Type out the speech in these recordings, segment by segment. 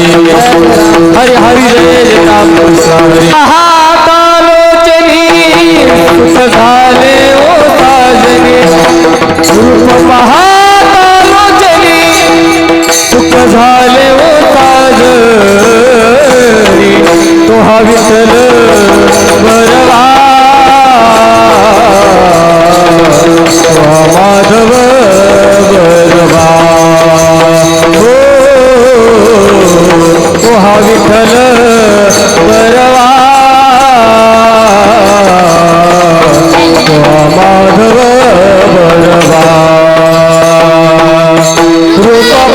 हरि हरि जय जय राम कृष्ण हरि। महाकालोचनी सुख झाले ओ साजनी रूप महाकालोचनी सुख झाले ओ साजनी तो हा विठ्ठल बरवा माधव बरवा हो हा विठ्ठल बरवा माधव बरवा रूप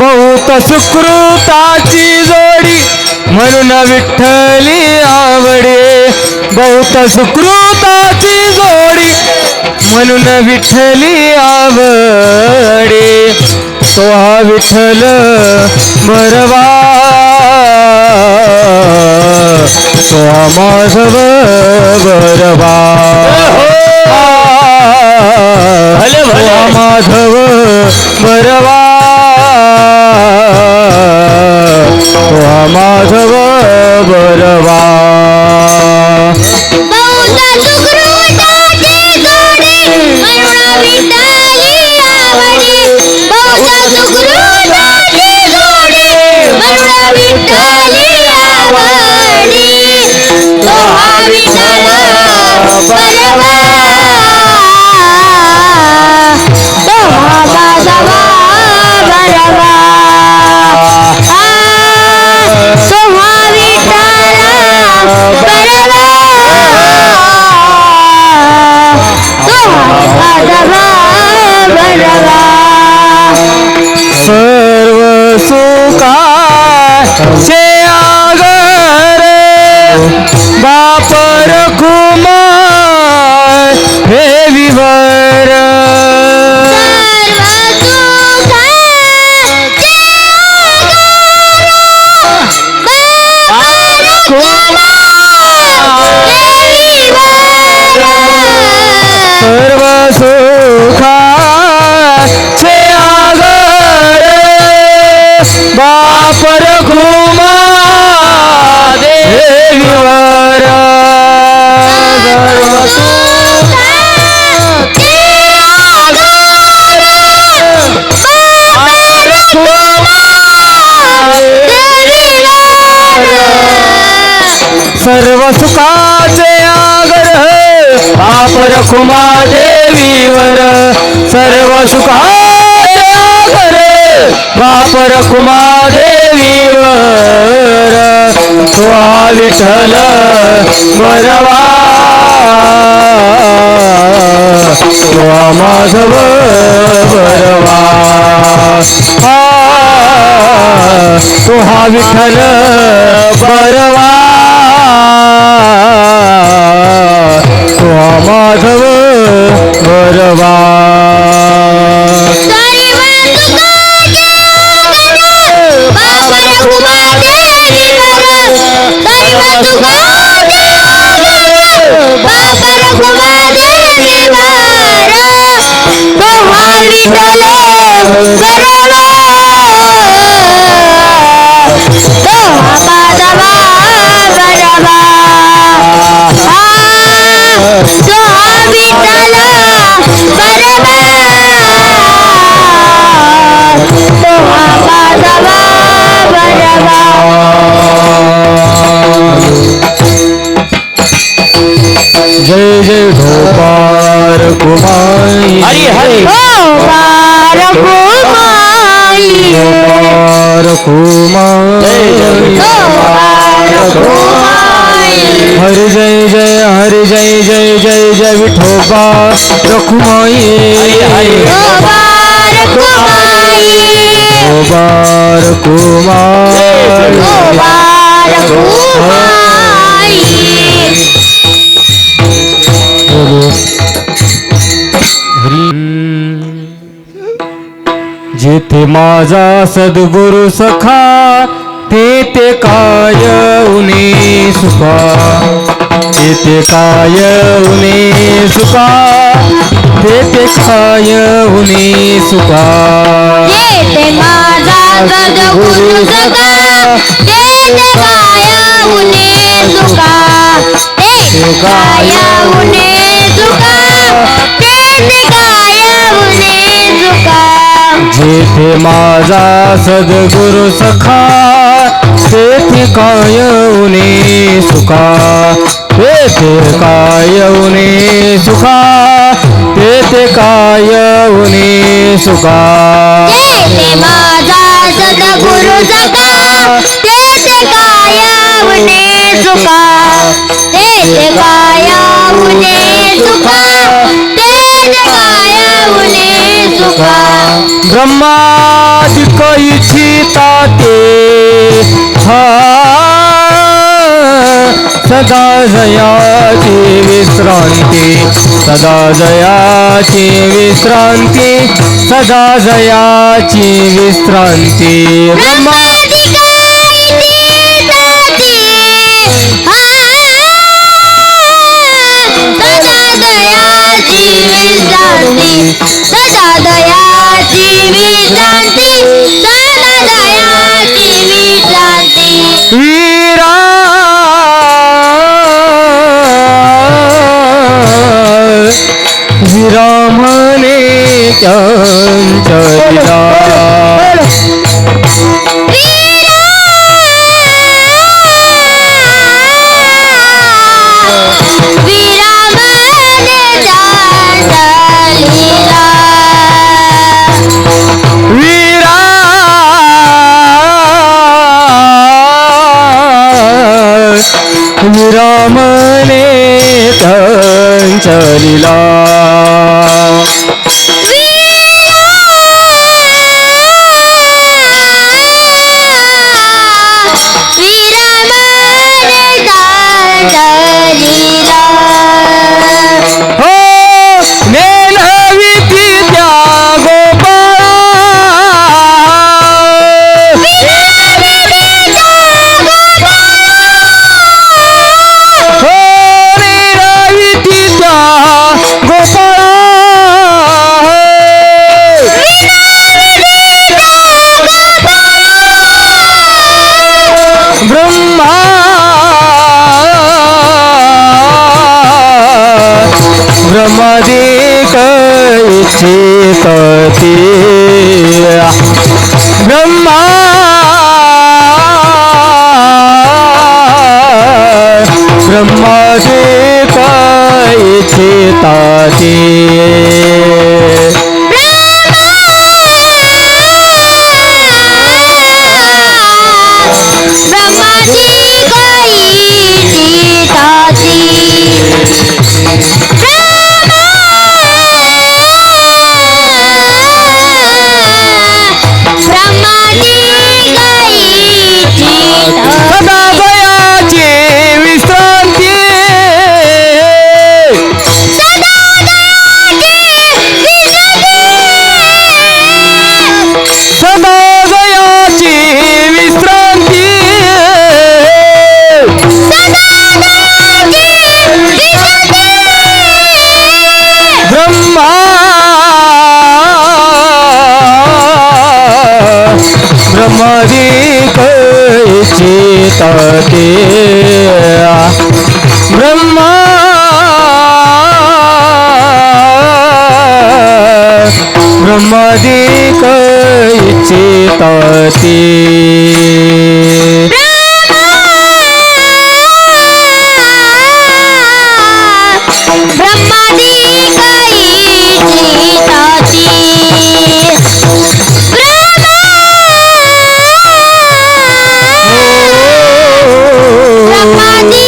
बहुत सुकृताची जोडी म्हणून विठ्ठली आवडे बहुत सुकृताची जोडी म्हणून विठ्ठली आवडे तो हा विठ्ठल बरवा तो हा माधव बरवा माधव बरवा माधव बरवा सर्व सुखाचे आगर बाप रखुमाय हे विवर सर्व सुखाचे आगर बाप रखुमा देवीवर रखुमा देवीवर सर्व सुखाचे आगरे बाप रखुमा देवीवर तो हा विठ्ठल बरवा तो हा माधव बरवा तो हा विठ्ठल बरवा तो हा माधव बरवा जय जय ढोपार कुमाई हरी हरी ढोपार कुमाई ढोपार कुमाई हरि जय जय हरि जय जय जय जय विठोबा रखुमाई ढोपार कुमाई जेथे माझा सद्गुरु सखा तेथे काय उने सुखा तेथे काय उने सुखा तेथे काय उने सुखा जेथे माझा सद्गुरु सखा तेथे काय उने सुखा तेथे काय उने सुखा तेथे काय उने सुखा जेथे माझा सद्गुरु सखा तेथे काय उने सुखा तेथे काय उने सुखा तेथे काय उने सुखा जेथे माझा सद्गुरु सखा तेथे काय उने सुखा तेथे काय उने सुखा तेथे काय उने सुखा ब्रह्मादिक इच्छिता ते सदा जयाची विश्रांती सदा जयाची विश्रांती सदा जयाची विश्रांती ब्रह्मा सदा दयाची विश्रांती सदा दयाची विश्रांती वीरा विरामने चंचलिला विरामने चंचलिला हो नेनविती त्या ब्रह्मादिक इच्छितते ब्रह्मा ब्रह्मादिक इच्छित ते ब्रह्माची गायीची ताती ब्रह्माची गायीची सदा गयाची विश्रांती सदा गयाची विश्रांती ब्रह्मा ब्रह्मादिकैची ताते ब्रह्मा ब्रह्मादिकैची ताते ब्रह्मादी गायीची ताती ब्रह्मादी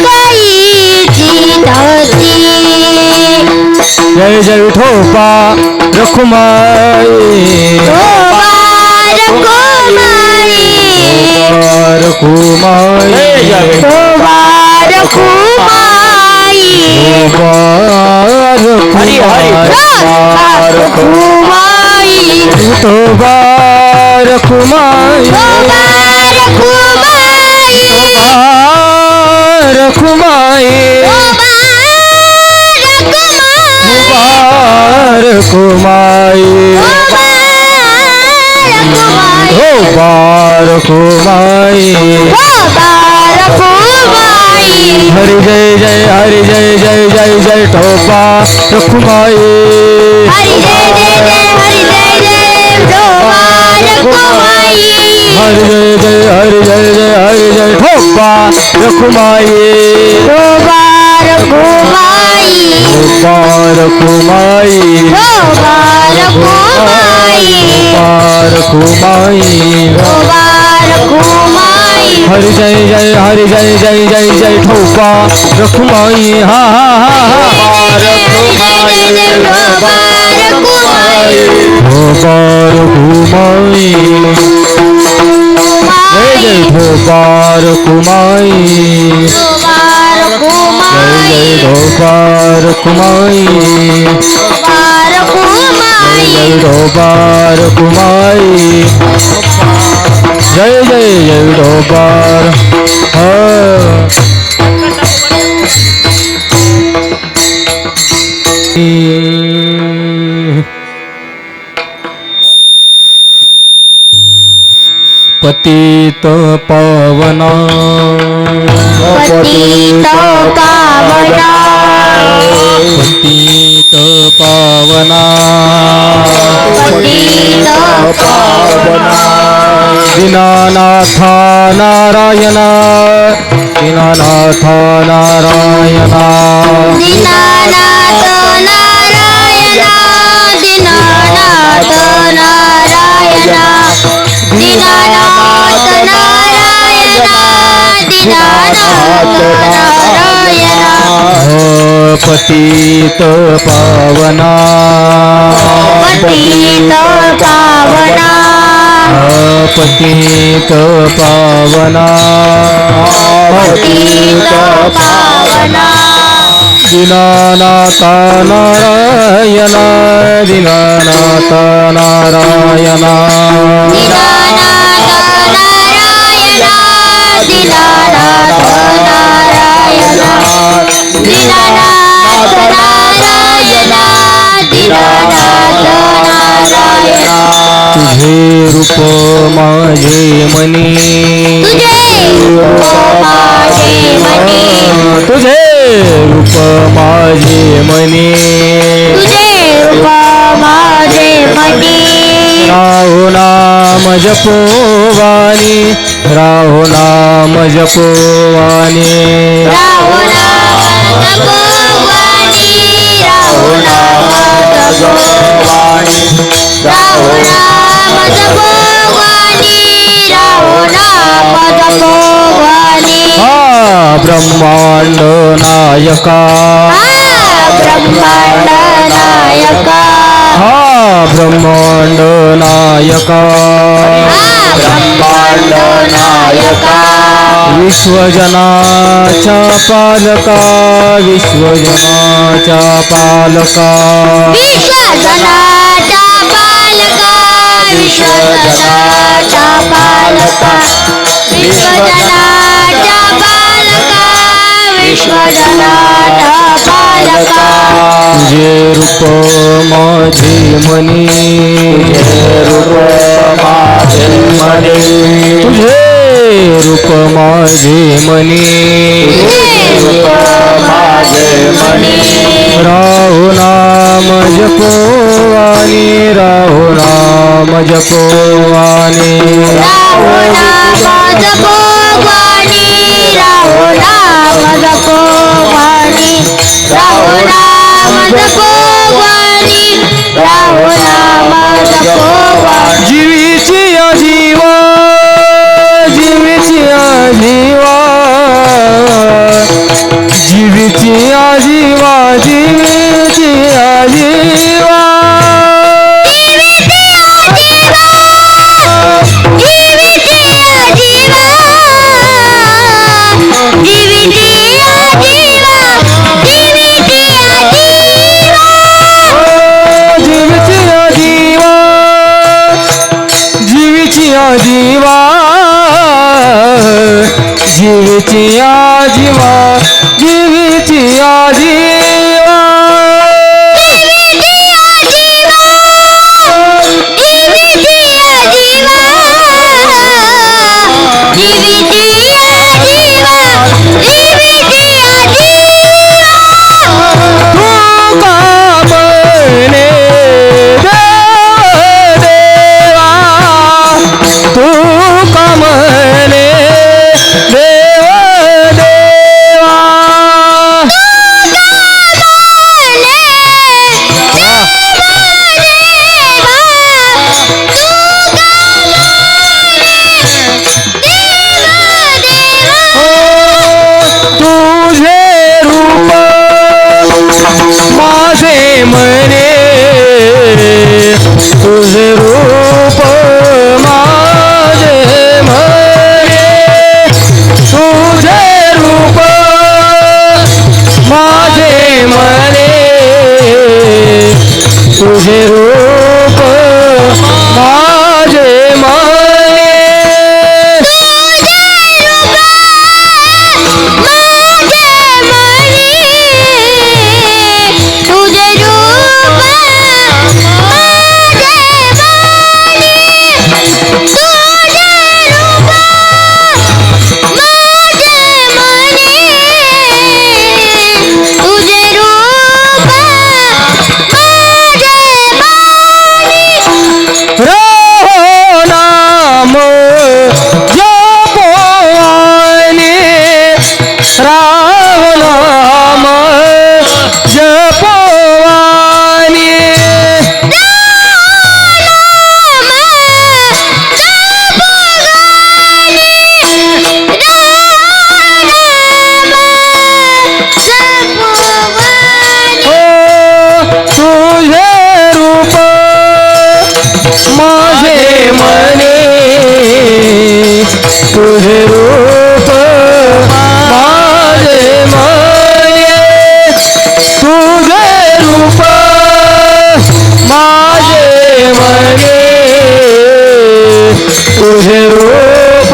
गायीची ताती जय जय विठोबा रखुमाई रखुमाई रखुमाई रखुमाई रखुमाई विठोबा रखुमाई रखुमाई रखुमाई रखुमाई हरि जय जय हरि जय जय जय जय ठोबा रखुमाई हरि जय जय जय हरि जय जय रखुमाई हरि जय जय हरि जय जय हरि जय ठोबा रखुमाई रखुमाई रखुमाई रखुमाई रखुमाई हरि जय जय हरि जय जय जय जय ठोबा रखुमाई हा हा हा रखुमाई ठोबा रखुमाई जय जय ठोबा रखुमाई जय जय ठोबा रखुमाई जय ठोबा रखुमाई जय जय जय ठोबा पतित पावना पतित पावना पतित पावना पतित पावना दीनानाथ नारायण दीनानाथ नारायण दीनानाथ नारायण दीनानाथ नारायण दीनानाथ नारायण दीनानाथ नारायण पतित पावना पतित पावना पतित पावना पतित पावना दीनानाथ नारायण दीनानाथ नारायण दीनानाथ नारायण दीनानाथ नारायण दीनानाथ नारायण दीनानाथ नारायण तुझे रूप माझे मनी तुझे रूप माझे मनी तुझे रूप माझे मनी तुझे रूप माझे मनी राहो नाम जपोवानी राहो नाम जपोवानी राहो नाम जपोवानी ब्रह्मांड नायका ब्रह्मांड नायका हा ब्रह्मांड नायका ब्रह्मांड नायका विश्वजनाचा पालका विश्वजनाचा पालका विश्वजनाचा पालका विश्वजनाचा पालका विश्वजनाचा पालका विश्वजनाचा पालका तुझे रूप माझे मनी तुझे रूप माझे मनी राहु नाम जपोवानी राहु नाम जपोवानी राहो नाम जपोवाणी राहो नाम जपोवाणी राहो नाम जपोवाणी राहो नाम जपोवाणी जीवीची जीवा जीवीची जीवा जीवीची जीवा जीवीची जीवा जीवा जीवीची जीवा जीवीची जीवा तुझे रूप माझे मने तुझे रूप माझे मने तुझे रूप माझे मने तुझे रूप माझे मने तुझे रूप माझे मने तुझे रूप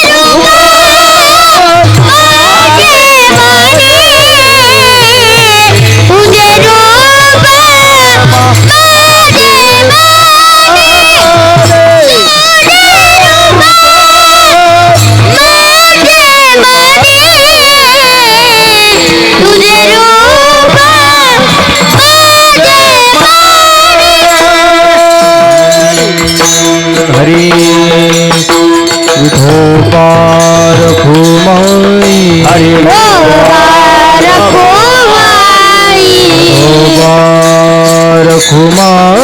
माझे मने हरी विठोबार खुमाई हरी विठोबार खुमाई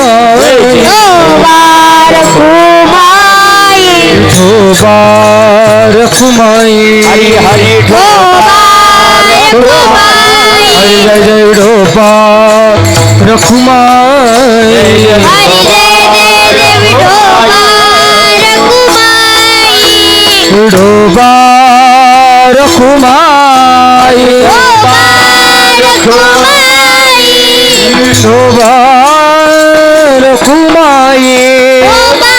विठोबा रखुमाई हरी हरी विठोबा रखुमाई हरी जय जय विठोबा रखुमाई हरी जय जय जय विठोबा रखुमाई विठोबा रखुमाई विठोबा रखुमाई विठोबा रखुमाई विठोबा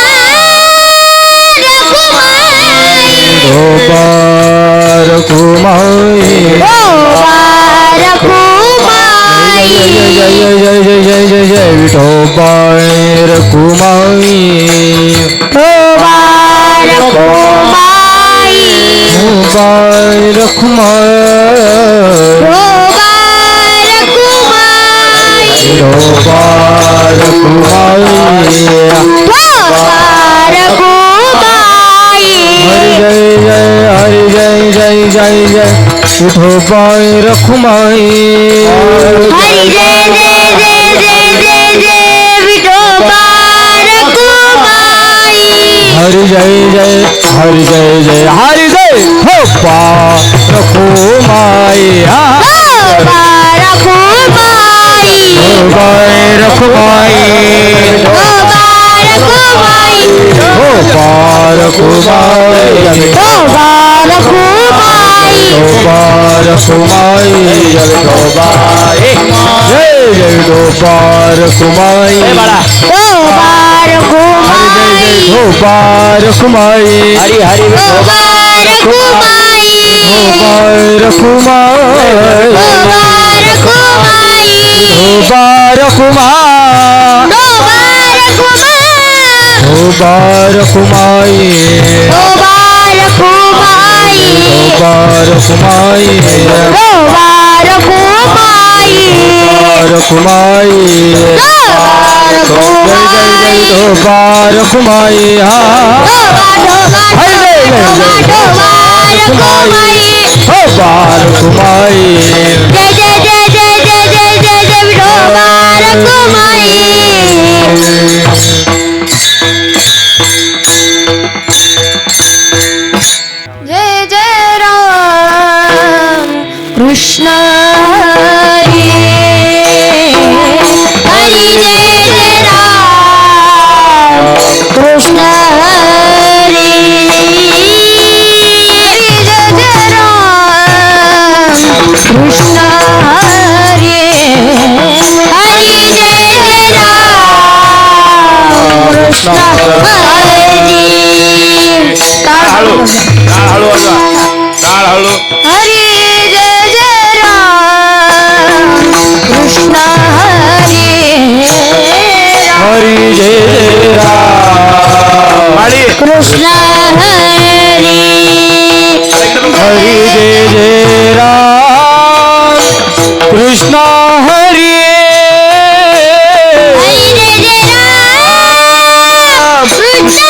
रखुमाई विठोबा रखुमाई विठोबा रखुमाई जय जय जय जय जय जय जय विठोबा रखुमाई विठोबा रखुमाई विठोबा रखुमाई विठोबा रखुमाई विठोबा रखुमाई हरि जय जय जय जय जय विठोबा रखुमाई हरि जय जय जय जय जय जय विठोबा रखुमाई हरि जय जय हरि जय जय हरि जय विठोबा रखुमाई विठोबा रखुमाई विठोबा रखुमाई विठोबा रखुमाई विठोबा रखुमाई विठोबा रखुमाई विठोबा रखुमाई विठोबा जय जय विठोबा रखुमाई विठोबा रखुमाई विठोबा रखुमाई हरी हरी विठोबा रखुमाई विठोबा रखुमाई विठोबा रखुमाई विठोबा रखुमाई विठोबा रखुमाई विठोबा रखुमाई विठोबा रखुमाई विठोबा रखुमाई विठोबा रखुमाई रखुमाई जय जय जय विठोबा रखुमाई विठोबा रखुमाई जय जय जय जय जय जय जय जय विठोबा रखुमाई जय जय राम कृष्ण हरी हरी जय जय राम कृष्ण हरी हरी जय जय राम कृष्ण हरी हरी जय जय राम कृष्ण हरी हळू हळू हळू हरी जय जय राम कृष्ण हरी हरि जय जय राम माळी कृष्ण हरी हरि जय जय राम कृष्ण हरि हरी जय जय राम कृष्ण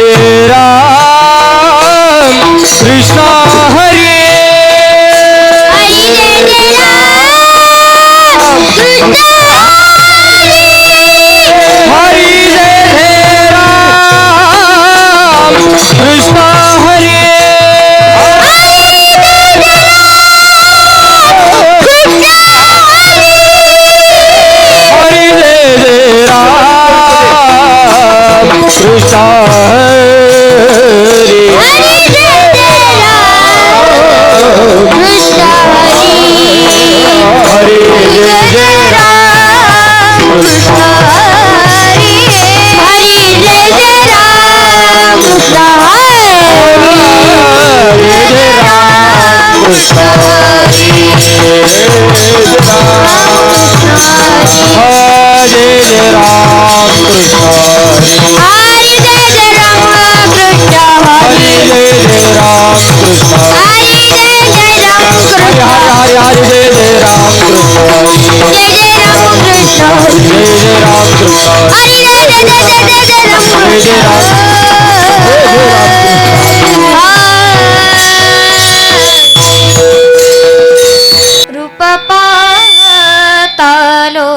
जय राम कृष्ण हरि हरी जय जय राम कृष्ण हरि जय जय राम कृष्ण हरि हरि जय जय राम कृष्ण हरि हरी जय जय राम कृष्ण हरी हरि जय जय राम कृष्ण हरी हरी जय जय राम कृष्ण हरी जय जय राम कृष्ण हरी हरे जय राम कृष्ण हरी जय जय राम कृष्ण हरे हरी जय जय राम कृष्ण हरी जय जय राम कृष्ण हरे हरे जय जय राम कृष्ण जय जय राम कृष्ण हरी जय जय राम कृष्ण हरी जय जय जय जय जय जय राम जय जय राम रूप पातालो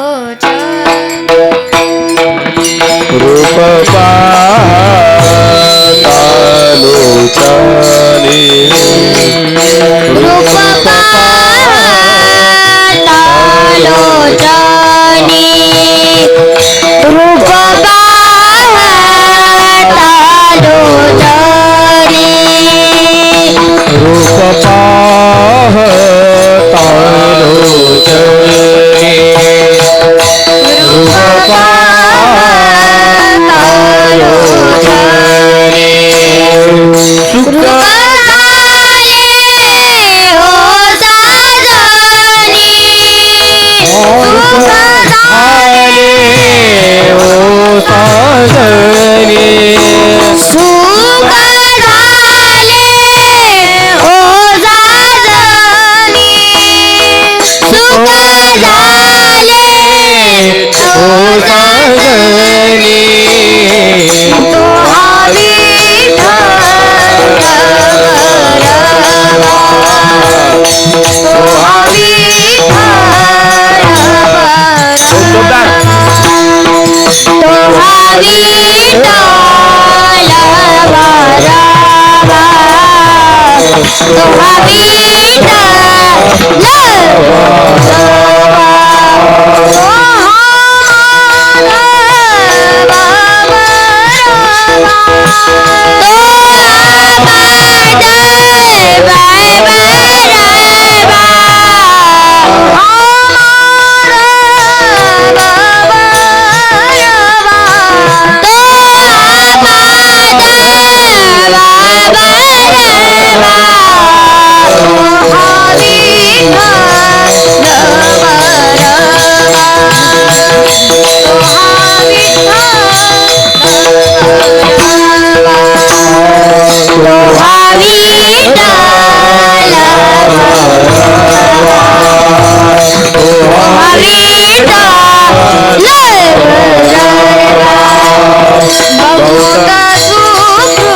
बहुत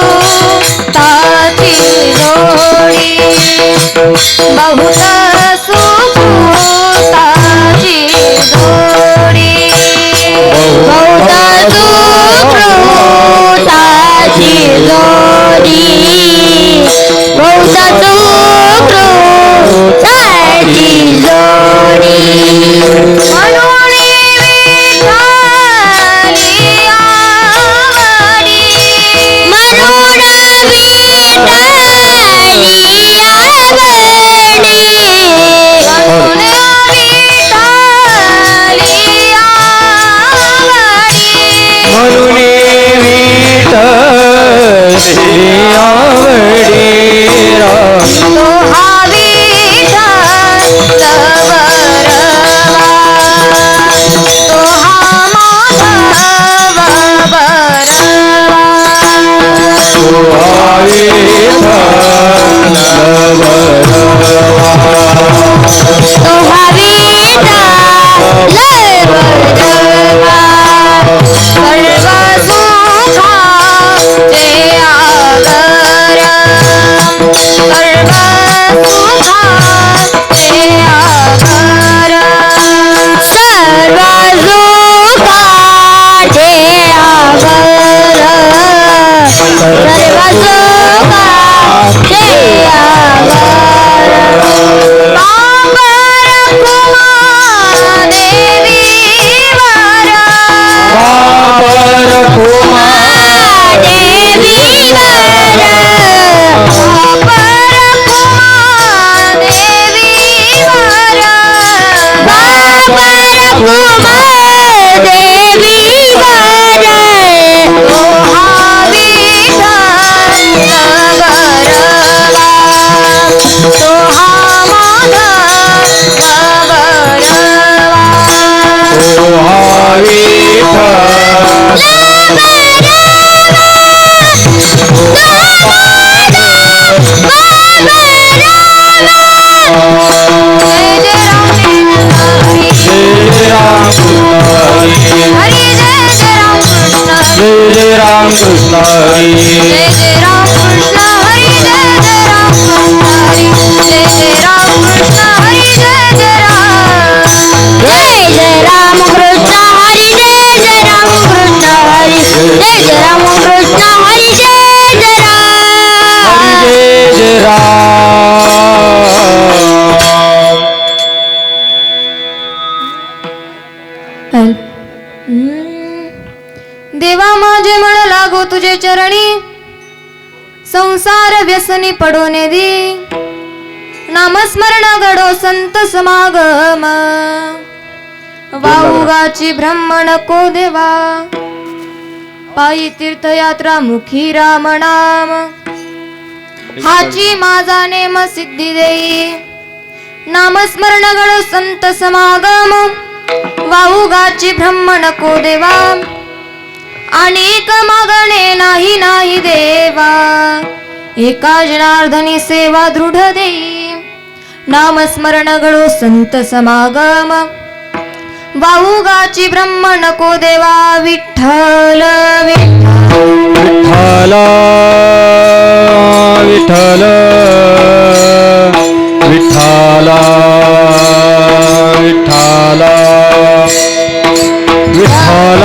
सुखताची जोडी बहुत सुखताची जोडी बहुत सुखताची जोडी म्हणून विठाली आवडी म्हणून राम कृष्ण हरी जय जय राम कृष्ण हरी जय जय राम कृष्ण हरी जय जय राम कृष्ण हरी जय जय राम कृष्ण हरी जय जय राम कृष्ण हरी जय जय राम कृष्ण हरी जय जय देवा माझे मन लागो तुझे चरणी संसार व्यसनी पडोने दी नामस्मरण घडो संत समागम वाऊगाची ब्रह्मण को देवा पायी तीर्थयात्रा मुखी राम नाम हाची माझा नेम सिद्धी देई नामस्मरण घडो संत समागम वाऊगाची ब्रह्मण को देवा अनेक मागणे नाही नाही देवा एका जनार्दनी सेवा दृढ देई नामस्मरण घडो संत समागम वाऊगाची ब्रह्म नको देवा विठ्ठल विठ्ठल विठ्ठल विठ्ठल विठ्ठल विठ्ठल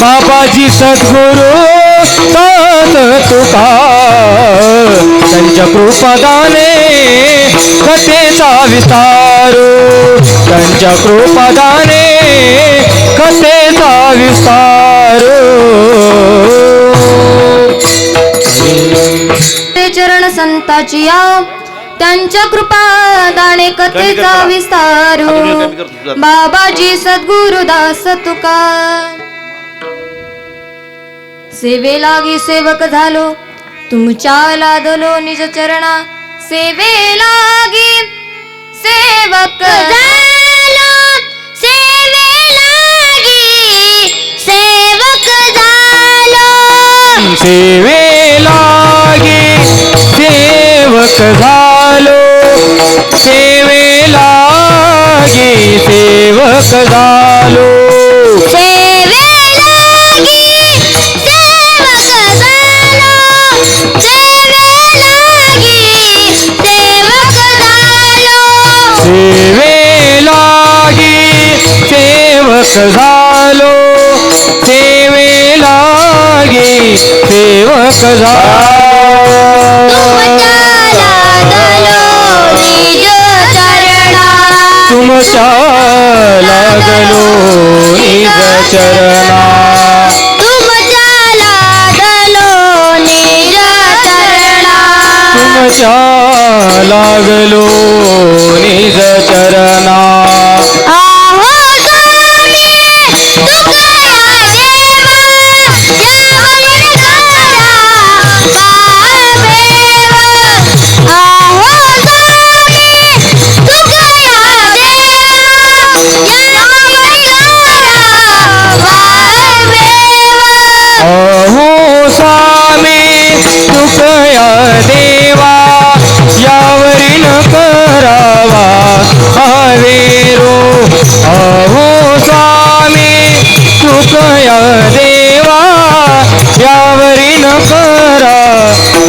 बाबाजी सद्गुरु दास तुका त्यांच्या कृपादाने कथेचा विस्तार त्यांच्या कृपादाने कथेचा विस्तार ते चरण संताची या त्यांच्या कृपादाने कथेचा विस्तार बाबाजी सद्गुरु दास तुका सेवे लागी सेवक झालो तुमच्या लादलो निज चरणा सेवे लागी सेवक झालो सेवे लागी सेवक झालो सेवे लागी सेवक झालो सेवे लागी सेवक झालो सेवे लागी सेवक झालो सेवे लागी सेवक झालो सेवे लागी सेवक झालो सेवे लागी सेवक झालो तुमच्या लागलो निज चरणा तुमच्या लागलो निज चरणा तुमच्या लागलो निज तुमच्या लागलो निज चरणा चरणा आहो स्वामी तुकया देवा यावरील करावा हवेरो अहो स्वामी तुकया देवा यावरील करावा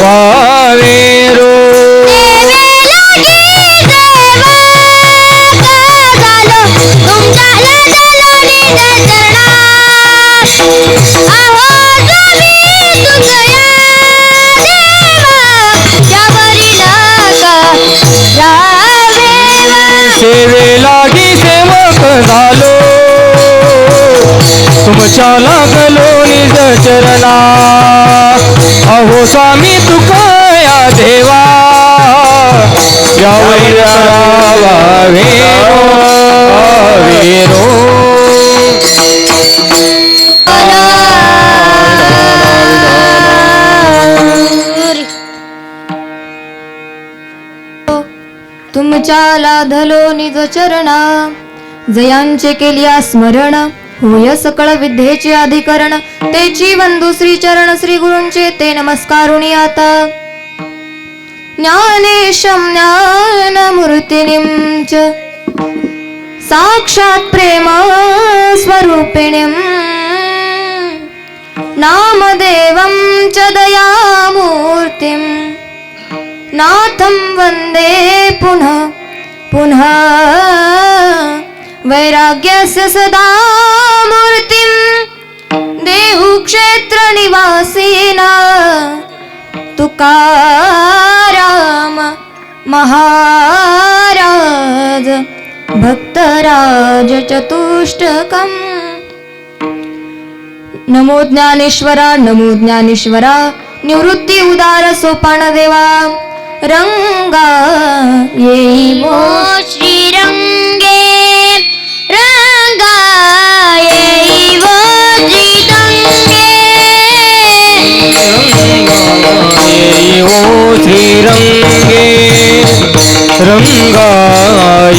हवेरो सेवे लागी सेवक झालो तुमच्या लागलो निज चरणा अहो स्वामी तुकया देवा यावरी करावा वेरो वेरो तुमच्या लाधलो निज चरणा जयांचे केलिया स्मरण होय सकळ विद्येचे अधिकरण तेची बंधू श्री चरण श्री गुरूंचे ते नमस्कारुणी आता ज्ञानेशं ज्ञानमूर्तिनिं च साक्षात् प्रेम स्वरूपिणीं नामदेवं च दयामूर्तिं नाथं वन्दे पुनः पुनः वैराग्यस्य सदा मूर्तिं देहु क्षेत्रनिवासिना तुकाराम महाराज भक्तराज चतुष्टकम् नमो ज्ञानेश्वरा निवृत्ती उदार सोपान देवा रंगा येईवो श्रीरंगे रंगा येईवो श्रीरंगे येईवो श्रीरंगे रंगा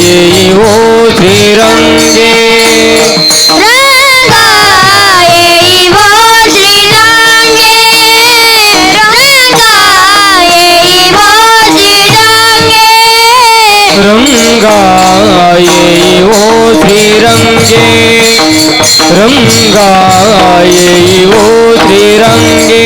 येईवो श्रीरंगे रंगा येईवो श्रीरंगे रंगा येईवो श्रीरंगे रंगा येईवो श्रीरंगे रंगा येईवो श्रीरंगे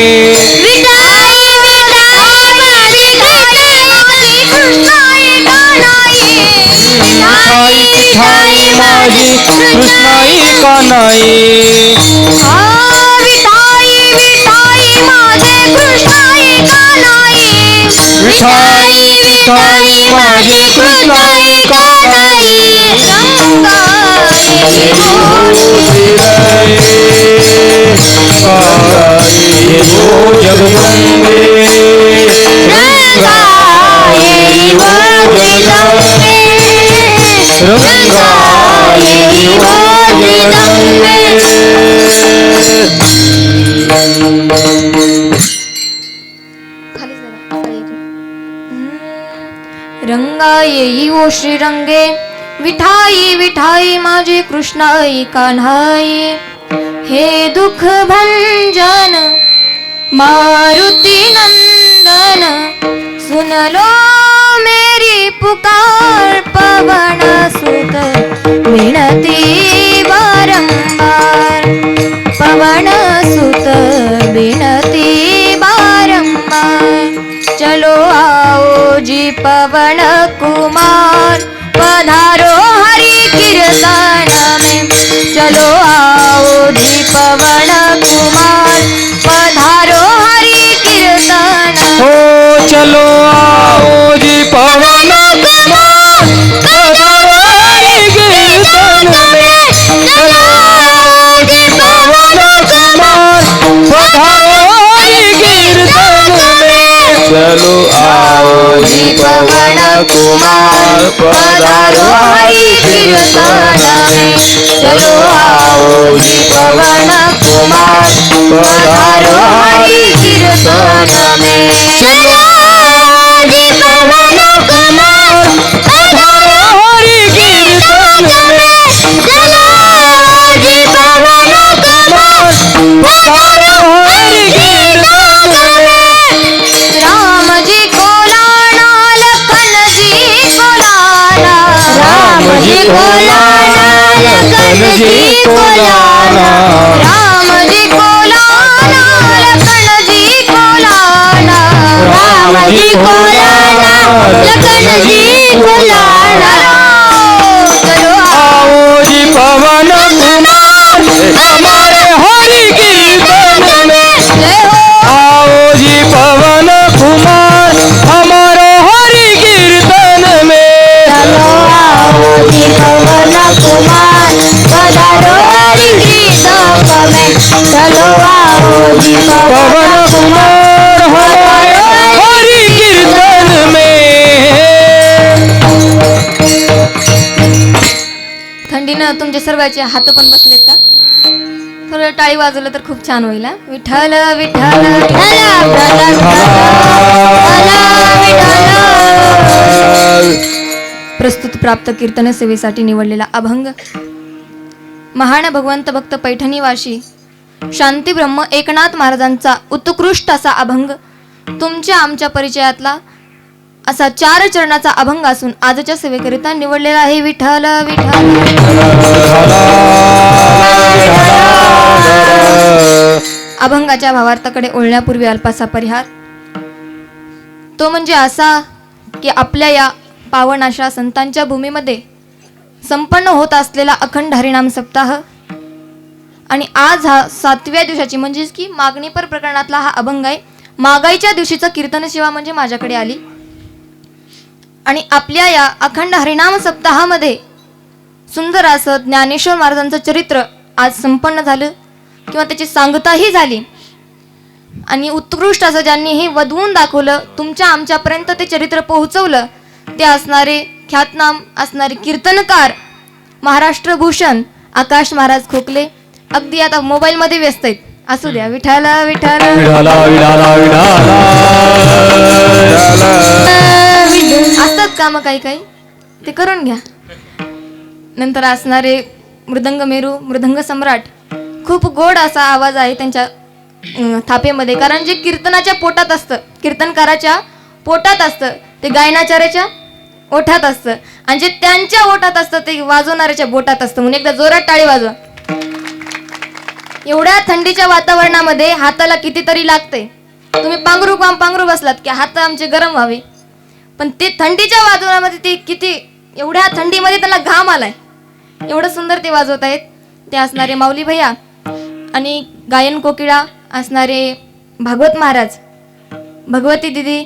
विठाई माझी कृष्णाई कानाई विठाई विठाई माझे कृष्ण एका नाही रंगा येई ओ श्रीरंगे विठाई विठाई माझे कृष्ण ऐका नाही हे दुःख भंजन मारुती नंदन सुन लो मेरी पुकार पवन सुत विनती बारंबार पवन सुत विनती बारंबार चलो आओ जी पवन कुमार पधारो हरि कीर्तन में चलो आओ जी पवन कुमार पधारो हरि कीर्तन हो चलो आओ जी पवन कुमार पधारो हरि कीर्तन में चलो आओ जी पवन कुमार पधारो हरि कीर्तन में चलो आओ जी पवन कुमार पधारो हरि कीर्तन में चलो आओ जी पवन कुमार पधारो हरि कीर्तन में चलो आओ जी पवन कुमार पधारो हरि कीर्तन में चलो आओ जी पवन कुमार पधारो हरि कीर्तन में राम जी को लाना लखन जी को लाना राम जी को लाना लखन जी को लाना राम जी को लाना लखन जी को लाना राम जी को लाना लखन जी को लाना चलो आओ जी पवन कुमार हमारे हरि कीर्तन में जय हो आओ जी पवन कुमार हमारे हरि कीर्तन में चलो आओ जी पवन कुमार पधारो हरि कीर्तन में चलो आओ जी पवन कुमार हमारे हरि कीर्तन में थंडीनं तुमचे सर्वांचे हात पण बसलेत का थोडं टाळी वाजवलं तर खूप छान होईल हा. विठ्ठल विठ्ठल प्रस्तुत प्राप्त कीर्तन सेवेसाठी निवडलेला अभंग महान भगवंत भक्त पैठणीवासी शांती ब्रह्म एकनाथ महाराजांचा उत्कृष्ट असा अभंग तुमच्या आमच्या परिचयातला असा 4 चरणाचा अभंग असून आजच्या सेवेकरिता निवडलेला आहे. विठ्ठल विठ्ठल अभंगाच्या भावार्थाकडे ओळण्यापूर्वी अल्पासा परिहार तो म्हणजे असा की आपल्या या पावन अशा संतांच्या भूमीमध्ये संपन्न होत असलेला अखंड हरिनाम सप्ताह आणि आज हा 7व्या दिवसाची म्हणजेच की मागणीपर प्रकरणातला हा अभंग आहे. मागाईच्या दिवशीचं कीर्तन सेवा म्हणजे माझ्याकडे आली आणि आपल्या या अखंड हरिनाम सप्ताहामध्ये सुंदर असं ज्ञानेश्वर महाराजांचं चरित्र आज संपन्न झालं किंवा त्याची सांगताही झाली आणि उत्कृष्ट असं ज्यांनी हे वधवून दाखवलं तुमच्या आमच्यापर्यंत ते चरित्र पोहोचवलं ते असणारे ख्यातनाम असणारे कीर्तनकार महाराष्ट्र भूषण आकाश महाराज खोकले अगदी आता मोबाईलमध्ये व्यस्त आहेत. असू द्या. विठ्ठल विठ्ठल विठाला विठाला विठाला असतात काम काही काही ते करून घ्या. नंतर असणारे मृदंग मेरू मृदंग सम्राट खूप गोड असा आवाज आहे त्यांच्या थापेमध्ये कारण जे कीर्तनाच्या पोटात असतं कीर्तनकाराच्या पोटात असतं ते गायनाचार्याच्या ओठात असतं आणि जे त्यांच्या ओठात असतं ते वाजवणाऱ्याच्या बोटात असतं. म्हणून एकदा जोरात टाळी वाजवा. एवढ्या थंडीच्या वातावरणामध्ये हाताला कितीतरी लागते. तुम्ही पांघरू बसलात की हात आमचे गरम व्हावे पण ते थंडीच्या वातावरणामध्ये ते किती एवढ्या थंडीमध्ये त्याला घाम आलाय एवढं सुंदर ते वाजवत आहेत. ते असणारे माऊली भैया आणि गायन कोकिळा असणारे भागवत महाराज भगवती दिदी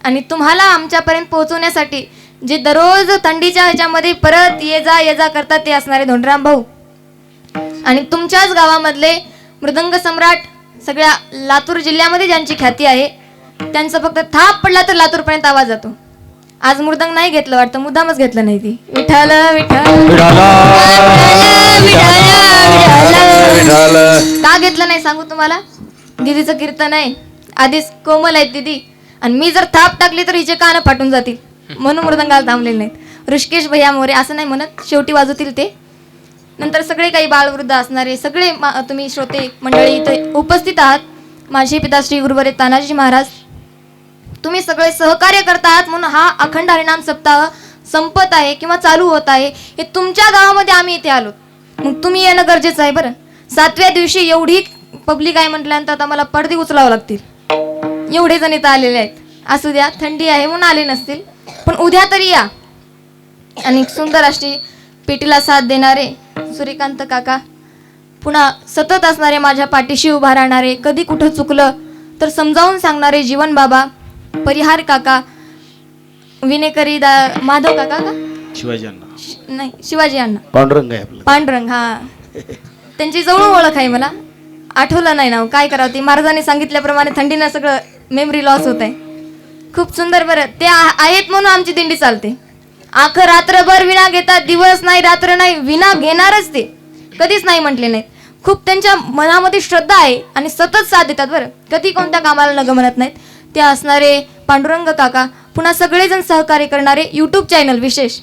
आणि तुम्हाला आमच्यापर्यंत पोहोचवण्यासाठी जे दररोज थंडीच्या ह्याच्यामध्ये परत ये जा करतात ते असणारे धोंडराम भाऊ आणि तुमच्याच गावामधले मृदंग सम्राट, सगळ्या लातूर जिल्ह्यामध्ये ज्यांची ख्याती आहे, त्यांचा फक्त थाप पडला तर लातूरपर्यंत आवाज जातो. आज मृदंग नाही घेतलं वाटतं, मुद्दामच घेतलं नाही ती. विठ्ठल विठ्ठल का घेतलं नाही सांगू तुम्हाला. दीदीचं कीर्तन आहे, आधीच कोमल आहेत दीदी, आणि मी जर थाप टाकली तर हिचे कान फाटून जातील, म्हणून मृदंगाला थांबलेले नाहीत. ऋषिकेश भैया मोरे असं नाही म्हणत, शेवटी वाजवतील ते. नंतर सगळे काही बाळवृद्ध असणारे सगळे तुम्ही श्रोते मंडळी इथे उपस्थित आहात. माझे पिता श्री गुरुवरे तानाजी महाराज, तुम्ही सगळे सहकार्य करत आहात म्हणून हा अखंड हरिनाम सप्ताह संपत आहे किंवा चालू होत आहे. हे तुमच्या गावामध्ये आम्ही इथे आलो, मग तुम्ही येणं गरजेचं आहे. बरं, 7व्या दिवशी एवढी पब्लिक आहे म्हटल्यानंतर आता मला पडदे उचलावं लागतील. एवढे जण इथं आलेले आहेत. असू द्या, थंडी आहे म्हणून आले नसतील, पण उद्या तरी या. आणि सुंदर अशी पेटीला साथ देणारे सूर्यकांत काका, पुन्हा सतत असणारे माझ्या पाठीशी उभा राहणारे, कधी कुठं चुकलं तर समजावून सांगणारे जीवन बाबा, परिहार काका, विनेकरी माधव काका का शिवाजी अण्णा नाही शिवाजी अण्णा, पांडुरंग आहे आपलं. पांडुरंग, हा त्यांची जवळ ओळख आहे. मला आठवलं नाही नाव, काय करावं. ती महाराजांनी सांगितल्याप्रमाणे थंडीनं सगळं मेमरी लॉस होत आहे. खूप सुंदर. बरं, ते आहेत म्हणून आमची दिंडी चालते. आख रात्रभर विना घेतात, दिवस नाही रात्र नाही, विना घेणारच ते, कधीच नाही म्हटले नाहीत. खूप त्यांच्या मनामध्ये श्रद्धा आहे आणि सतत साथ देतात. बरं, कधी कोणत्या कामाला नग म्हणत नाहीत. ते असणारे पांडुरंग काका, पुन्हा सगळेजण सहकार्य करणारे यूट्यूब चॅनल विशेष.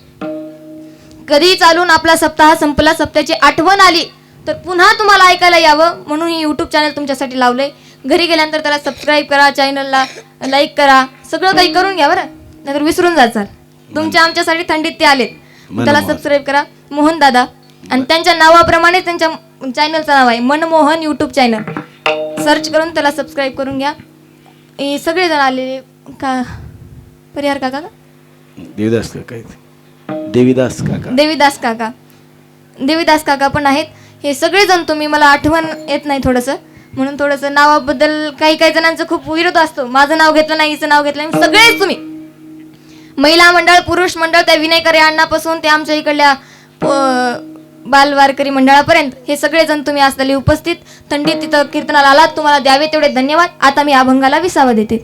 कधी चालून आपला सप्ताह संपला, सप्ताहाची आठवण आली तर पुन्हा तुम्हाला ऐकायला यावं म्हणून ही यूट्यूब चॅनल तुमच्यासाठी लावलंय. घरी गेल्यानंतर त्याला सबस्क्राईब करा, चॅनलला लाईक करा, सगळं काही करून घ्या बरं, नाहीतर विसरून जाचाल. तुमच्या आमच्यासाठी थंडीत ते आलेत, त्याला सबस्क्राईब करा. मोहन दादा, आणि त्यांच्या नावाप्रमाणे त्यांच्या चॅनलचं नाव आहे मनमोहन यूट्यूब चॅनल. सर्च करून त्याला सबस्क्राईब करून घ्या. हे सगळेजण आलेले का परिहार काका का देवीदास काका देवीदास काका पण आहेत. हे सगळेजण तुम्ही, मला आठवण येत नाही थोडंसं, म्हणून थोडंसं नावाबद्दल काही जणांचं खूप विरोध असतो. माझं नाव घेतलं नाही, हिचं नाव घेतलं नाही. सगळेच तुम्ही, महिला मंडळ, पुरुष मंडळ, त्या विनयकरी अण्णापासून ते आमच्या इकडल्या बालवारकरी मंडळापर्यंत हे सगळेजण तुम्ही असलेले उपस्थित. थंडीत तिथं कीर्तनाला आलात, तुम्हाला द्यावे तेवढे धन्यवाद. आता मी अभंगाला विसावा देते.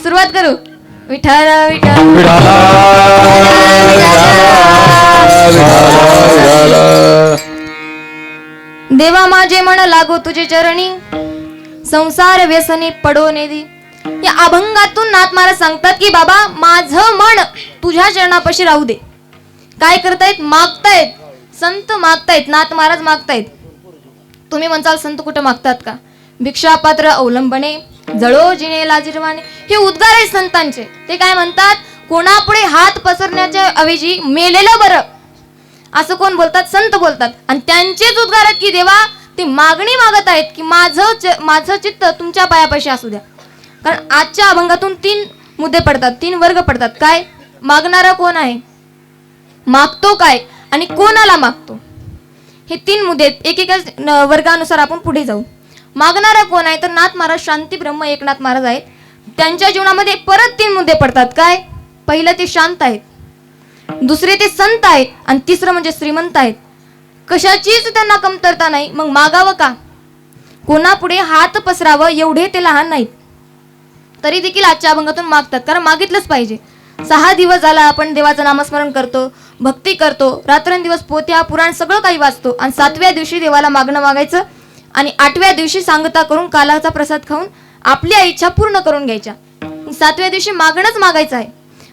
सुरुवात करू. विठ्ठल विठ्ठल देवा माझे मन लागो तुझे चरणी, संसार व्यसनी पडो नेदी. या अभंगातून नाथ महाराज सांगतात की बाबा माझं मन तुझ्या चरणापाशी राहू दे. काय करतायत? मागतायत. संत मागतायत, नाथ महाराज मागतायत. तुम्ही म्हणसाल संत कुठं मागतात का? भिक्षा पात्र अवलंबने, जळो जिने लाजिरवाने, हे उद्गार आहेत संतांचे. ते काय म्हणतात? कोणापुढे हात पसरण्याच्या ऐवजी मेलेलं बरं, असं कोण बोलतात? संत बोलतात. आणि त्यांचेच उद्गार आहेत की देवा ते मागणी मागत आहेत की माझं चित्त तुमच्या पायापाशी असू द्या. कारण आजच्या अभंगातून 3 मुद्दे पडतात, 3 वर्ग पडतात. काय? मागणारा कोण आहे, मागतो काय, आणि कोणाला मागतो, हे 3 मुद्दे. एकेका वर्गानुसार आपण पुढे जाऊ. मागणारा कोण आहे तर नाथ महाराज शांती ब्रह्म एकनाथ महाराज आहेत. त्यांच्या जीवनामध्ये परत 3 मुद्दे पडतात. काय? पहिलं ते शांत आहेत, दुसरे ते संत आहेत, आणि तिसरं म्हणजे श्रीमंत आहेत. कशाचीच त्यांना कमतरता नाही. मग मागावं का? कोणापुढे हात पसरावं एवढे ते लहान नाहीत, तरी देखील आजच्या अभंगातून मागतात. कारण मागितलंच पाहिजे. 6 दिवस झाला आपण देवाचं नामस्मरण करतो, भक्ती करतो, रात्रंदिवस पोथ्या पुराण सगळं काही वाचतो, आणि 7व्या दिवशी देवाला मागणं मागायचं, आणि 8व्या दिवशी सांगता करून कालाचा प्रसाद खाऊन आपल्या इच्छा पूर्ण करून घ्यायच्या. 7व्या दिवशी मागणंच मागायचं आहे.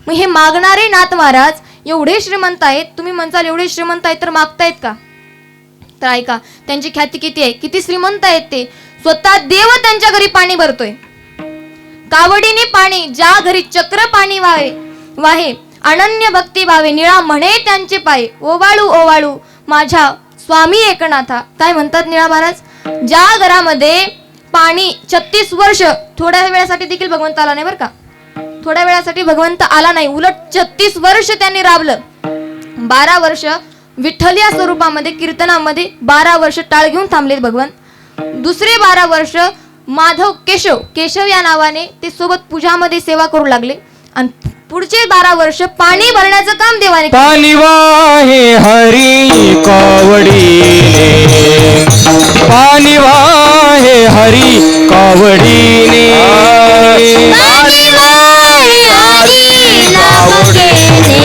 मग हे मागणारे नाथ महाराज एवढे श्रीमंत आहेत. तुम्ही म्हणताल एवढे श्रीमंत आहेत तर मागतायत का? तर ऐका, त्यांची ख्याती किती आहे, किती श्रीमंत आहेत ते. स्वतः देव त्यांच्या घरी पाणी भरतोय, कावडीने पाणी, ज्या घरी चक्र पाणी वाहे, अनन्य भक्ती भावे, निळा म्हणे त्यांचे पाय, ओवाळू ओवाळू माझ्या स्वामी एकनाथा. काय म्हणतात निळा महाराज? ज्या घरामध्ये पाणी 36 वर्ष, थोड्या वेळासाठी देखील भगवंत आला नाही बरं का, थोड्या वेळासाठी भगवंत आला नाही, उलट 36 वर्ष त्यांनी राबलं. 12 वर्ष विठ्ठल या स्वरूपामध्ये कीर्तनामध्ये, 12 वर्ष टाळ घेऊन थांबलेत भगवंत. दुसरे 12 वर्ष माधव केशव या नावाने ते सोबत पूजामध्ये सेवा करू लागले आणि पुढचे 12 वर्ष पाणी भरण्याचं काम देवाने केलं. पाणी वाहे हरी कावडीने, पाणी वाहे हरी कावडीने, पाणी वाहे हरी नावकेने,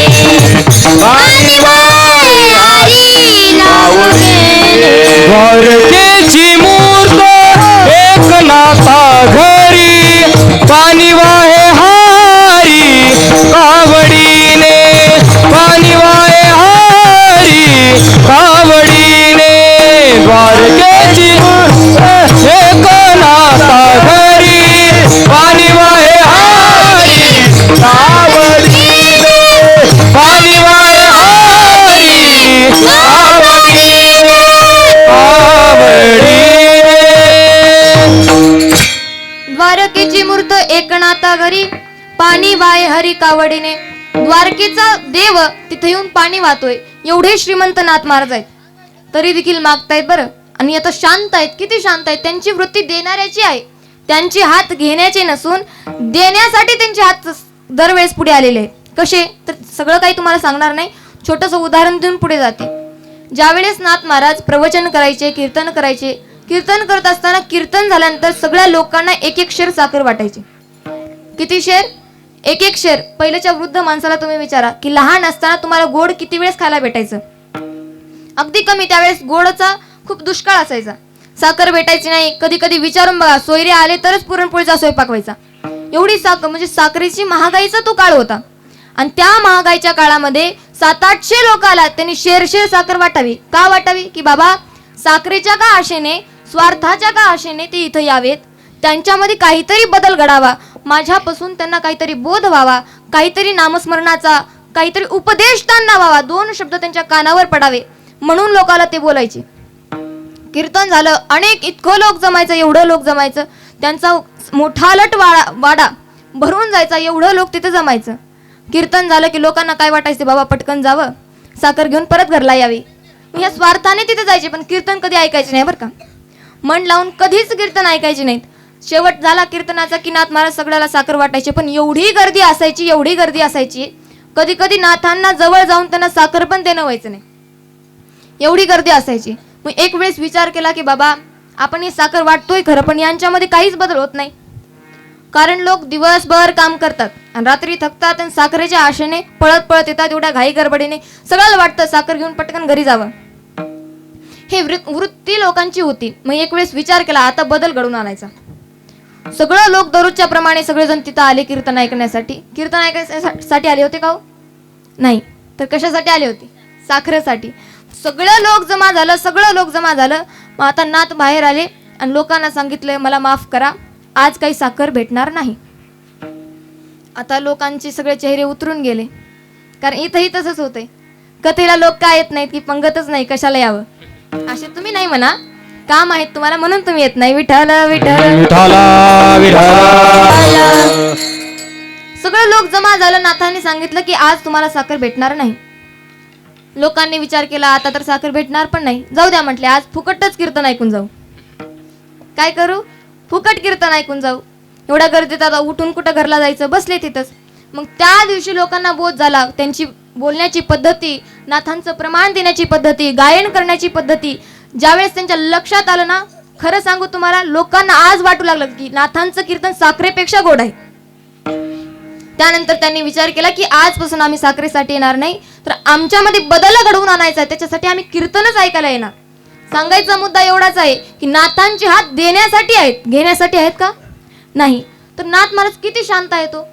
पाणी वाहे हरी नावकेने. द्वारकेची मूर्त एकनाथा घरी, पाणी वाहे हरी कावडीने, पाणी वाहे हरी कावडीने. द्वारकेची मूर्त एकनाथा घरी, पाणी वाहे हरी कावडीने, पाणी वाहे हरी कावडीने, कावडीने. द्वारकेची मूर्त एकनाथा घरी, पाणी वाहे हरी कावडीने. द्वारकेचा देव तिथे येऊन पाणी वाहतोय. एवढे श्रीमंत नाथ महाराज आहेत तरी देखील मागतायत बरं. आणि आता शांत आहेत, किती शांत आहेत. त्यांची वृत्ती देणाऱ्याची आहे, त्यांचे हात घेण्याचे नसून देण्यासाठी त्यांचे हात दरवेळेस पुढे आलेले आहेत. कसे तर सगळं काही तुम्हाला सांगणार नाही, छोटंसं उदाहरण देऊन पुढे जाते. ज्यावेळेस नाथ महाराज प्रवचन करायचे, कीर्तन करायचे, कीर्तन करत असताना कीर्तन झाल्यानंतर सगळ्या लोकांना एक एक शेर साखर वाटायचे. किती शेर? एक एक शेर. पहिल्याच्या वृद्ध माणसाला तुम्ही विचारा की लहान असताना तुम्हाला गोड किती वेळेस खायला भेटायचं? अगदी कमी. त्यावेळेस गोडचा खूप दुष्काळ असायचा, साखर भेटायची नाही. कधी कधी विचारून बघा, सोयरे आले तरच पुरणपोळीचा स्वयंपाक व्हायचा. एवढी साखर म्हणजे साखरेची महागाईचा तो काळ होता. आणि त्या महागाईच्या काळामध्ये 700-800 लोकाला त्यांनी शेर साखर वाटावी. का वाटावी? की बाबा साखरेच्या का आशेने, स्वार्थाच्या का आशेने ते इथं यावेत, त्यांच्यामध्ये काहीतरी बदल घडावा, माझ्यापासून त्यांना काहीतरी बोध व्हावा, काहीतरी नामस्मरणाचा काहीतरी उपदेश त्यांना व्हावा, 2 शब्द त्यांच्या कानावर पडावे म्हणून लोकाला ते बोलायचे. कीर्तन झालं, अनेक इतकं लोक जमायचं, एवढं लोक जमायचं, त्यांचा मोठा लट वाडा भरून जायचा, एवढं लोक तिथे जमायचं. कीर्तन झालं की लोकांना काय वाटायचं, बाबा पटकन जावं, साखर घेऊन परत घरला यावी. ह्या स्वार्थाने तिथे जायचे, पण कीर्तन कधी ऐकायचे नाही बरं का. मन लावून कधीच कीर्तन ऐकायचे नाहीत. शेवट झाला कीर्तनाचा की नाथ महाराज सगळ्याला साखर वाटायचे, पण एवढी गर्दी असायची, एवढी गर्दी असायची, कधी कधी नाथांना जवळ जाऊन त्यांना साखर पण देणं व्हायचं नाही, एवढी गर्दी असायची. मग एक वेळेस विचार केला की बाबा आपण ही साखर वाटतोय खरं, पण यांच्यामध्ये काहीच बदल होत नाही. कारण लोक दिवसभर काम करतात आणि रात्री थकतात आणि साखरेच्या आशेने पळत पळत येतात, एवढ्या घाई गडबडीने सगळ्याला वाटतं साखर घेऊन पटकन घरी जावं. हे वृत्ती लोकांची होती. मग एक वेळेस विचार केला आता बदल घडून आणायचा. सगळं लोक दररोजच्या प्रमाणे सगळेजण तिथं आले कीर्तन ऐकण्यासाठी. कीर्तन ऐकण्यासाठी आले होते का हो? नाही. तर कशासाठी आले होते? साखरेसाठी. सगळं लोक जमा झालं. मग आता नाथ बाहेर आले आणि लोकांना सांगितलं मला माफ करा, आज काही साखर भेटणार नाही. आता लोकांचे सगळे चेहरे उतरून गेले, कारण इथंही तसंच होतंय. कथेला लोक काय येत नाहीत की पंगतच नाही, कशाला यावं असे तुम्ही नाही म्हणा, काम आहेत तुम्हाला म्हणून तुम्ही येत नाही. विठ्ठल विठ्ठल विठ्ठला विठ्ठला. सगळं लोक जमा झालं. नाथांनी सांगितलं की आज तुम्हाला साखर भेटणार नाही. लोकांनी विचार केला आता तर साखर भेटणार पण नाही, जाऊ द्या म्हटले आज फुकटच कीर्तन ऐकून जाऊ. काय करू? फुकट कीर्तन ऐकून जाऊ. एवढ्या गर्दीत आता उठून कुठं घरला जायचं, बसले तिथंच. मग त्या दिवशी लोकांना बोध झाला. त्यांची बोलण्याची पद्धती, नाथांचं प्रमाण देण्याची पद्धती, गायन करण्याची पद्धती ज्यावेळेस त्यांच्या लक्षात आलं ना, खरं सांगू तुम्हाला लोकांना आज वाटू लागलं की नाथांचं कीर्तन साखरेपेक्षा गोड आहे. त्यानंतर त्यांनी विचार केला की आजपासून आम्ही साखरेसाठी येणार नाही, तर आमच्यामध्ये बदल घडवून आणायचा आहे, त्याच्यासाठी आम्ही कीर्तनच ऐकायला येणार. सांगायचा मुद्दा एवढाच आहे की नाथांचे हात देण्यासाठी आहेत, घेण्यासाठी आहेत का? नाही. तर नाथ महाराज किती शांत आहे. तो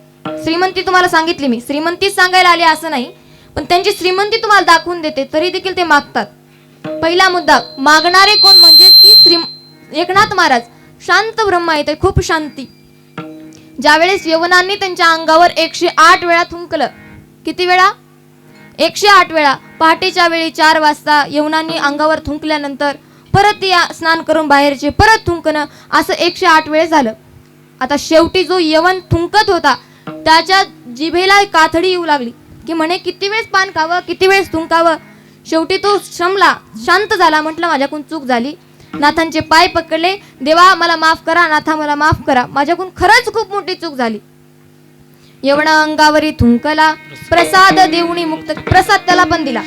श्रीमंती तुम्हाला सांगितली, मी श्रीमंतीच सांगायला आली असं नाही, पण त्यांची श्रीमंती तुम्हाला दाखवून देते, तरी देखील ते मागतात. पहिला मुद्दा, मागणारे कोण म्हणजे की एकनाथ महाराज शांत ब्रह्म आहेत, खूप शांती. ज्यावेळेस यवनांनी त्यांच्या अंगावर 108 वेळा थुंकलं. किती वेळा? 108 वेळा. पहाटेच्या वेळी 4 वाजता यवनांनी अंगावर थुंकल्यानंतर परत या स्नान करून बाहेरचे परत थुंकणं, असं 108 वेळेस झालं. आता शेवटी जो यवन थुंकत होता त्याच्या जिभेला कातडी येऊ लागली की म्हणे किती वेळेस पान खावं, किती वेळेस थुंकावं. शेवटी तो शमला, शांत झाला, म्हटलं माझ्याकडून चूक झाली. नाथांचे पाय पकडले, देवा मला माफ करा, नाथा मला माफ करा, माझ्याकडून खरंच खूप मोठी चूक झाली. एवढा अंगावरी थुंकला, प्रसाद देऊनी मुक्त, प्रसाद त्याला पण दिला.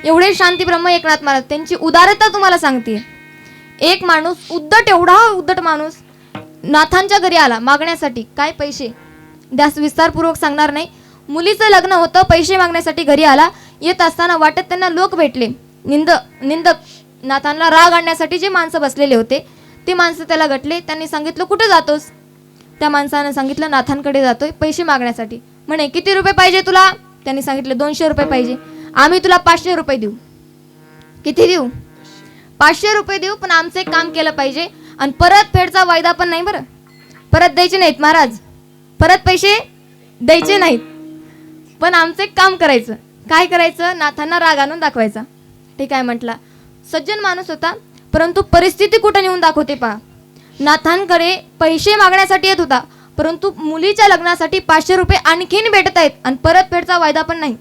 एवढे शांती ब्रह्म एकनाथ महाराज, त्यांची उदारता तुम्हाला सांगते. एक माणूस उद्धट, एवढा उद्धट माणूस नाथांच्या घरी आला मागण्यासाठी. काय? पैसे. जास्त विस्तारपूर्वक सांगणार नाही. मुलीचं लग्न होतं, पैसे मागण्यासाठी घरी आला. येत असताना वाटत त्यांना लोक भेटले, निंदक. नाथांना राग आणण्यासाठी जे माणसं बसलेले होते ते माणसं त्याला गटले. त्यांनी सांगितलं, कुठे जातोस? त्या माणसानं सांगितलं, नाथांकडे जातोय पैसे मागण्यासाठी. म्हणे, किती रुपये पाहिजे तुला? त्यांनी सांगितलं, 200 रुपये पाहिजे. आम्ही तुला 500 रुपये देऊ. किती देऊ? 500 रुपये देऊ, पण आमचं एक काम केलं पाहिजे आणि परत फेडचा वायदा पण नाही बरं. परत द्यायचे नाहीत महाराज, परत पैसे द्यायचे नाहीत, पण आमचं एक काम करायचं. काय करायचं? नाथांना राग आणून दाखवायचा. ठीक आहे म्हटला. सज्जन माणूस होता, परंतु परिस्थिती कुठं नेऊन दाखवते पहा. नाथांकडे पैसे मागण्यासाठी येत होता, परंतु मुलीच्या लग्नासाठी 500 रुपये आणखीन भेटत आहेत आणि परत फेडचा वायदा पण नाही.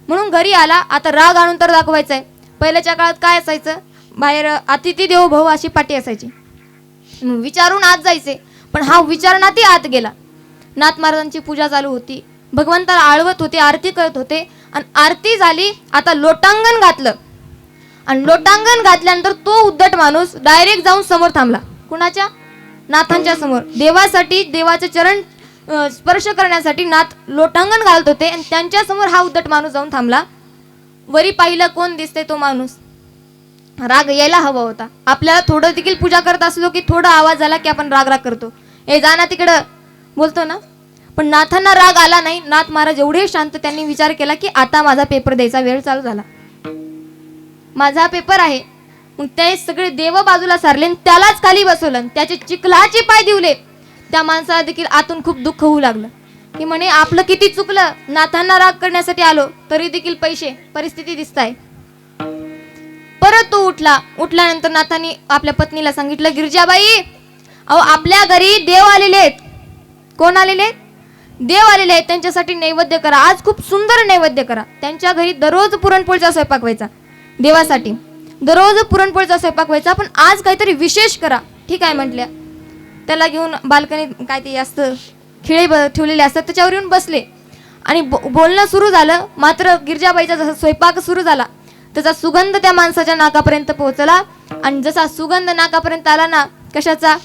म्हणून घरी आला. आता राग आणून तर दाखवायचा आहे. पहिल्याच्या काळात काय असायचं? बाहेर अतिथी देवो भव अशी पाटी असायची. विचारून आत जायचे, पण हा विचारणातही आत गेला. नाथ महाराजांची पूजा चालू होती, भगवंताला आळवत होते, आरती करत होते. आणि आरती झाली, आता लोटांगण घातलं. आणि लोटांगण घातल्यानंतर तो उद्धट माणूस डायरेक्ट जाऊन समोर थांबला. कुणाच्या? नाथांच्या समोर. देवासाठी, देवाचे चरण स्पर्श करण्यासाठी नाथ लोटांगण घालत होते आणि त्यांच्या समोर हा उद्धट माणूस जाऊन थांबला. वरी पाहिलं, कोण दिसते? तो माणूस. राग यायला हवा होता. आपल्याला थोडं देखील पूजा करत असलो की थोडा आवाज झाला की आपण राग करतो, हे जा ना तिकडं, बोलतो ना. पण नाथांना राग आला नाही. नाथ महाराज एवढे शांत, त्यांनी विचार केला की आता माझा पेपर द्यायचा वेळ चालू झाला, माझा पेपर आहे. मग ते सगळे देव बाजूला सारले, त्यालाच खाली बसवलं, त्याचे चिखलाचे पाय दिवले. त्या माणसाला देखील आतून खूप दुःख होऊ लागलं की म्हणे, आपलं किती चुकलं, नाथांना राग करण्यासाठी आलो तरी देखील पैसे, परिस्थिती दिसताय. परत तो उठला. उठल्यानंतर नाथांनी आपल्या पत्नीला सांगितलं, गिरजाबाई, अहो आपल्या घरी देव आलेले आहेत. कोण आलेले आहेत? देव आलेले आहेत. त्यांच्यासाठी नैवेद्य करा, आज खूप सुंदर नैवेद्य करा. त्यांच्या घरी दररोज पुरणपोळीचा स्वयंपाक व्हायचा, देवासाठी दररोज पुरणपोळीचा स्वयंपाक व्हायचा, पण आज काहीतरी विशेष करा. ठीक आहे म्हटल्या. त्याला घेऊन बाल्कनीत काय ते असतं, खिळे ठेवलेले असतात, त्याच्यावर येऊन बसले आणि बोलणं सुरू झालं. मात्र गिरजाबाईचा जसा स्वयंपाक सुरू झाला, त्याचा सुगंध त्या माणसाच्या नाकापर्यंत पोहोचला. आणि जसा सुगंध नाकापर्यंत आला ना, कशाचा?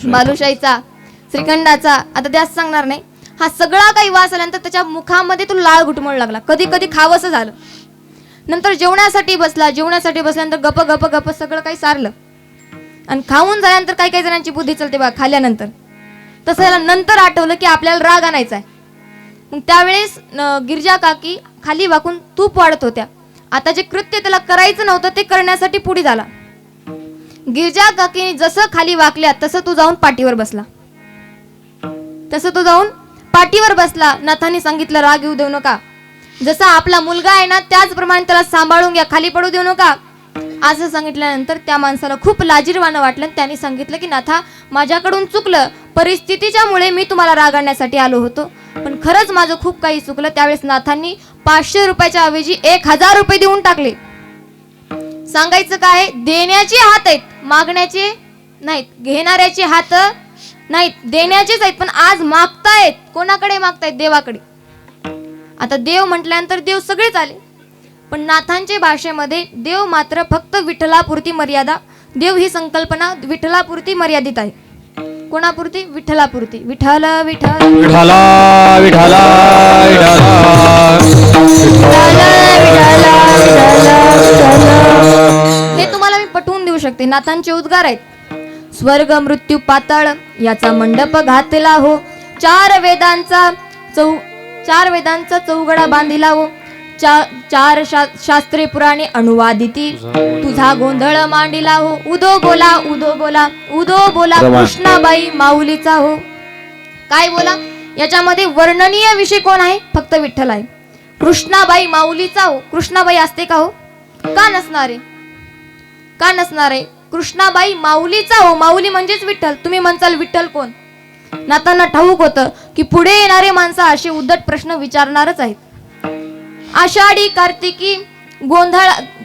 बालुशाहीचा, श्रीखंडाचा, आता जास्त सांगणार नाही. हा सगळा काही वास आल्यानंतर त्याच्या मुखामध्ये तो लाळ घुटमळू लागला. कधी कधी खावंसं झालं. नंतर जेवणासाठी बसल्यानंतर गप गप गप सगळं काही सारलं. आणि खाऊन झाल्यानंतर काही काही जणांची बुद्धी चलते बघा खाल्ल्यानंतर. तसं याला नंतर आठवलं की आपल्याला राग आणायचा आहे. मग त्यावेळेस गिरजा काकी खाली वाकून तूप वाढत होत्या. आता जे कृत्य त्याला करायचं नव्हतं ते करण्यासाठी पुढे झाला. गिरजा काकीने जसं खाली वाकल्या तसं तो जाऊन पाठीवर बसला. नाथांनी सांगितलं, राग येऊ देऊ नका. जसा आपला मुलगा आहे ना, त्याचप्रमाणे त्याला सांभाळून घ्या, खाली पडू देऊ नका. असं सांगितल्यानंतर त्या माणसाला खूप लाजिरवाणं वाटलं. त्यांनी सांगितलं की नाथा, माझ्याकडून चुकलं, परिस्थितीच्या मुळे मी तुम्हाला राग आणण्यासाठी आलो होतो, पण खरंच माझं खूप काही चुकलं. त्यावेळेस नाथांनी 500 रुपयाच्या ऐवजी 1000 रुपये देऊन टाकले. सांगायचं काय? देण्याचे हात आहेत, मागण्याचे नाहीत. घेणाऱ्याचे हात नाहीत, देण्याचेच आहेत. पण आज मागतायत. कोणाकडे मागतायत? देवाकडे. आता देव म्हटल्यानंतर देव सगळेच आले, पण नाथांच्या भाषेमध्ये देव मात्र फक्त विठ्ठलापुरती मर्यादा. देव ही संकल्पना विठ्ठलापुरती मर्यादित आहे. कोणापुरती? विठ्ठलापुरती. विठ्ठल विठ्ठल विठ्ठला विठ्ठला हे तुम्हाला मी पटवून देऊ शकते. नाथांचे उद्गार आहेत. स्वर्ग मृत्यू पाताळ याचा मंडप घातला हो, चार वेदांचा चौघडा बांधिला हो, चार शास्त्रे पुराणे अनुवादिती तुझा गोंधळ मांडिला हो. उदो बोला कृष्णाबाई माऊलीचा हो. काय बोला? याच्यामध्ये वर्णनीय विषय कोण आहे? फक्त विठ्ठल आहे. कृष्णाबाई माऊलीचा हो. कृष्णाबाई असते का हो? का नसणार आहे? कृष्णाबाई माऊलीचा हो. माऊली म्हणजेच विठ्ठल. तुम्ही म्हणसाल विठ्ठल कोण? नातांना ठाऊक होतं की पुढे येणारे माणसं असे उद्धट प्रश्न विचारणारच आहेत. आषाढी कार्तिकी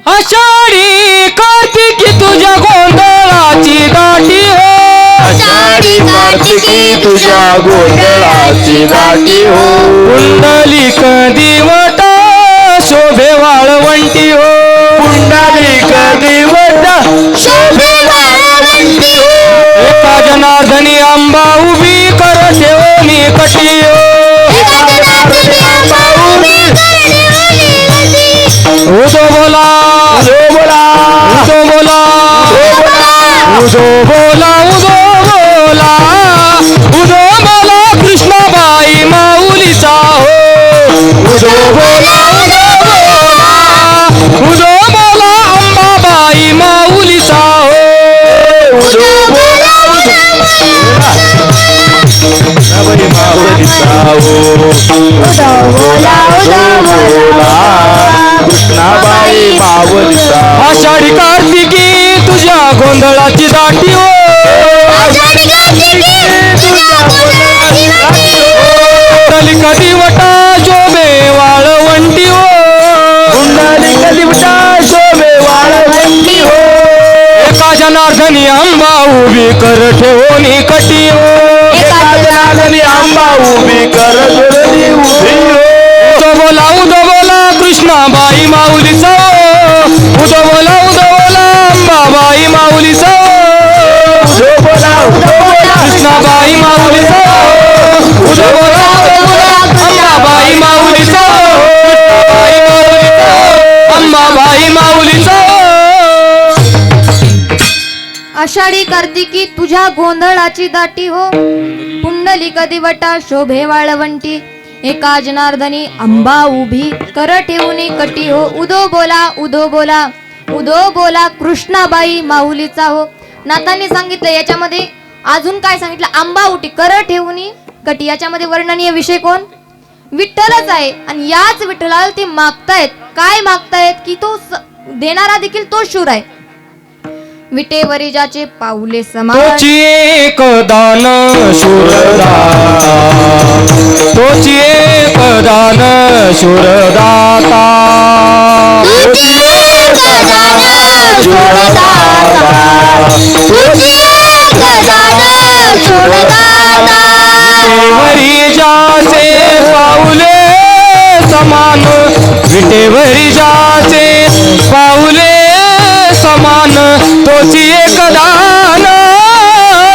आषाढी कार्तिकी तुझ्या गोंधळाची दाटी हो आषाढी कार्तिकी तुझ्या गोंधळाची दाटी हो कुंडलिक दिवटा शोभे वाळवंटी हो पुंडलिक दिवटा शोभे वाळवंटी हो एका जनार्दनी आंबा उभी कर ठेवणी कटी हो एका जनार्दनी आंबा उभी कर ठेवणी कटी. उदो बोला उदो बोला उदो बोला उदो बोला उदो बोला उदो बोला उदो बोला कृष्णाबाई माऊलीचा हो उदो बोला उदो बोला अंबाबाई माऊलीचा हो उदो बोला कृष्णाबाई माऊलीचा आषाढी कार्तिकी तुझ्या गोंधळाची दाटी हो आषाढी कार्तिकी तुझ्या गोंधळाची दाटी हो कुंडलिक दिवटा शोभे वाळवंटी हो कुंडलिक दिवटा शोभे वाळवंटी हो एका जनार्दनी आंबा उभी कर ठेवणी कटी हो एका जनार्दनी आंबा उभी कर दुर्दी उभी हो उदो बोला कृष्णाबाई माऊलीचा हो उदो बोला अंबाबाई माऊलीचा हो उदो बोला कृष्णाबाई माऊलीचा हो उदो बोला अंबाबाई माऊलीचा हो अंबाबाई माऊलीचा हो आषाढी कार्तिकी तुझ्या गोंधळाची दाटी हो पुंडलिक दिवटा शोभे वाळवंटी एका जनार्दनी आंबा उभी कर ठेवून कटी हो उदो बोला कृष्णाबाई माऊलीचा हो. नाथांनी सांगितलं याच्यामध्ये अजून काय सांगितलं आंबा उठी कर ठेवून कटी याच्यामध्ये वर्णनीय विषय कोण विठ्ठलच आहे आणि याच विठ्ठलाला ते मागतायत काय मागतायत की तो देणारा देखील तो शूर आहे विटेवरी ज्याचे पाऊले समान तोची एक दान शूरदाता तोची एक दान शूरदाता तुझी एक दान शूरदाता तुझी एक दान शूरदाता विटेवरी ज्याचे पाऊले समान विटेवरी ज्याचे पाऊले समान तोची एक दान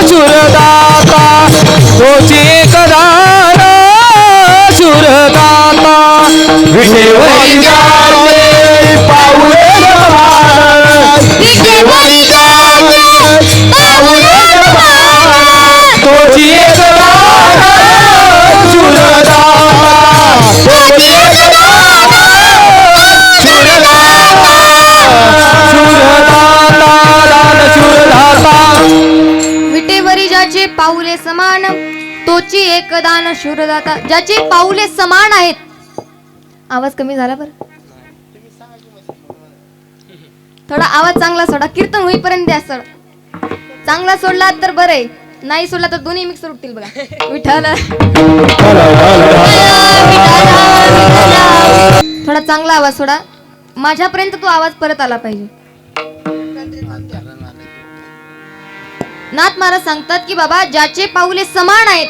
शूरदाता तोची एक दान शूरदाता विटेवरी जाते पाऊले समान विटेवरी जाते पाऊले समान तोची एक दान शूरदाता तुझी एक दान शूरदाता विटेवरी ज्याचे पाऊले समान तोची एक दान शूरदाता ज्याची पाऊले समान आहेत आवाज कमी झाला बरं थोडा आवाज चांगला सोडा कीर्तन होईपर्यंत द्या सर चांगला सोडला तर बरं आहे नाही सोडला तर दोन्ही मिक्स उठतील बघा विठ्ठल थोडा चांगला आवाज सोडा माझ्यापर्यंत तो आवाज परत आला पाहिजे नाथ महाराज सांगतात की बाबा ज्याचे पाऊले समान आहेत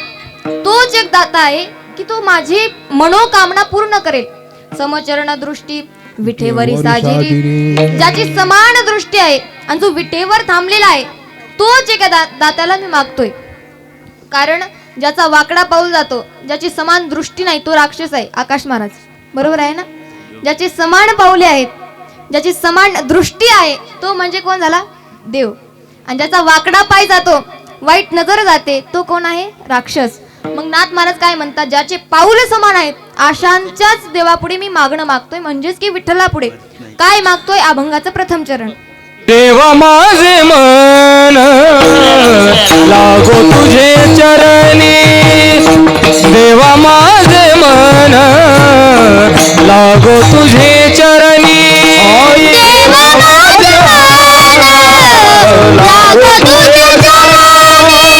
तोच एक दाता आहे की तो माझी मनोकामना पूर्ण करेल समचरण दृष्टी विठेवरी साजिरी ज्याची समान दृष्टी आहे आणि जो विठेवर थांबलेला आहे तोच एका दात्याला मी मागतोय कारण ज्याचा वाकडा पाऊल जातो ज्याची समान दृष्टी नाही तो राक्षस आहे आकाश महाराज बरोबर आहे ना ज्याची समान पाऊले आहेत ज्याची समान दृष्टी आहे तो म्हणजे कोण झाला देव आणि ज्याचा वाकडा पाय जातो वाईट नजर जाते तो कोण आहे राक्षस मग नाथ महाराज काय म्हणतात ज्याचे पाऊले समान आहेत आशांच्याच देवापुढे मी मागणं मागतोय म्हणजेच की विठ्ठला पुढे काय मागतोय अभंगाचं प्रथम चरण देवा माझे मन लागो तुझे चरणी देवा माझे मन लागो तुझे चरणी देवा माझे मन लागो तुझे चरणी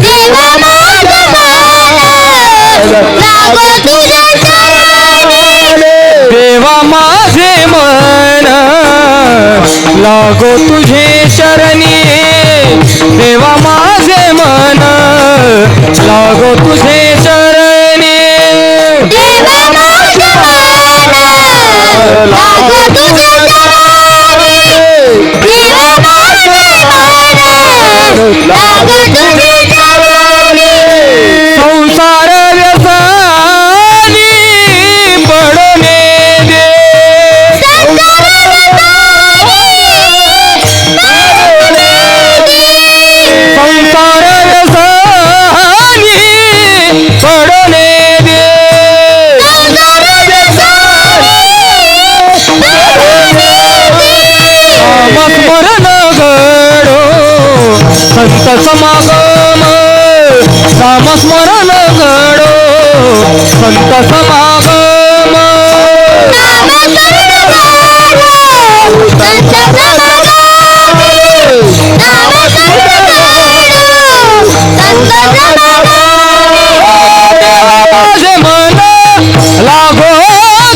देवा माझे मन लागो तुझे चरणी देवा माझे मन लागो तुझे चरणी देवा माझे मन लागो तुझे चरणी देवा माझे मन लागो तुझे चरणी देवा माझे मन लागो तुझे चरणी संसार व्यसनी पडणे दे संसार संसार व्यसनी पडणे दे नामस्मरण घडो संत समागम नामस्मरण घडो संत समागम माझे मन लागो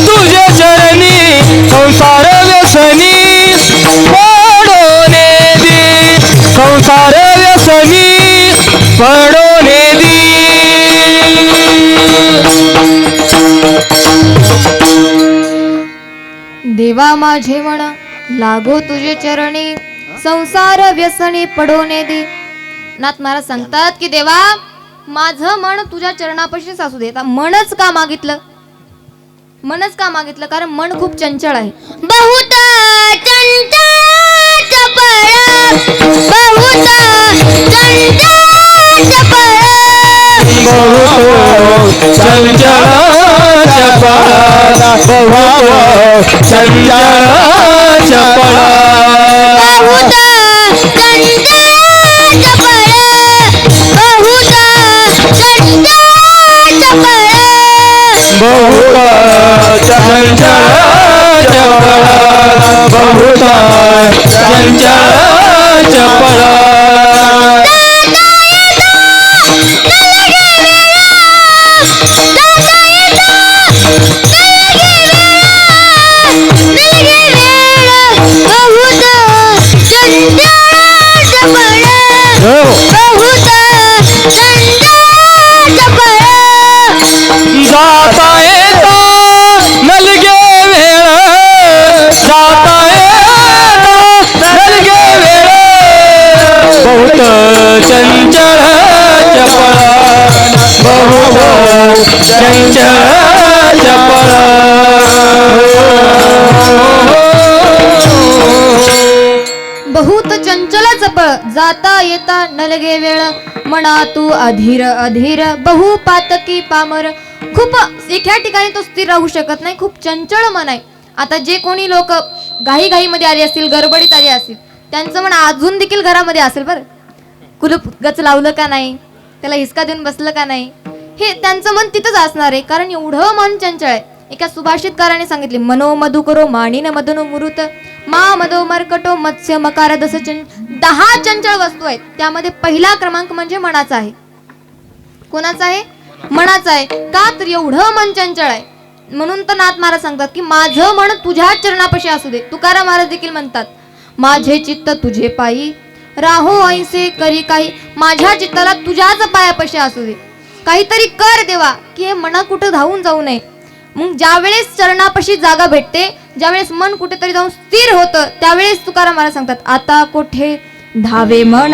तुझे चरणी संसार व्यसनी पडोने दी संसार व्यसनी पडोने दी देवा माझे मन लागो तुझे चरणी संसार व्यसनी पडोने दे. नाथ महाराज सांगतात की देवा माझं मन तुझ्या चरणापाशीच असू दे. मनच का मागितलं मनच का मागितलं कारण मन खूप चंचल आहे. बहुत चंचल चपळ बहुत चंचल चपळ चंचल चपळा बहुत चंचल चपळा बहुत चंचल चपळ बहुत चंचल चपळ बहुत चंचल चपळा बहुत चंचल चपळा जाता येता नलगे वेळ जाता येता नलगे वेळ बहुत चंचल चपळा बहुत चंचल चपळा बहुत चंचल चपळ जाता येता नलगे वेळ म्हणा तू अधीर अधीर बहु पातकी पामर. खूप एका ठिकाणी तो स्थिर राहू शकत नाही. खूप चंचल मन आहे. आता जे कोणी लोक घाई मध्ये आले असतील गडबडीत आले असतील त्यांचं मन अजून देखील घरामध्ये असेल बरं. कुलूप गच लावलं का नाही त्याला हिसका देऊन बसलं का नाही हे त्यांचं मन तिथंच असणार आहे कारण एवढं मन चंचल आहे. एका सुभाषितकाराने सांगितले मनो मधुकरो माणिन मदनो मुरुत मा मदो मरकटो मत्स्य मकार दस 10 चंचल वस्तू आहेत. त्यामध्ये पहिला क्रमांक म्हणजे मनाचा आहे. कोणाचा आहे मनाचा आहे. का तर एवढं मन चंचल आहे म्हणून तर नाथ महाराज सांगतात की माझं मन तुझ्या चरणापाशी असू दे. तुकाराम महाराज देखील म्हणतात माझे चित्त तुझे पायी राहो ऐसे करी काही. माझ्या चित्ताला तुझ्याच पायापाशी असू दे. काहीतरी कर देवा की हे मना कुठं धावून जाऊ नये. मग ज्यावेळेस चरणापाशी जागा भेटते ज्यावेळेस मन कुठेतरी जाऊन स्थिर होतं त्यावेळेस तुकाराम महाराज सांगतात आता कोठे धावे मन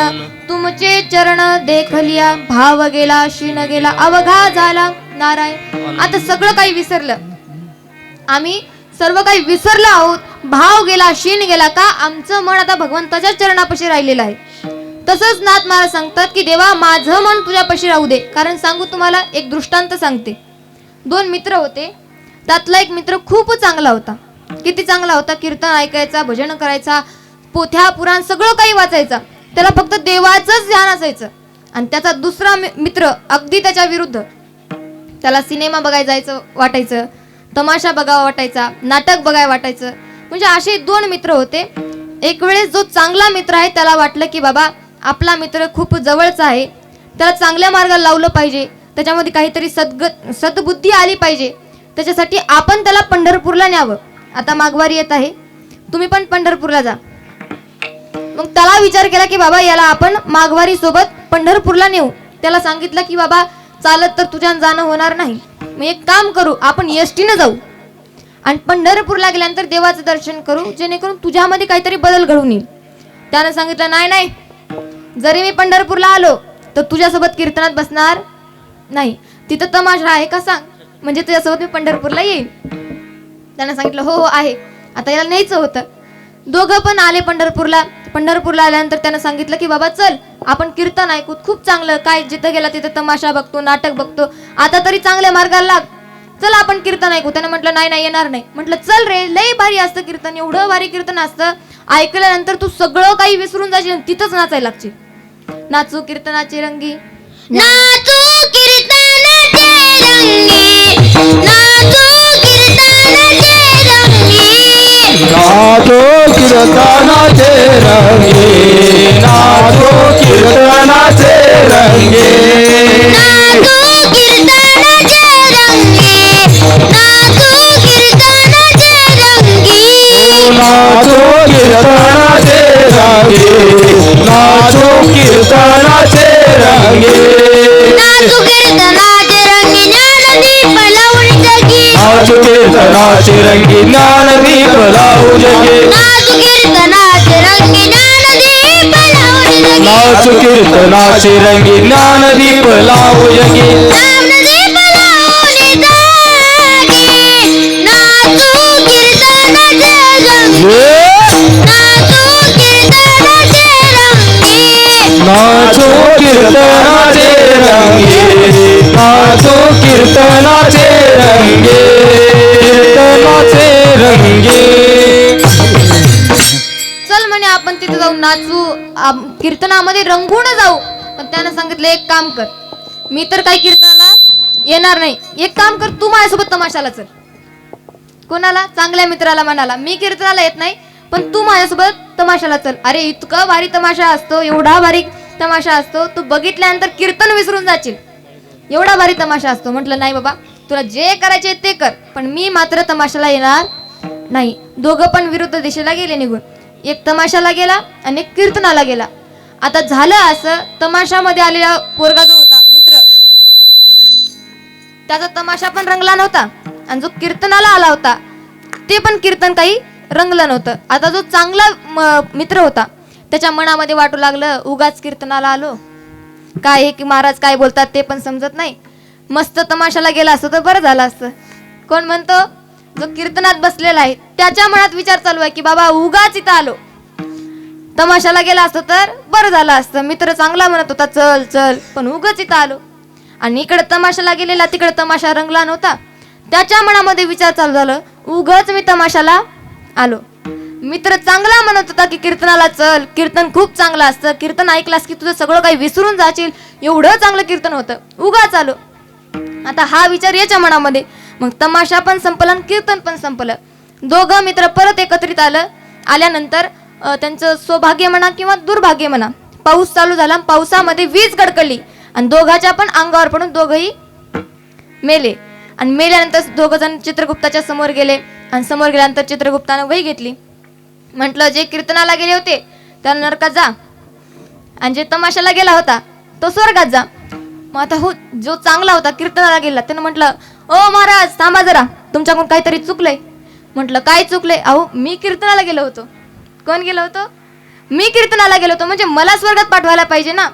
तुमचे चरण देखलिया भाव गेला शीन गेला अवघा झाला नारायण. आता सगळं काही विसरलं आम्ही सर्व काही विसरलो आहोत. भाव गेला शीन गेला का आमचं मन आता भगवंताच्या चरणापाशी राहिलेलं आहे. तसंच नाथ महाराज सांगतात की देवा माझं मन तुझ्यापाशी राहू दे. कारण सांगू तुम्हाला एक दृष्टांत सांगते. 2 मित्र होते. त्यातला एक मित्र खूप चांगला होता. किती चांगला होता कीर्तन ऐकायचा भजन करायचा पोथ्या पुराण सगळं काही वाचायचा. त्याला फक्त देवाचंच ध्यान असायचं. आणि त्याचा दुसरा मित्र अगदी त्याच्या विरुद्ध. त्याला सिनेमा बघायला जायचं वाटायचं तमाशा बघावा वाटायचा नाटक बघायला वाटायचं. म्हणजे असे 2 मित्र होते. एक वेळेस जो चांगला मित्र आहे त्याला वाटलं की बाबा आपला मित्र खूप जवळचा आहे त्याला चांगल्या मार्गाला लावलं पाहिजे त्याच्यामध्ये काहीतरी सद्बुद्धी आली पाहिजे त्याच्यासाठी आपण त्याला पंढरपूरला न्यावं. आता माघवारी येत आहे तुम्ही पण पंढरपूरला जा. मग त्याला विचार केला की बाबा याला आपण माघवारी सोबत पंढरपूरला नेऊ. त्याला सांगितलं की बाबा चालत तर तुझ्या जाणं होणार नाही, मग एक काम करू, आपण एसटीनं जाऊ आणि पंढरपूरला गेल्यानंतर देवाचं दर्शन करू, जेणेकरून तुझ्यामध्ये काहीतरी बदल घडून येईल. त्यानं सांगितलं नाही नाही, जरी मी पंढरपूरला आलो तर तुझ्यासोबत कीर्तनात बसणार नाही, तिथं तमाशा आहे का सांग, म्हणजे तुझ्यासोबत मी पंढरपूरला येईन. त्यानं सांगितलं हो हो आहे. आता याला न्यायचं होतं. दोघं पण आले पंढरपूरला. पंढरपूरला आल्यानंतर त्यानं सांगितलं की बाबा चल आपण कीर्तन ऐकू, खूप चांगलं, काय जिथं गेला तिथं तमाशा बघतो, नाटक बघतो, आता तरी चांगल्या मार्गाला लाग, चल आपण कीर्तन ऐकू. त्यानं म्हटलं नाही नाही येणार नाही. म्हटलं चल रे, लई भारी असतं कीर्तन, एवढं भारी कीर्तन असतं, ऐकल्यानंतर तू सगळं काही विसरून जाशील, तिथंच नाचायला लागशील. नाचू कीर्तनाची रंगी, नाचू कीर्तनाचे रंगी, नाचू कीर्तनाचे रंगी, नाचो कीर्तनाचे रंगे, नाचो कीर्तनाचे रंगे, नाचू कीर्तनाचे रंगी, नाचू कीर्तनाचे रंगी, नाचो कीर्तनाचे रंगे, नाचो कीर्तनाचे रंगे, नाचू कीर्तनाचे रंगी, ज्ञानदीप लावून जगी, नाचो कीर्तनाचे रंगे, ज्ञानदीप लावू जगे, नाचू कीर्तनाचे रंगी, ज्ञानदीप लावून जगी, नाचो कीर्तनाचे रंगे, ज्ञानदीप लावू जगे, ज्ञानदीप लावून जगी, नाचू कीर्तनाचे रंगी, नाचू कीर्तनाचे रंगी, नाचो कीर्तनाचे रंगे, नाचो कीर्तनाचे रंगे, कीर्तनाचे रंगे. चल म्हणे आपण तिथे जाऊन नाचू, कीर्तनामध्ये रंगून जाऊ. पण त्यानं सांगितलं एक काम कर, मी तर काही कीर्तनाला येणार नाही, एक काम कर तू माझ्यासोबत तमाशाला चल. कोणाला? चांगल्या मित्राला म्हणाला, मी कीर्तनाला येत नाही पण तू माझ्यासोबत तमाशाला चल. अरे इतका भारी तमाशा असतो, एवढा भारी तमाशा असतो, तू बघितल्यानंतर कीर्तन विसरून जाशील, एवढा भारी तमाशा असतो. म्हटलं नाही बाबा, तुला जे करायचे ते कर, पण मी मात्र तमाशाला येणार नाही. दोघं पण विरुद्ध दिशेला गेले निघून. एक तमाशाला गेला आणि एक कीर्तनाला गेला. आता झालं असं, तमाशामध्ये आलेला पोरगा जो होता मित्र, त्याचा तमाशा पण रंगला नव्हता आणि जो कीर्तनाला आला होता ते पण कीर्तन काही रंगलं नव्हतं. आता जो चांगला मित्र होता त्याच्या मनामध्ये वाटू लागलं, उगाच कीर्तनाला आलो, काय हे की महाराज काय बोलतात ते पण समजत नाही, मस्त तमाशाला गेला असतं तर बरं झालं असतं. कोण म्हणतो? जो कीर्तनात बसलेला आहे त्याच्या मनात विचार चालू आहे की बाबा उगाच इथं आलो, तमाशाला गेला असतो तर बरं झालं असतं, मित्र चांगला म्हणत होता चल चल, पण उगाच इथं आलो. आणि इकडे तमाशाला गेलेला, तिकडे तमाशा रंगला नव्हता, त्याच्या मनामध्ये विचार चालू झालं, उगाच मी तमाशाला आलो. मित्र चांगला म्हणत होता की कीर्तनाला चल, कीर्तन खूप चांगलं असतं, कीर्तन ऐकलास की तुझं सगळं काही विसरून जाशील, एवढं चांगलं कीर्तन होतं, उगाच आलो. आता हा विचार याच्या मनामध्ये. मग तमाशा पण संपला आणि कीर्तन पण संपलं. दोघं मित्र परत एकत्रित आल्यानंतर त्यांचं सौभाग्य म्हणा किंवा दुर्भाग्य म्हणा, पाऊस चालू झाला, पावसामध्ये वीज कडकडली आणि दोघाच्या पण अंगावर पडून दोघंही मेले. आणि मेल्यानंतर दोघं जण चित्रगुप्ताच्या समोर गेले आणि समोर गेल्यानंतर चित्रगुप्तानं वही घेतली. म्हटलं जे कीर्तनाला गेले होते त्या नरकात जा आणि जे तमाशाला गेला होता तो स्वर्गात जा. मग आता हो, जो चांगला होता कीर्तनाला गेला त्यानं म्हटलं, ओ महाराज थांबा जरा, तुमच्याकडून काहीतरी चुकलंय. म्हटलं काय चुकलंय? अहो मी कीर्तनाला गेलो होतो. कोण गेलो होतो? मी कीर्तनाला गेलो होतो, म्हणजे मला स्वर्गात पाठवायला पाहिजे ना,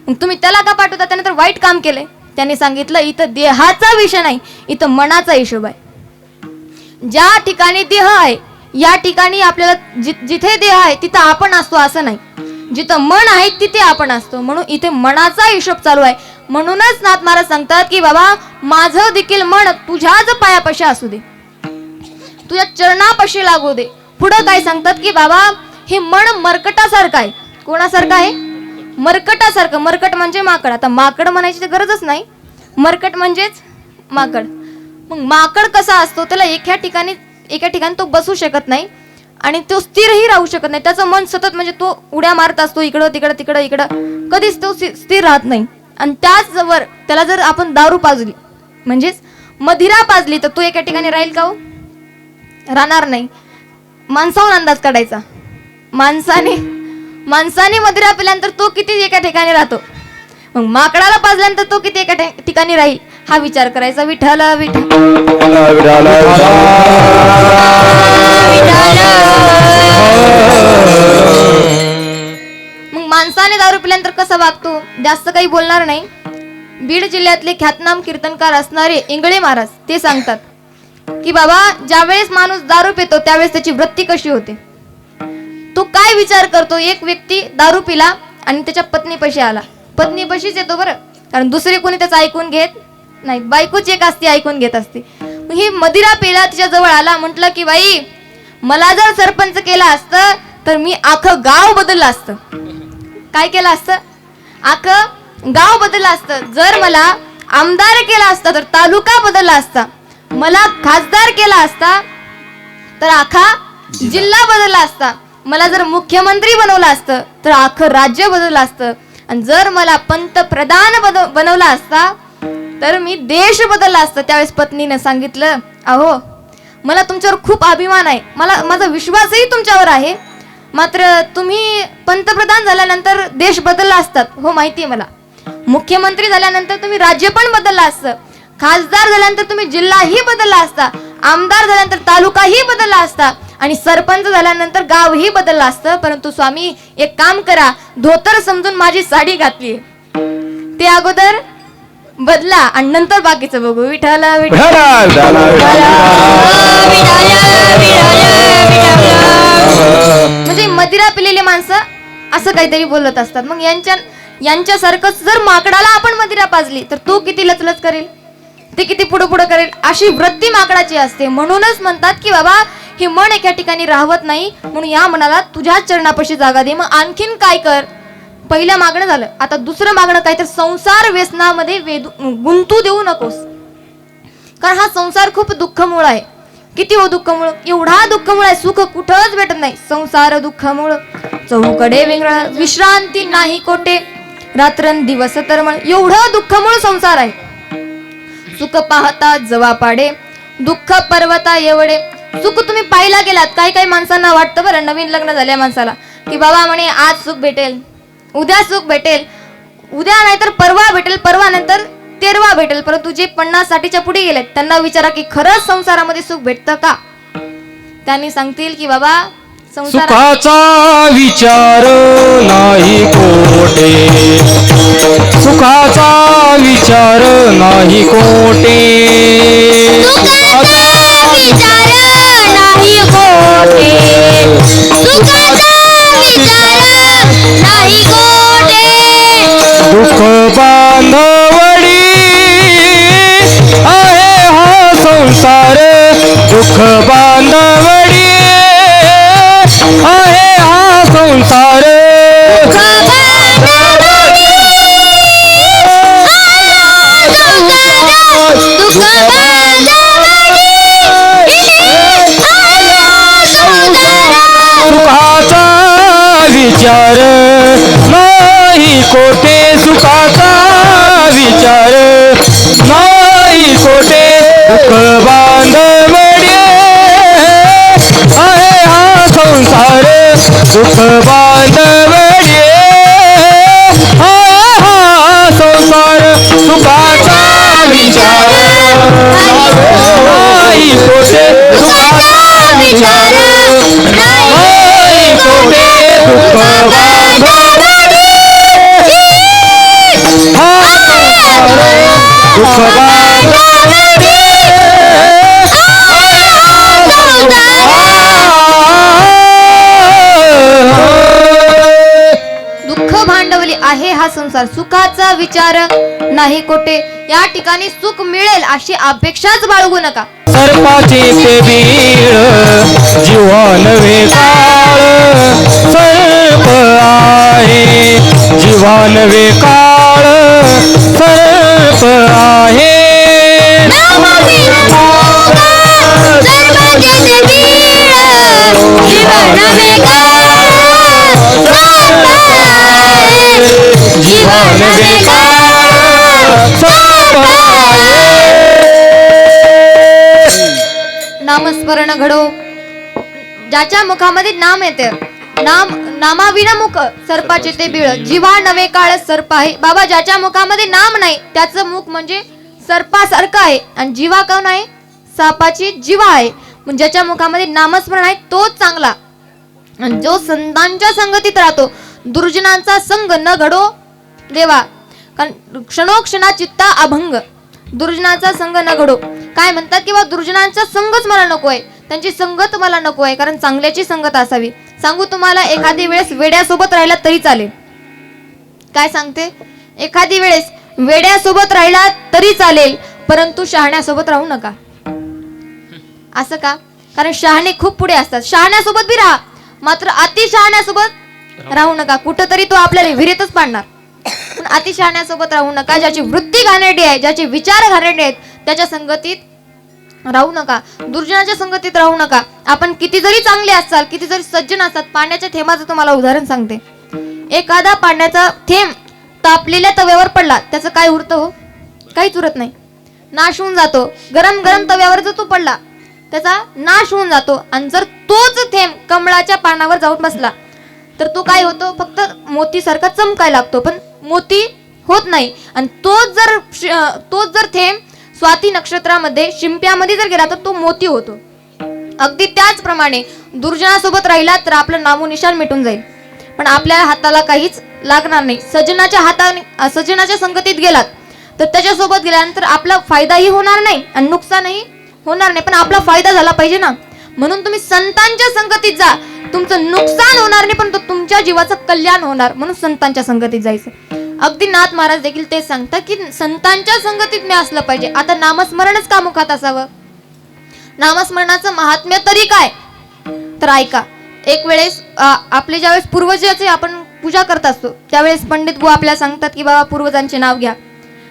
मग तुम्ही त्याला का पाठवता? त्याने तर वाईट काम केलंय. त्याने सांगितलं इथं देहाचा विषय नाही, इथं मनाचा हिशोब आहे. ज्या ठिकाणी देह आहे या ठिकाणी आपल्याला जिथे देह आहे तिथं आपण असतो असं नाही, जिथं मन आहे तिथे आपण असतो, म्हणून इथे मनाचा हिशोब चालू आहे. म्हणूनच नाथ महाराज सांगतात की बाबा माझं देखील मन तुझ्याच पायापाशी असू दे, तुझ्या चरणापाशी लागू दे. पुढं काय सांगतात की बाबा हे मन मरकटासारखं आहे. कोणासारखं आहे? मरकटासारखं. मरकट म्हणजे माकड. आता माकड म्हणायची तर गरजच नाही, मरकट म्हणजेच माकड. मग माकड कसा असतो? त्याला एका ठिकाणी तो बसू शकत नाही आणि तो स्थिरही राहू शकत नाही. त्याचं मन सतत म्हणजे तो उड्या मारत असतो इकडं तिकडं तिकडं इकडं, कधीच तो स्थिर राहत नाही. आणि त्याचवर त्याला जर आपण दारू पाजली म्हणजेच मदिरा पाजली तर तो एका ठिकाणी राहील का? हो, राहणार नाही. माणसाहून अंदाज काढायचा. माणसाने माणसाने मदिरा पिल्यानंतर तो किती एका ठिकाणी राहतो, मग माकडाला पाजल्यानंतर तो किती एका ठिकाणी राहील हा विचार करायचा. विठ्ठल विठ्ठल मग माणसाने दारू पिल्यानंतर कसं वागतो जास्त काही बोलणार नाही. बीड जिल्ह्यातले ख्यातनाम कीर्तनकार असणारे इंगळे महाराज ते सांगतात की बाबा ज्यावेळेस माणूस दारू पितो त्यावेळेस त्याची वृत्ती कशी होते. तो काय विचार करतो. एक व्यक्ती दारू पिला आणि त्याच्या पत्नीपाशी आला, पत्नीपाशीच येतो बरं, कारण दुसरी कोणी त्याचं ऐकून घेत नाही, बायकोची एक असते ऐकून घेत असते. ही मदिरा पिला तिच्या जवळ आला, म्हटलं की बाई मला जर सरपंच केलं असतं तर मी अख्खं गाव बदललं असतं. काय केलं असतं? अख्खं गाव बदललं असतं. जर मला आमदार केला असता तर तालुका बदलला असता, मला खासदार केला असता तर अख्खा जिल्हा बदलला असता, मला जर मुख्यमंत्री बनवलं असतं तर अख्खं राज्य बदललं असतं, आणि जर मला पंतप्रधान बनवला असता तर मी देश बदलला असता. त्यावेळेस पत्नीने सांगितलं, अहो मला तुमच्यावर खूप अभिमान आहे, माझा विश्वासही तुमच्यावर आहे, मात्र तुम्ही पंतप्रधान झाल्यानंतर देश बदलला असतात. हो माहिती आहे मला. मुख्यमंत्री झाल्यानंतर तुम्ही राज्य पण बदलला असतं, खासदार झाल्यानंतर तुम्ही जिल्हाही बदलला असता, आमदार झाल्यानंतर तालुकाही बदलला असता, आणि सरपंच झाल्यानंतर गावही बदलला असतं. परंतु स्वामी एक काम करा, धोतर समजून माझी साडी घातली ते अगोदर बदला आणि नंतर बाकीचं बघू. विठ्ठल म्हणजे मदिरा पिलेली माणसं असं काहीतरी बोलत असतात. मग यांच्यासारखं जर माकडाला आपण मदिरा पाजली तर तो किती लचलच करेल, ते किती पुढं पुढं करेल, अशी वृत्ती माकडाची असते. म्हणूनच म्हणतात की बाबा हे मन एका ठिकाणी राहत नाही, म्हणून या मनाला तुझ्या चरणापाशी जागा दे. मग आणखीन काय कर, पहिलं मागणं झालं, आता दुसरं मागणं काय तर संसार व्यसनामध्ये गुंतू देऊ नकोस, कारण हा संसार खूप दुःखमूळ आहे. किती हो दुःखमूळ, एवढा दुःखमूळ आहे, सुख कुठंच भेटत नाही. संसार दुःखमूळ चौकडे वेगळा, विश्रांती नाही कोटे, रात्रंदिवस तरमळ, एवढं दुःखमूळ संसार आहे. सुख पाहता जवा पाडे, दुःख पर्वता एवढे. सुख तुम्ही पाहिला गेलात, काही काही माणसांना वाटतं बरं, नवीन लग्न झाल्या माणसाला की बाबा म्हणे आज सुख भेटेल, उद्या सुख भेटेल, उद्या नाहीतर परवा भेटेल, परवा नंतर तेरवा भेटेल. परंतु जे 50-60च्या पुढे गेलेत त्यांना विचारा की खरंच संसारामध्ये सुख भेटतं का. त्यांनी सांगतील की बाबा सुखाचा विचार नाही कोटे, सुखाचा विचार नाही कोटे, सुखाचा विचार नाही कोटे, सुखाचा विचार नाही कोटे, दुःख बांधवडी आहे हा संसार, दुःख बांधवडी आहे हा संसार, सुखाचा विचार नाही कोटे, सुखाचा विचार नाही कोटे, दुःख बांधवडी आहे हा संसार, दुःख बांधवडी आहे हा संसार, सुखाचा विचार नाही कोटे, सुखाचा विचार नाही कोटे, दुःख बांधवडी हा संसार, दुःख बांधवडी दुःख भांडवली आहे हा संसार, सुखाचा विचार नाही कोटे. या ठिकाणी सुख मिळेल अशी अपेक्षाच बाळगू नका. सर्पाचे ते बीळ जीवन वेकाळ, सर्प आहे जीवन वेकाळ, सर्प आहे जीवन वेकाळ, सर्प आहे. नामस्मरण घडो, ज्याच्या मुखामध्ये नाम येते, नामाविना मुख सर्पाचे ते बिळ, जिव्हा नवे काळ सर्प आहे. बाबा ज्याच्या मुखामध्ये नाम नाही त्याचं मुख म्हणजे सर्पासारखं आहे, आणि जिव्हा कोण आहे? सापाची जिव्हा आहे. म्हणजे ज्याच्या मुखामध्ये नामस्मरण आहे तोच चांगला. आणि जो संतांच्या संगतीत राहतो, दुर्जनांचा संग न घडो देवा, कारण क्षणोक्षणा चित्ता अभंग, दुर्जनांचा संग न घडो. काय म्हणतात की बा दुर्जनांचा संगच मला नको आहे, त्यांची संगत मला नको आहे, कारण चांगल्याची संगत असावी. सांगू तुम्हाला, एखादी वेळेस वेड्यासोबत राहिला तरी चालेल. काय सांगते? एखादी वेळेस वेड्यासोबत राहिला तरी चालेल, परंतु शहाण्यासोबत राहू नका. असं का? कारण शहाणे खूप पुढे असतात. शहाण्यासोबत बी राहा, मात्र अति शहाण्यासोबत राहू नका. कुठंतरी तो आपल्याला विहिरीतच पाडणार. पण अति शहाण्यासोबत राहू नका. ज्याची वृत्ती घाणेरडी आहे, ज्याचे विचार घाणेरडे आहेत, त्याच्या संगतीत राहू नका. दुर्जनाच्या संगतीत राहू नका. आपण किती जरी चांगले असाल, किती जरी सज्जन असतात, पाण्याच्या थेंबाचं तुम्हाला उदाहरण सांगते. एखादा पाण्याचा थेंब तापलेल्या तव्यावर पडला, त्याचं काय उरतं हो? काहीच उरत नाही, नाश होऊन जातो. गरम गरम तव्यावर जर तो पडला, त्याचा नाश होऊन जातो. आणि जर तोच थेंब कमळाच्या पानावर जाऊन बसला तर तो काय होतो? फक्त मोतीसारखा चमकायला लागतो, पण मोती होत नाही. आणि तोच जर थेंब स्वाती नक्षत्रामध्ये शिंप्यामध्ये जर गेला तर तो मोती होतो. अगदी त्याचप्रमाणे दुर्जनासोबत राहिला तर आपलं नामोनिशान मिटून जाईल, पण आपल्या हाताला काहीच लागणार नाही. सज्जनाच्या संगतीत गेलात तर त्याच्यासोबत गेल्यानंतर आपला फायदाही होणार नाही आणि नुकसानही होणार नाही, पण आपला फायदा झाला पाहिजे ना. म्हणून तुम्ही संतांच्या संगतीत जा. तुमचं नुकसान होणार नाही, पण तुमच्या जीवाचं कल्याण होणार, म्हणून संतांच्या संगतीत जायचं. अगदी नाथ महाराज देखील ते सांगतात की संतांच्या संगतीत मी असलं पाहिजे. आता नामस्मरणच का मुखात असावं? नामस्मरणाचं महात्म्य तरी काय? तर ऐका. एक वेळेस आपले ज्यावेळेस पूर्वजाचे आपण पूजा करत असतो, त्यावेळेस पंडित बुवा आपल्याला सांगतात की बाबा पूर्वजांचे नाव घ्या.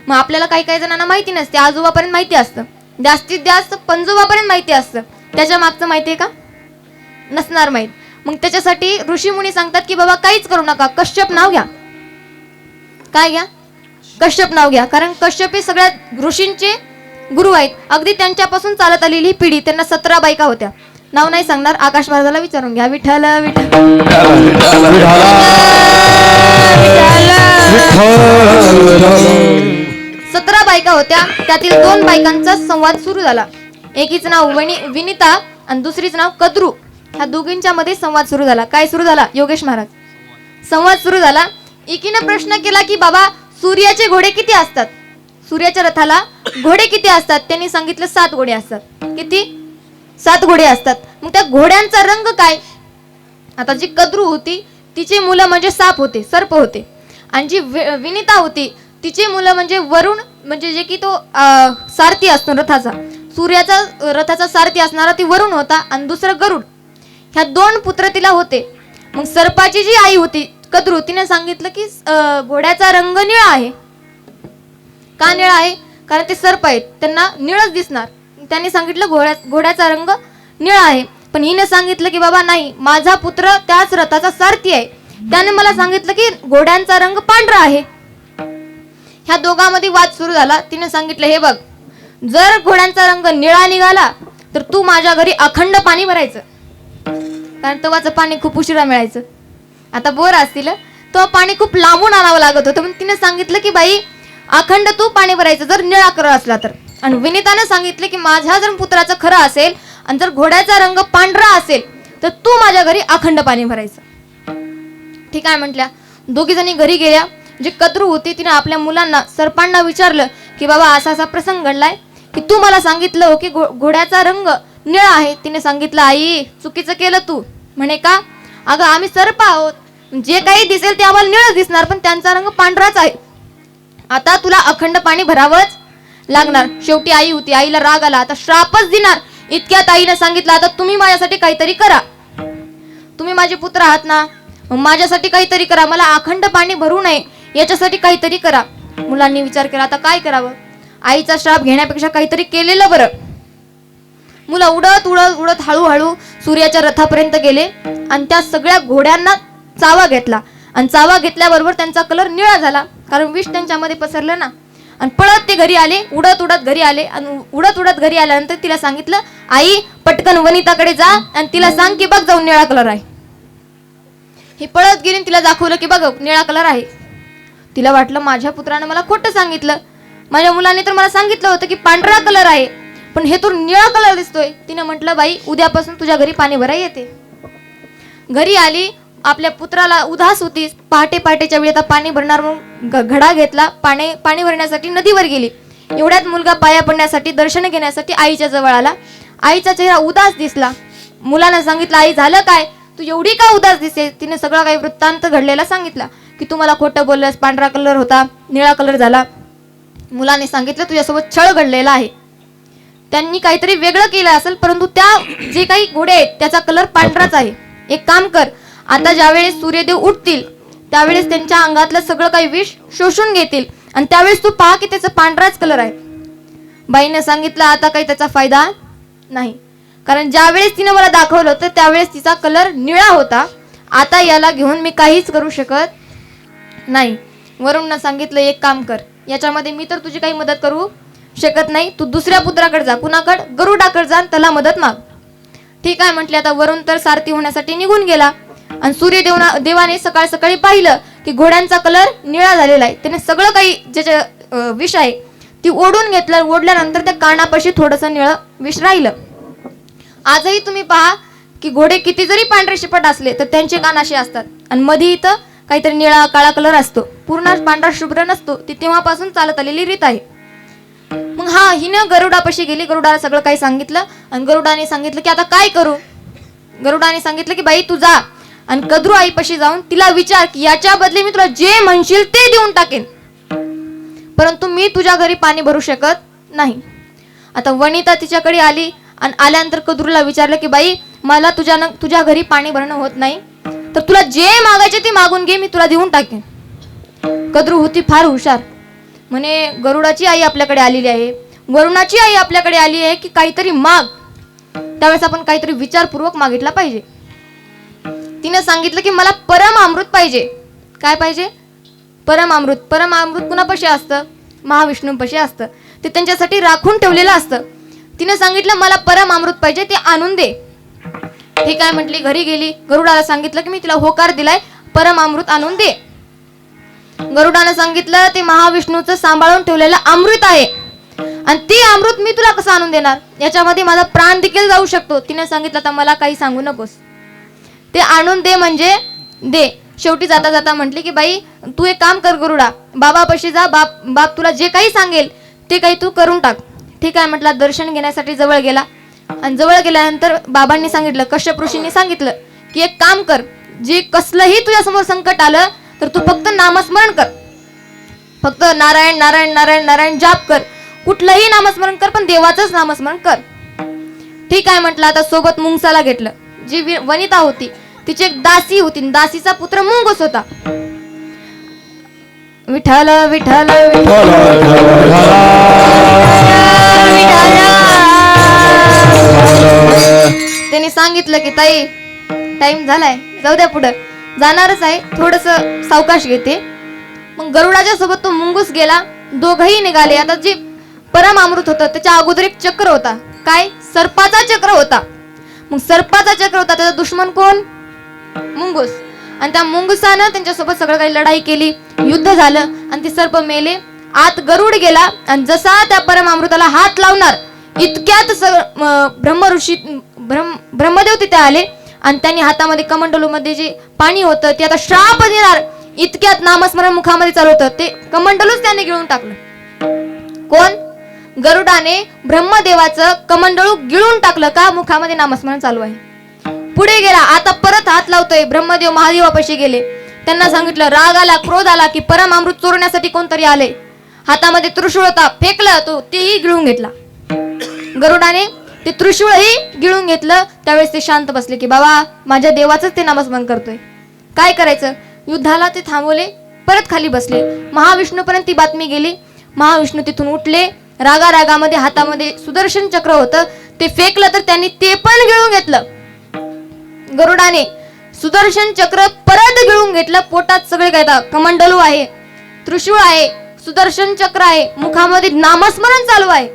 मग आपल्याला काही काही जणांना माहिती नसते, आजोबापर्यंत माहिती असतं, जास्तीत जास्त पंजोबापर्यंत माहिती असतं. त्याच्या मागचं माहिती आहे का? नसणार माहीत. मग त्याच्यासाठी ऋषीमुनी सांगतात की बाबा काहीच करू नका, कश्यप नाव घ्या. काय घ्या? कश्यप नाव घ्या. कारण कश्यप हे सगळ्या ऋषींचे गुरु आहेत. अगदी त्यांच्यापासून चालत आलेली ही पिढी. त्यांना 17 बायका होत्या. नाव नाही सांगणार, आकाश महाराजाला विचारून घ्या. विठ्ठल विठ्ठल 17 बायका होत्या. त्यातील 2 बायकांचा संवाद सुरू झाला. एकीचं नाव विनिता आणि दुसरीचं नाव कद्रू. ह्या दोघींच्या मध्ये संवाद सुरू झाला. काय सुरू झाला? योगेश महाराज, संवाद सुरू झाला. एकीनं प्रश्न केला की बाबा सूर्याचे घोडे किती असतात? सूर्याच्या रथाला घोडे किती असतात? त्यांनी सांगितलं 7 घोडे असतात. किती? 7 घोडे असतात. मग त्या घोड्यांचा रंग काय? आता जी कद्रू होती तिची मुलं म्हणजे साप होते, सर्प होते. आणि जी विनिता होती तिची मुलं म्हणजे वरुण, म्हणजे जे की तो सारथी असतो रथाचा, सूर्याचा रथाचा सारथी असणारा ती वरुण होता. आणि दुसरं गरुड. ह्या 2 पुत्र तिला होते. मग सर्पाची जी आई होती कद्रू, तिने सांगितलं की घोड्याचा रंग निळा आहे. का निळा आहे? कारण ते सर्प आहेत, त्यांना निळच दिसणार. त्यांनी सांगितलं घोड्याचा रंग निळा आहे. पण हिने सांगितलं की बाबा नाही, माझा पुत्र त्याच रथाचा सारथी आहे, त्याने मला सांगितलं की घोड्यांचा रंग पांढरा आहे. ह्या दोघांमध्ये वाद सुरू झाला. तिने सांगितलं हे बघ, जर घोड्यांचा रंग निळा निघाला तर तू माझ्या घरी अखंड पाणी भरायचं, कारण तवाचं पाणी खूप उशिरा मिळायचं. आता बोर असतील तो पाणी खूप लांबून आणावं लागत होतं. पण तिने सांगितलं की बाई अखंड तू पाणी भरायचं जर निळा खरं असला तर. आणि विनिताने सांगितलं की माझ्या जर पुत्राचं खरं असेल आणि जर घोड्याचा रंग पांढरा असेल तर तू माझ्या घरी अखंड पाणी भरायचं. ठीक आहे म्हटल्या. दोघी जणी घरी गेल्या. जी कद्रू होती तिने आपल्या मुलांना, सर्पांना विचारलं की बाबा असा असा प्रसंग घडलाय की तू मला सांगितलं हो की घोड्याचा रंग निळा आहे. तिने सांगितलं आई चुकीचं केलं तू. म्हणे का? अगं आम्ही सर्प आहोत, जे काही दिसेल ते आम्हाला निळच दिसणार, पण त्यांचा रंग पांढराच आहे. आता तुला अखंड पाणी भरावंच लागणार. शेवटी आई होती, आईला राग आला, आता श्रापच देणार. इतक्यात आईने सांगितलं आता तुम्ही माझ्यासाठी काहीतरी करा, तुम्ही माझे पुत्र आहात ना, माझ्यासाठी काहीतरी करा, मला अखंड पाणी भरू नये याच्यासाठी काहीतरी करा. मुलांनी विचार केला आता काय करावं. आईचा श्राप घेण्यापेक्षा काहीतरी केलेलं बरं. मुलं उडत उडत उडत हळूहळू सूर्याच्या रथापर्यंत गेले आणि त्या सगळ्या घोड्यांना चावा घेतला. आणि चावा घेतल्याबरोबर त्यांचा कलर निळा झाला, कारण विष त्यांच्यामध्ये पसरलं ना. आणि पळत ते घरी आले, उडत उडत घरी आले. आणि उडत उडत घरी आल्यानंतर तिला सांगितलं आई पटकन वनिताकडे जा आणि तिला सांग की बघ जाऊन निळा कलर आहे. ही पळत गेली आणि तिला दाखवलं की बघ निळा कलर आहे. तिला वाटलं माझ्या पुत्रानं मला खोटं सांगितलं, माझ्या मुलाने तर मला सांगितलं होतं की पांढरा कलर आहे, पण हे तो निळा कलर दिसतोय. तिने म्हटलं बाई उद्यापासून तुझ्या घरी पाणी भरायला येते. घरी आली, आपल्या पुत्राला उदास होती. पहाटेच्या वेळी आता पाणी भरणार म्हणून घडा घेतला, पाणी भरण्यासाठी नदीवर गेली. एवढ्यात मुलगा पाया पडण्यासाठी दर्शन घेण्यासाठी आईच्या जवळ आला. आईचा चेहरा उदास दिसला. मुलानं सांगितलं आई झालं काय, तू एवढी का उदास दिसते. तिने सगळा काही वृत्तांत घडलेला सांगितला की तू मला खोटं बोललंस, पांढरा कलर होता निळा कलर झाला. मुलाने सांगितलं तुझ्यासोबत छळ घडलेला आहे, त्यांनी काहीतरी वेगळं केलं असेल, परंतु त्या जे काही घोडे आहेत त्याचा कलर पांढराच आहे. एक काम कर, आता ज्यावेळेस सूर्यदेव उठतील त्यावेळेस त्यांच्या अंगातलं सगळं काही विष शोषून घेतील आणि त्यावेळेस तू पहा की त्याचा पांढराच कलर आहे. बाईने सांगितलं आता काही त्याचा फायदा नाही, कारण ज्यावेळेस तिने मला दाखवलं होतं त्यावेळेस तिचा कलर निळा होता. आता याला घेऊन मी काहीच करू शकत नाही. वरुणनं सांगितलं एक काम कर, याच्यामध्ये मी तर तुझी काही मदत करू शकत नाही, तू दुसऱ्या पुत्राकडे जा. कुणाकडे? गरुडाकडे जा, त्याला मदत माग. ठीक आहे म्हटले. आता वरुण तर सारथी होण्यासाठी निघून गेला आणि सूर्यदेवाने सकाळ सकाळी पाहिलं की घोड्यांचा कलर निळा झालेला आहे. त्याने सगळं काही ज्याचं विष आहे ती ओढून घेतलं. ओढल्यानंतर त्या कानापाशी थोडंसं निळं विष राहिलं. आजही तुम्ही पहा की घोडे किती जरी पांढरे शिपट असले तर त्यांचे कान असे असतात आणि मध्ये इथं काहीतरी निळा काळा कलर असतो, पूर्ण पांढरा शुभ्र नसतो. ती तेव्हापासून चालत आलेली रीत आहे. मग हिनं गरुडापाशी गेली, गरुडाला सगळं काही सांगितलं आणि गरुडाने सांगितलं की आता काय करू. गरुडाने सांगितलं की बाई तू जा आणि कद्रू आईपाशी जाऊन तिला विचार की याच्या बदले मी तुला जे म्हणशील ते देऊन टाकेन, परंतु मी तुझ्या घरी पाणी भरू शकत नाही. आता वनिता तिच्याकडे आली आणि आल्यानंतर कद्रूला विचारलं की बाई मला तुझ्या घरी पाणी भरणं होत नाही, तर तुला जे मागायचे ते मागून घे, मी तुला देऊन टाकेन. कद्रू होती फार हुशार, म्हणे गरुडाची आई आपल्याकडे आलेली आहे, वरुणाची आई आपल्याकडे आली आहे की काहीतरी माग, त्यावेळेस आपण काहीतरी विचारपूर्वक मागितला पाहिजे. तिने सांगितलं की मला परम अमृत पाहिजे. काय पाहिजे? परम अमृत. परम अमृत कुणापाशी असतं? महाविष्णूपाशी असतं, ते त्यांच्यासाठी राखून ठेवलेलं असतं. तिने सांगितलं मला परम अमृत पाहिजे, ते आणून दे. ठीक आहे म्हटली. घरी गेली, गरुडाला सांगितलं की मी तिला होकार दिलाय, परम अमृत आणून दे. गरुडानं सांगितलं ते महाविष्णूचं सांभाळून ठेवलेलं अमृत आहे आणि ते अमृत मी तुला कसं आणून देणार, याच्यामध्ये माझा प्राण देखील जाऊ शकतो. तिने सांगितलं आता मला काही सांगू नकोस, ते आणून दे म्हणजे दे. शेवटी जाता जाता म्हटली की बाई तू एक काम कर गरुडा, बाबापाशी जा, बाप तुला जे काही सांगेल ते काही तू करून टाक. ठीक आहे म्हटलं. दर्शन घेण्यासाठी जवळ गेला आणि जवळ गेल्यानंतर बाबांनी सांगितलं, कश्यप ऋषींनी सांगितलं की एक काम कर, जे कसलंही तुझ्या समोर संकट आलं तर तू फक्त नामस्मरण कर, फक्त नारायण नारायण नारायण नारायण जाप कर, कुठलंही नामस्मरण कर पण देवाचंच नामस्मरण कर. ठीक आहे म्हटलं. आता सोबत मुंगसाला घेतलं. जी वनिता होती तिची एक दासी होती, दासीचा पुत्र मुंगस होता. विठ्ठल विठ्ठल त्याने सांगितलं की ताई टाइम झालाय, जाऊ द्या, पुढं जाणारच आहे, थोडस सावकाश घेते. मग गरुडाच्या सोबत तो मुंगूस गेला. दोघही निघाले. आता जे परम अमृत होतं त्याच्या अगोदर एक चक्र होता. काय? सर्पाचा चक्र होता. मग सर्पाचा चक्र होता, त्याचा दुश्मन कोण? मुंगूस. आणि त्या मुंगसानं त्यांच्यासोबत सगळं काही लढाई केली, युद्ध झालं आणि ते सर्प मेले. आत गरुड गेला आणि जसा त्या परम अमृताला हात लावणार इतक्यात ब्रह्मदेव तिथे आले आणि त्यांनी हातामध्ये कमंडलू मध्ये जे पाणी होतं ते आता श्राप देणार इतक्यात नामस्मरण मुखामध्ये चालू होतं, ते कमंडलूच त्याने गिळून टाकलं. कोण? गरुडाने ब्रह्मदेवाचं कमंडलू गिळून टाकलं. का? मुखामध्ये नामस्मरण चालू आहे. पुढे गेला. आता परत हात लावतोय. ब्रह्मदेव महादेवापाशी गेले. त्यांना सांगितलं, राग आला, क्रोध आला की परम अमृत चोरण्यासाठी कोणतरी आले. हातामध्ये त्रिशूळ होता, फेकलं, तो तेही गिळून घेतला. गरुडाने ते त्रिशूळही गिळून घेतलं. त्यावेळेस ते शांत बसले की बाबा माझ्या देवाचंच ते नामस्मरण करतोय, काय करायचं. युद्धाला ते थांबवले, परत खाली बसले. महाविष्णूपर्यंत ती बातमी गेली. महाविष्णू तिथून उठले. रागामध्ये हातामध्ये सुदर्शन चक्र होतं, ते फेकलं तर त्यांनी ते पण गिळून घेतलं. गरुडाने सुदर्शन चक्र परत गिळून घेतलं. पोटात सगळे काय, कमंडलू आहे, त्रिशूळ आहे, सुदर्शन चक्र आहे, मुखामध्ये नामस्मरण चालू आहे.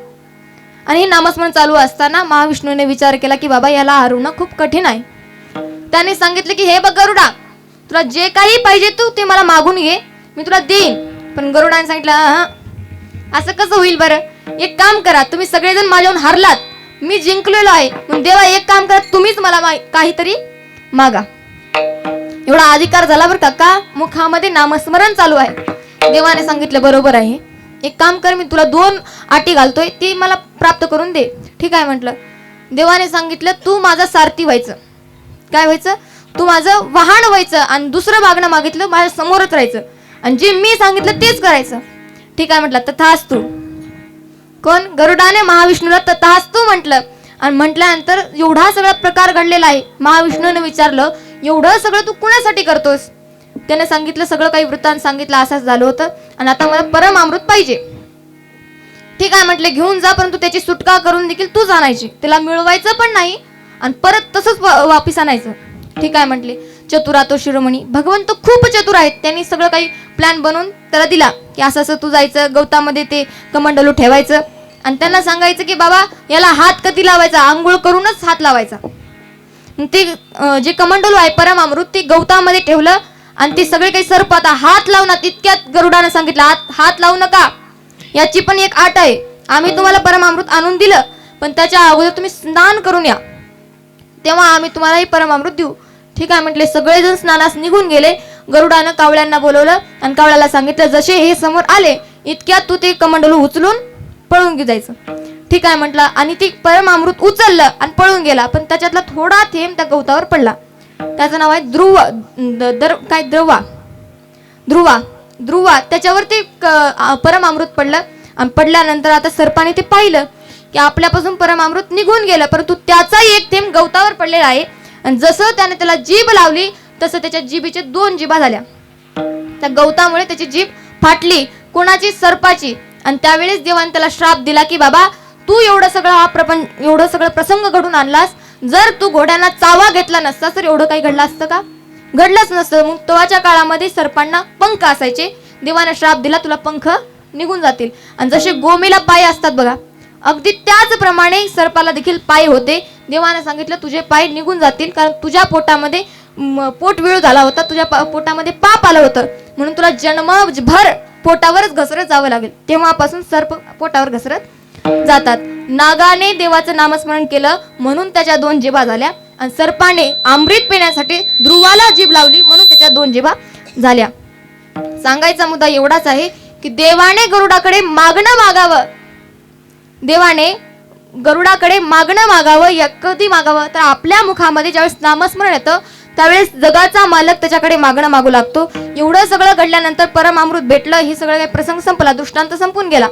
आणि हे नामस्मरण चालू असताना महाविष्णूने विचार केला की बाबा याला हरवणं खूप कठीण आहे. त्याने सांगितले की हे बघ गरुडा, तुला जे काही पाहिजे तू ते मला मागून घे, मी तुला देईन. पण गरुडाने सांगितलं असं कसं होईल बरं, एक काम करा, तुम्ही सगळेजण माझ्याहून हारलात, मी जिंकलेलो आहे, पण देवा एक काम करा, तुम्हीच मला काहीतरी मागा. एवढा अधिकार झाला बरं का मुखामध्ये नामस्मरण चालू आहे. देवाने सांगितलं बरोबर आहे, एक काम कर, मी तुला 2 अटी घालतोय, ती मला प्राप्त करून दे. ठीक आहे म्हटलं. देवाने सांगितलं तू माझा सारथी व्हायचं. काय व्हायचं? तू माझं वाहन व्हायचं आणि दुसरं मागणं मागितलं माझ्या समोरच राहायचं आणि जे मी सांगितलं तेच करायचं. ठीक आहे म्हटलं. तथास्तु. कोण? गरुडाने महाविष्णूला तथास्तु म्हटलं आणि म्हटल्यानंतर एवढा सगळा प्रकार घडलेला आहे. महाविष्णूने विचारलं एवढं सगळं तू कुणासाठी करतोस? त्याने सांगितलं सगळं काही वृत्तांत सांगितलं, असंच झालं होतं आणि आता मला परम अमृत पाहिजे. ठीक आहे म्हटले, घेऊन जा, परंतु त्याची सुटका करून देखील तूच आणायची, त्याला मिळवायचं पण नाही आणि परत तसंच वापिस आणायचं. ठीक आहे म्हटले. चतुरा तो शिरोमणी, भगवंत खूप चतुर आहेत, त्यांनी सगळं काही प्लॅन बनवून त्याला दिला की असं असं तू जायचं, गवतामध्ये ते कमंडलू ठेवायचं आणि त्यांना सांगायचं की बाबा याला हात कधी लावायचा, आंघोळ करूनच हात लावायचा. ते जे कमंडलू आहे परमामृत ते गवतामध्ये ठेवलं आणि ते सगळे काही सर्प आता हात लावणार. इतक्यात गरुडानं सांगितलं हात लावू नका, याची पण एक आट आहे, आम्ही तुम्हाला परमामृत आणून दिलं पण त्याच्या अगोदर तुम्ही स्नान करून या, तेव्हा आम्ही तुम्हाला हे परमामृत देऊ. ठीक आहे म्हटले. सगळेजण स्नानास निघून गेले. गरुडानं कावळ्यांना बोलवलं आणि कावळ्याला सांगितलं जसे हे समोर आले इतक्यात तू ते कमंडलू उचलून पळून जायचं. ठीक आहे म्हटलं. आणि ती परमामृत उचललं आणि पळून गेला, पण त्याच्यातला थोडा थेंब त्या गवतावर पडला. त्याचं नाव आहे ध्रुवा. त्याच्यावर ते परमामृत पडलं आणि पडल्यानंतर आता सर्पाने ते पाहिलं की आपल्यापासून परमामृत निघून गेलं, परंतु त्याचाही एक थेंब गवतावर पडलेला आहे आणि जसं त्याने त्याला जीभ लावली तसं त्याच्या जीभीचे 2 जिभा झाल्या. त्या गवतामुळे त्याची जीभ फाटली. कोणाची? सर्पाची. आणि त्यावेळेस देवाने त्याला श्राप दिला की बाबा तू एवढं सगळं प्रसंग घडून आणलास, जर तू घोड्यांना चावा घेतला नसता तर एवढं काही घडलं असतं का? घडलंच नसतं. मग तेव्हाच्या काळामध्ये सर्पांना पंख असायचे. देवाने श्राप दिला तुला पंख निघून जातील. आणि जसे गोमेला पाय असतात बघा, अगदी त्याचप्रमाणे सर्पाला देखील पाय होते. देवाने सांगितलं तुझे पाय निघून जातील, कारण तुझ्या पोटामध्ये पोटविळू झाला होता, तुझ्या पोटामध्ये पाप आलं होतं, म्हणून तुला जन्मभर पोटावरच घसरत जावं लागेल. तेव्हापासून सर्प पोटावर घसरत जातात. नागाने देवाचं नामस्मरण केलं म्हणून त्याच्या 2 जिभा झाल्या आणि सर्पाने अमृत पिण्यासाठी ध्रुवाला जीभ लावली म्हणून त्याच्या 2 जिभा झाल्या. सांगायचा मुद्दा एवढाच आहे की देवाने गरुडाकडे मागणं मागावं. देवाने गरुडाकडे मागणं मागावं. कधी मागावं? तर आपल्या मुखामध्ये ज्यावेळेस नामस्मरण येतं त्यावेळेस जगाचा मालक त्याच्याकडे मागणं मागू लागतो. एवढं सगळं घडल्यानंतर परमामृत भेटलं, हे सगळं काही प्रसंग संपला, दृष्टांत संपून गेला,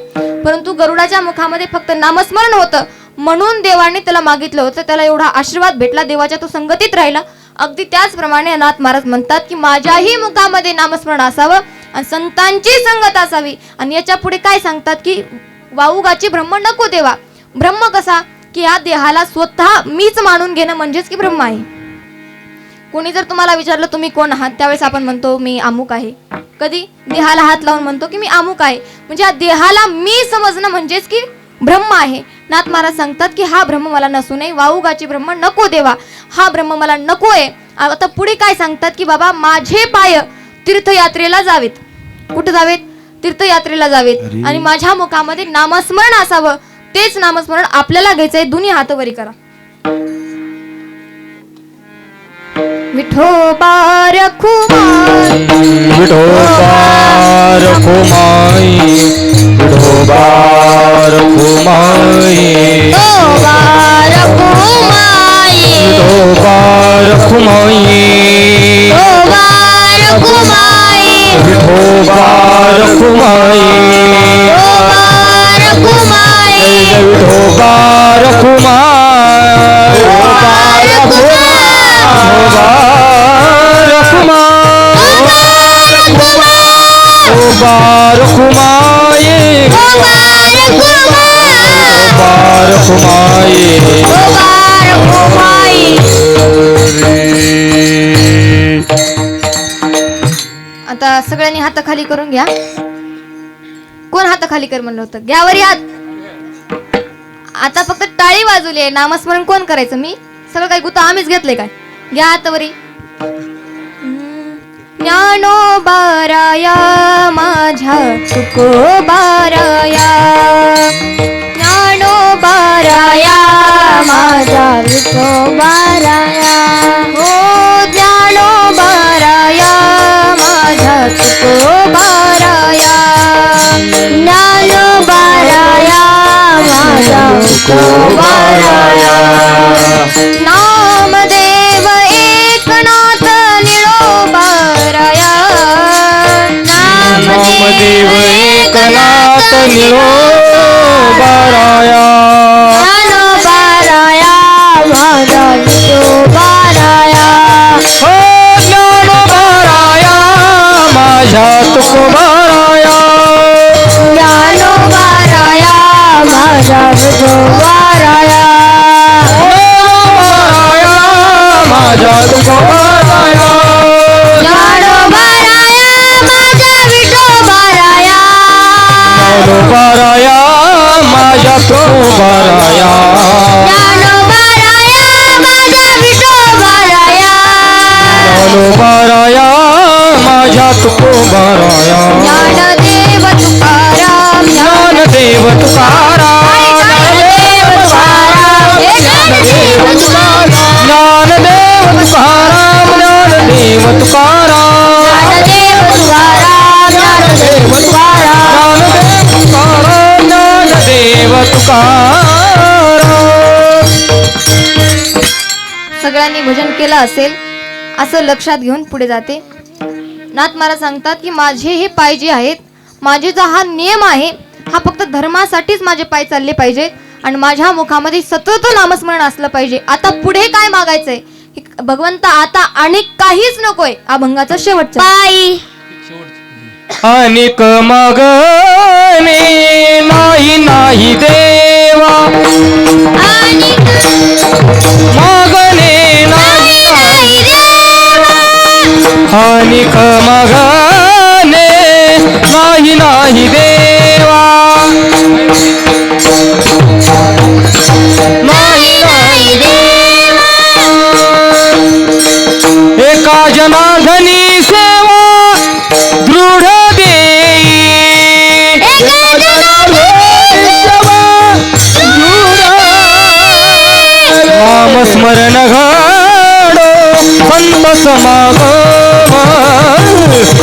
परंतु गरुडाच्या मुखामध्ये फक्त नामस्मरण होतं म्हणून देवाने त्याला मागितलं होतं. त्याला एवढा आशीर्वाद भेटला, देवाच्या तो संगतीत राहिला. अगदी त्याचप्रमाणे नाथ महाराज म्हणतात की माझ्याही मुखामध्ये नामस्मरण असावं आणि संतांची संगत असावी. आणि याच्या पुढे काय सांगतात की वाऊगाची ब्रह्म नको देवा. ब्रह्म कसा? की या देहाला स्वतः मीच मानून घेणं म्हणजेच की ब्रह्म आहे. कोणी जर तुम्हाला विचारलं तुम्ही कोण आहात, त्यावेळेस आपण म्हणतो मी अमुक आहे. कधी? देहाला हात लावून म्हणतो की मी अमुक आहे. म्हणजे या देहाला मी समजणं म्हणजेच की ब्रह्म आहे. नाथ महाराज सांगतात की हा ब्रह्म मला नसू नये, वाऊगाची ब्रह्म नको देवा, हा ब्रह्म मला नको आहे. आता पुढे काय सांगतात की बाबा माझे पाय तीर्थयात्रेला जावेत. कुठे जावेत? तीर्थयात्रेला जावेत. आणि माझ्या मुखामध्ये नामस्मरण असावं. तेच नामस्मरण आपल्याला घ्यायचंय. दोन्ही हात वरी करा. विठोबा रखुमाई, विठोबा रखुमाई, विठोबा रखुमाई, विठोबा रखुमाई, विठोबा रखुमाई, विठोबा रखुमाई, विठोबा रखुमाई, विठोबा रखुमाई, विठोबा रखुमाई, विठोबा रखुमाई, आता सगळ्यांनी हात खाली करून घ्या. कोण हात खाली कर म्हणलं होतं? घ्यावरी हात. आता फक्त टाळी वाजवली आहे. नामस्मरण कोण करायचं? मी. सगळं काही गुत आम्हीच घेतलंय काय? घ्या हातावरी. ज्ञानोबाराया माझ्या तुकोबाराया ज्ञानोबाराया माझ्या विठोबाराया हो ज्ञानोबाराया माझ्या तुकोबाराया ज्ञानोबाराया माझ्या तुकोबाराया नामदेव एकनाथ निळोबाराया नामदेव एकनाथ निळोबाराया ज्ञानोबाराया माझा विठोबाराया हो ज्ञानोबाराया माझ्या तुकोबाराया ज्ञानोबाराया माझा विठोबाराया माझ्या तुकोबाराया ज्ञानोबाराया माझा विठोबाराया ज्ञानोबाराया माझ्या तुकोबाराया ज्ञानोबाराया माझा विठोबाराया ज्ञानोबाराया माझ्या तुकोबाराया ज्ञानदेव तुकाराम ज्ञानदेव तुकाराम ज्ञानदेव तुकाराम हे ज्ञानदेव तुकाराम ज्ञानदेव तुकाराम ज्ञानदेव तुकाराम ज्ञानदेव तुकाराम ज्ञानदेव तुकाराम ज्ञानदेव तुकाराम. सगळ्यांनी भजन केलं असेल असं लक्षात घेऊन पुढे जाते. नाथ महाराज सांगतात की माझे हे पाय जे आहेत, माझे जो हा नियम आहे हा फक्त धर्मासाठीच माझे पाय चालले पाहिजेत आणि माझ्या मुखामध्ये सतत नामस्मरण असलं पाहिजे. आता पुढे काय मागायचंय भगवंत, आता आणि काहीच नकोय. अभंगाचा शेवटचा पायी अनिक मागणे नाही नाही देवा आणि मागणे नाही नाही देवा अनिक मागणे नाही नाही देवा नाही नाही देवा एका जनार्दनी सेवा दृढ देई एका जनार्दनी सेवा दृढ नामस्मरण घडो संत समागम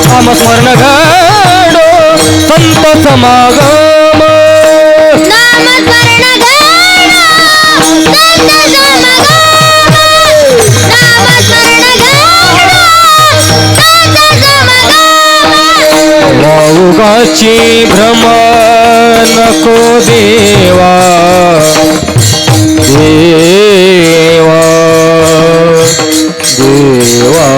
नामस्मरण घडो संत समागम नामस्मरण घडो संत समागम नामस्मरण घडो संत समागम वाऊगाची भ्रम नको देवा देवा देवा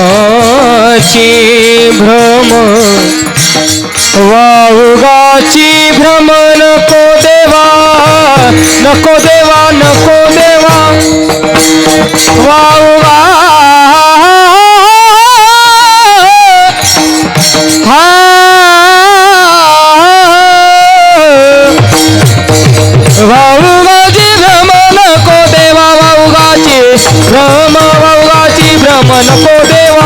वाऊगाची भ्रम वाऊगाची भ्रम नको देवा नको देवा नको देवा वाऊगा वाऊगाची भ्रम नको देवा वाऊगाची भ्रम नको देवा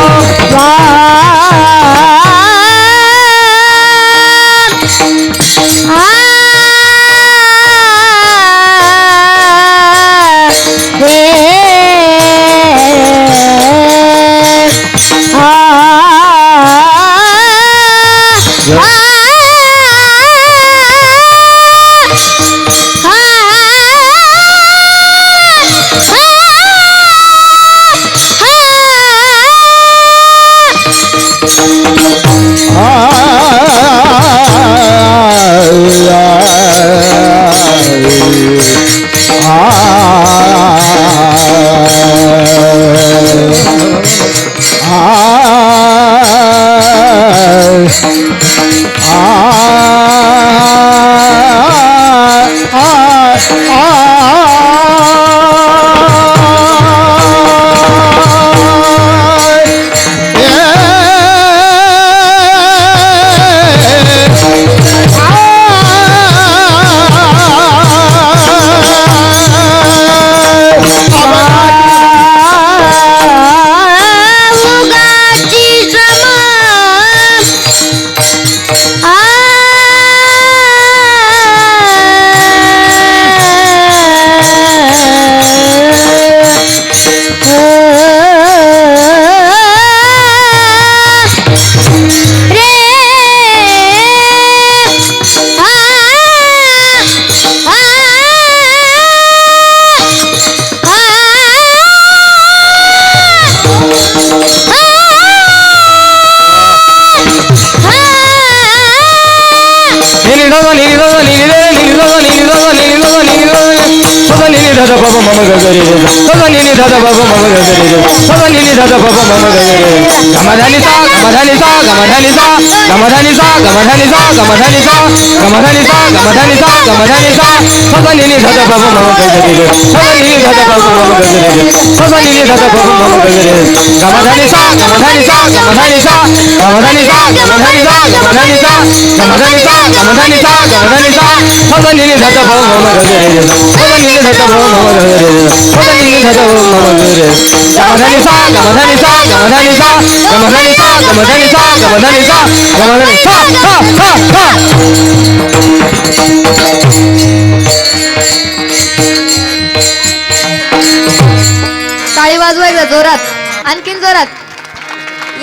टाळी वाजवायचं जोरात, आणखीन जोरात,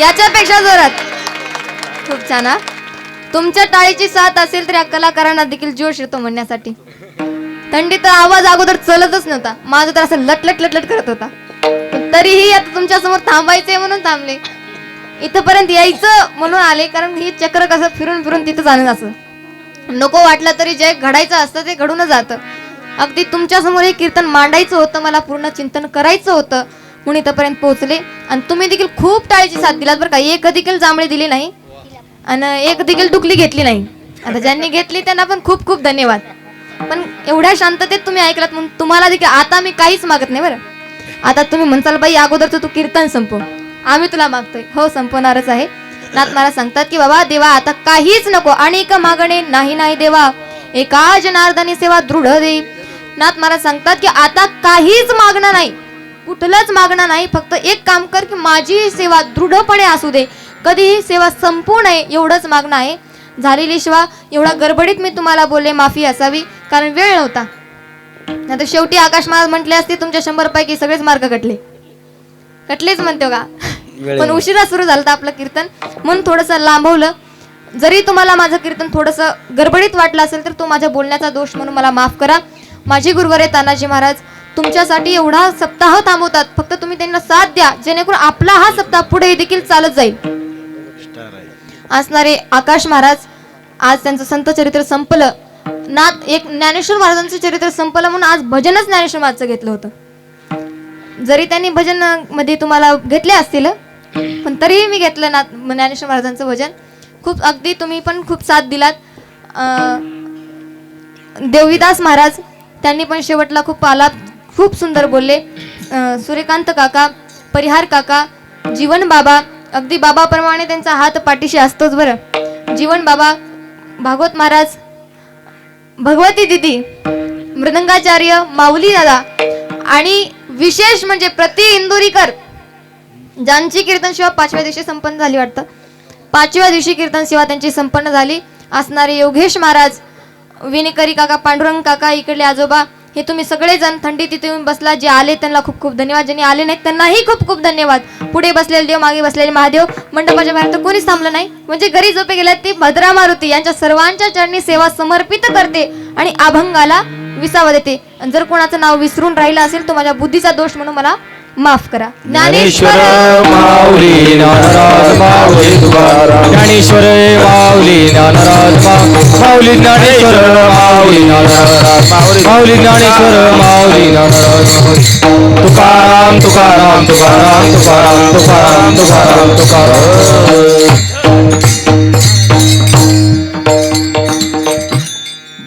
याच्यापेक्षा जोरात. खूप छान. हा, तुमच्या टाळीची साथ असेल तर या कलाकारांना देखील जोश येतो म्हणण्यासाठी. थंडीत आवाज अगोदर चलतच नव्हता, माझं तर असं लटलट लटलट करत होता. पण तरीही आता तुमच्या समोर थांबायचंय म्हणून थांबले, इथपर्यंत यायचं म्हणून आले, कारण ही चक्र कसं फिरून फिरून तिथंच आणत असं. नको वाटलं तरी जे घडायचं असतं ते घडून जातं. अगदी तुमच्या समोर हे कीर्तन मांडायचं होतं, मला पूर्ण चिंतन करायचं होतं म्हणून इथपर्यंत पोहोचले. आणि तुम्ही देखील खूप टाळीची साथ दिलात बरं का. एक देखील जांभळी दिली नाही आणि एक देखील डुकली घेतली नाही. आता ज्यांनी घेतली त्यांना पण खूप खूप धन्यवाद. पण एवढ्या शांततेत तुम्ही ऐकलात म्हणून तुम्हाला देखील आता मी काहीच मागत नाही बरं. आता तुम्ही म्हणसाल बाई अगोदरचं तू कीर्तन संपव, आम्ही तुला मागतोय. हो, संपवणारच आहे. नाथ महाराज सांगतात की बाबा देवा आता काहीच नको, अनेक मागणे नाही नाही देवा, एका जनार्दनी सेवा दृढ दे. नाथ महाराज सांगतात की आता काहीच मागणं नाही, कुठलंच मागणं नाही, फक्त एक काम कर की माझी सेवा दृढपणे असू दे, कधीही सेवा संपू नये एवढंच मागणं आहे. झालेली सेवा एवढा गडबडीत मी तुम्हाला बोलले, माफी असावी कारण वेळ नव्हता. आता शेवटी आकाश महाराज म्हटले असते तुमच्या 100 पैकी सगळेच मार्क कटलेच म्हणतो का. पण उशिरा सुरू झालं आपलं कीर्तन म्हणून थोडंसं लांबवलं. जरी तुम्हाला माझं कीर्तन थोडंसं गडबडीत वाटलं असेल तर तो माझ्या बोलण्याचा दोष म्हणून मला माफ करा. माझी गुरुवारे तानाजी महाराज तुमच्यासाठी एवढा सप्ताह थांबवतात, फक्त तुम्ही त्यांना साथ द्या जेणेकरून आपला हा सप्ताह पुढे देखील चालत जाईल. असणारे आकाश महाराज आज त्यांचं संत चरित्र संपलं, एक ज्ञानेश्वर महाराजांचं चरित्र संपलं म्हणून आज भजनच ज्ञानेश्वर महाराजचं घेतलं होतं. जरी त्यांनी भजन मध्ये तुम्हाला घेतले असतील पण तरीही मी घेतलं ज्ञानेश्वर महाराजांचं भजन. खूप अगदी तुम्ही पण खूप साथ दिलात. देवीदास महाराज त्यांनी पण शेवटला खूप आलाप खूप सुंदर बोलले. सूर्यकांत काका, परिहार काका, जीवन बाबा, अगदी बाबाप्रमाणे त्यांचा हात पाठीशी असतोच बरं. जीवन बाबा, भागवत महाराज, भगवती दिदी, मृदंगाचार्य, माऊली दादा आणि विशेष म्हणजे प्रति इंदोरीकर ज्यांची कीर्तन सेवा 5व्या दिवशी संपन्न झाली वाटतं. 5व्या दिवशी कीर्तन सेवा त्यांची संपन्न झाली. असणारे योगेश महाराज, विनेकरी काका, पांडुरंग काका, इकडले आजोबा, हे तुम्ही सगळेजण थंडीत तिथे येऊन बसला. जे आले त्यांना खूप खूप धन्यवाद, ज्यांनी आले नाहीत त्यांनाही खूप खूप धन्यवाद. पुढे बसलेले देव, मागे बसलेले महादेव, मंडपाच्या बाहेर तर कोणीच थांबलं नाही. म्हणजे घरी झोपे गेल्यात ते भद्रा मारुती यांच्या सर्वांच्या चरणी सेवा समर्पित करते आणि अभंगाला विसावा देते. जर कोणाचं नाव विसरून राहिलं असेल तो माझ्या बुद्धीचा दोष म्हणून मला माफ करा. ज्ञानेश्वर माऊली ज्ञानराज माऊली तुकाराम, ज्ञानेश्वर माऊली ज्ञानराज माऊली, ज्ञानेश्वर माऊली ज्ञानराज माऊली, ज्ञानेश्वर माऊली ज्ञानराज तुकाराम तुकाराम तुकाराम तुकाराम तुकाराम तुकाराम तुकाराम.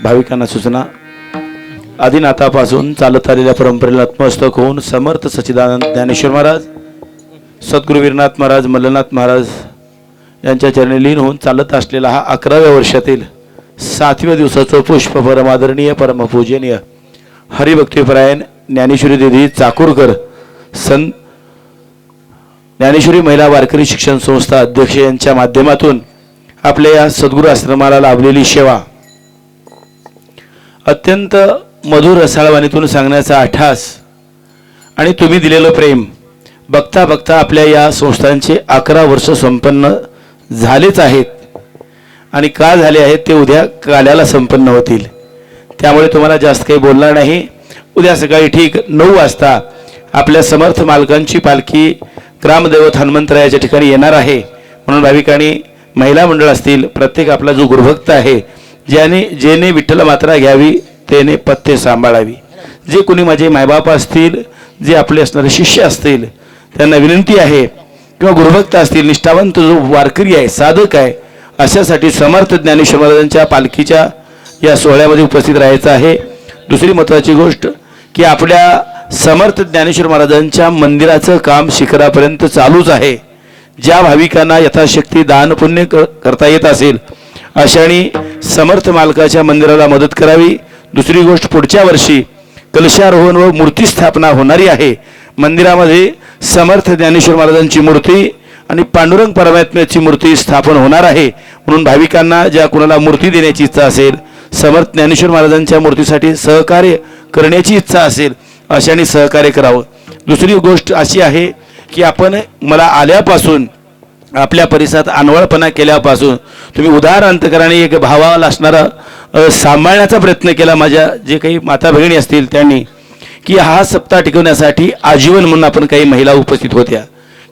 भाविकांना सूचना, आदिनाथापासून चालत आलेल्या परंपरेला नतमस्तक होऊन समर्थ सच्चिदानंद ज्ञानेश्वर महाराज, सद्गुरू वीरनाथ महाराज, मल्लनाथ महाराज यांच्या चरणी लीन होऊन चालत असलेला हा 11व्या वर्षातील 7व्या दिवसाचं पुष्प परमादरणीय परमपूजनीय हरिभक्तीपरायण ज्ञानेश्वरी दिदी चाकूरकर, संत ज्ञानेश्वरी महिला वारकरी शिक्षण संस्था अध्यक्ष यांच्या माध्यमातून आपल्या या सद्गुरू आश्रमाला लाभलेली सेवा अत्यंत मधुर रसाळवाणीतून सांगण्याचा आठास आणि तुम्ही दिलेलं प्रेम बघता बघता आपल्या या संस्थांचे 11 वर्ष संपन्न झालेच आहेत. आणि का झाले आहेत ते उद्या काल्याला संपन्न होतील. त्यामुळे तुम्हाला जास्त काही बोलणार नाही. उद्या सकाळी ठीक 9 वाजता आपल्या समर्थ मालकांची पालखी ग्रामदैवत हनुमंतरायाच्या ठिकाणी येणार आहे. म्हणून भाविकांनी, महिला मंडळ असतील, प्रत्येक आपला जो गुरुभक्त आहे जेणे विठ्ठल मात्रा घ्यावी त्याने पथ्य सांभाळावी. जे कोणी माझे मायबाप असतील, जे आपले असणारे शिष्य असतील, त्यांना विनंती आहे, किंवा गुरुभक्त असतील, निष्ठावंत जो वारकरी आहे, साधक आहे, अशासाठी समर्थ ज्ञानेश्वर महाराजांच्या पालखीच्या या सोहळ्यामध्ये उपस्थित राहायचं आहे. दुसरी महत्त्वाची गोष्ट की आपल्या समर्थ ज्ञानेश्वर महाराजांच्या मंदिराचं काम शिखरापर्यंत चालूच आहे. ज्या भाविकांना यथाशक्ती दान पुण्य करता येत असेल अशाने समर्थ मालकाच्या मंदिराला मदत करावी. दुसरी गोष्ट, पुढच्या वर्षी कलशारोहण व मूर्ती स्थापना होणारी आहे. मंदिरामध्ये समर्थ ज्ञानेश्वर महाराजांची मूर्ती आणि पांडुरंग परमात्म्याची मूर्ती स्थापन होणार आहे. म्हणून भाविकांना ज्या कुणाला मूर्ती देण्याची इच्छा असेल, समर्थ ज्ञानेश्वर महाराजांच्या मूर्तीसाठी सहकार्य करण्याची इच्छा असेल, अशाने सहकार्य करावं. दुसरी गोष्ट अशी आहे की आपण मला आल्यापासून, आपल्या परिसरात अनवळपणा केल्यापासून तुम्ही उदार अंतकराने एक भावाला असणारा सांभाळण्याचा प्रयत्न केला. माझ्या जे काही माता भगिनी असतील त्यांनी, की हा सप्ताह टिकवण्यासाठी आजीवन म्हणून आपण काही महिला उपस्थित होत्या,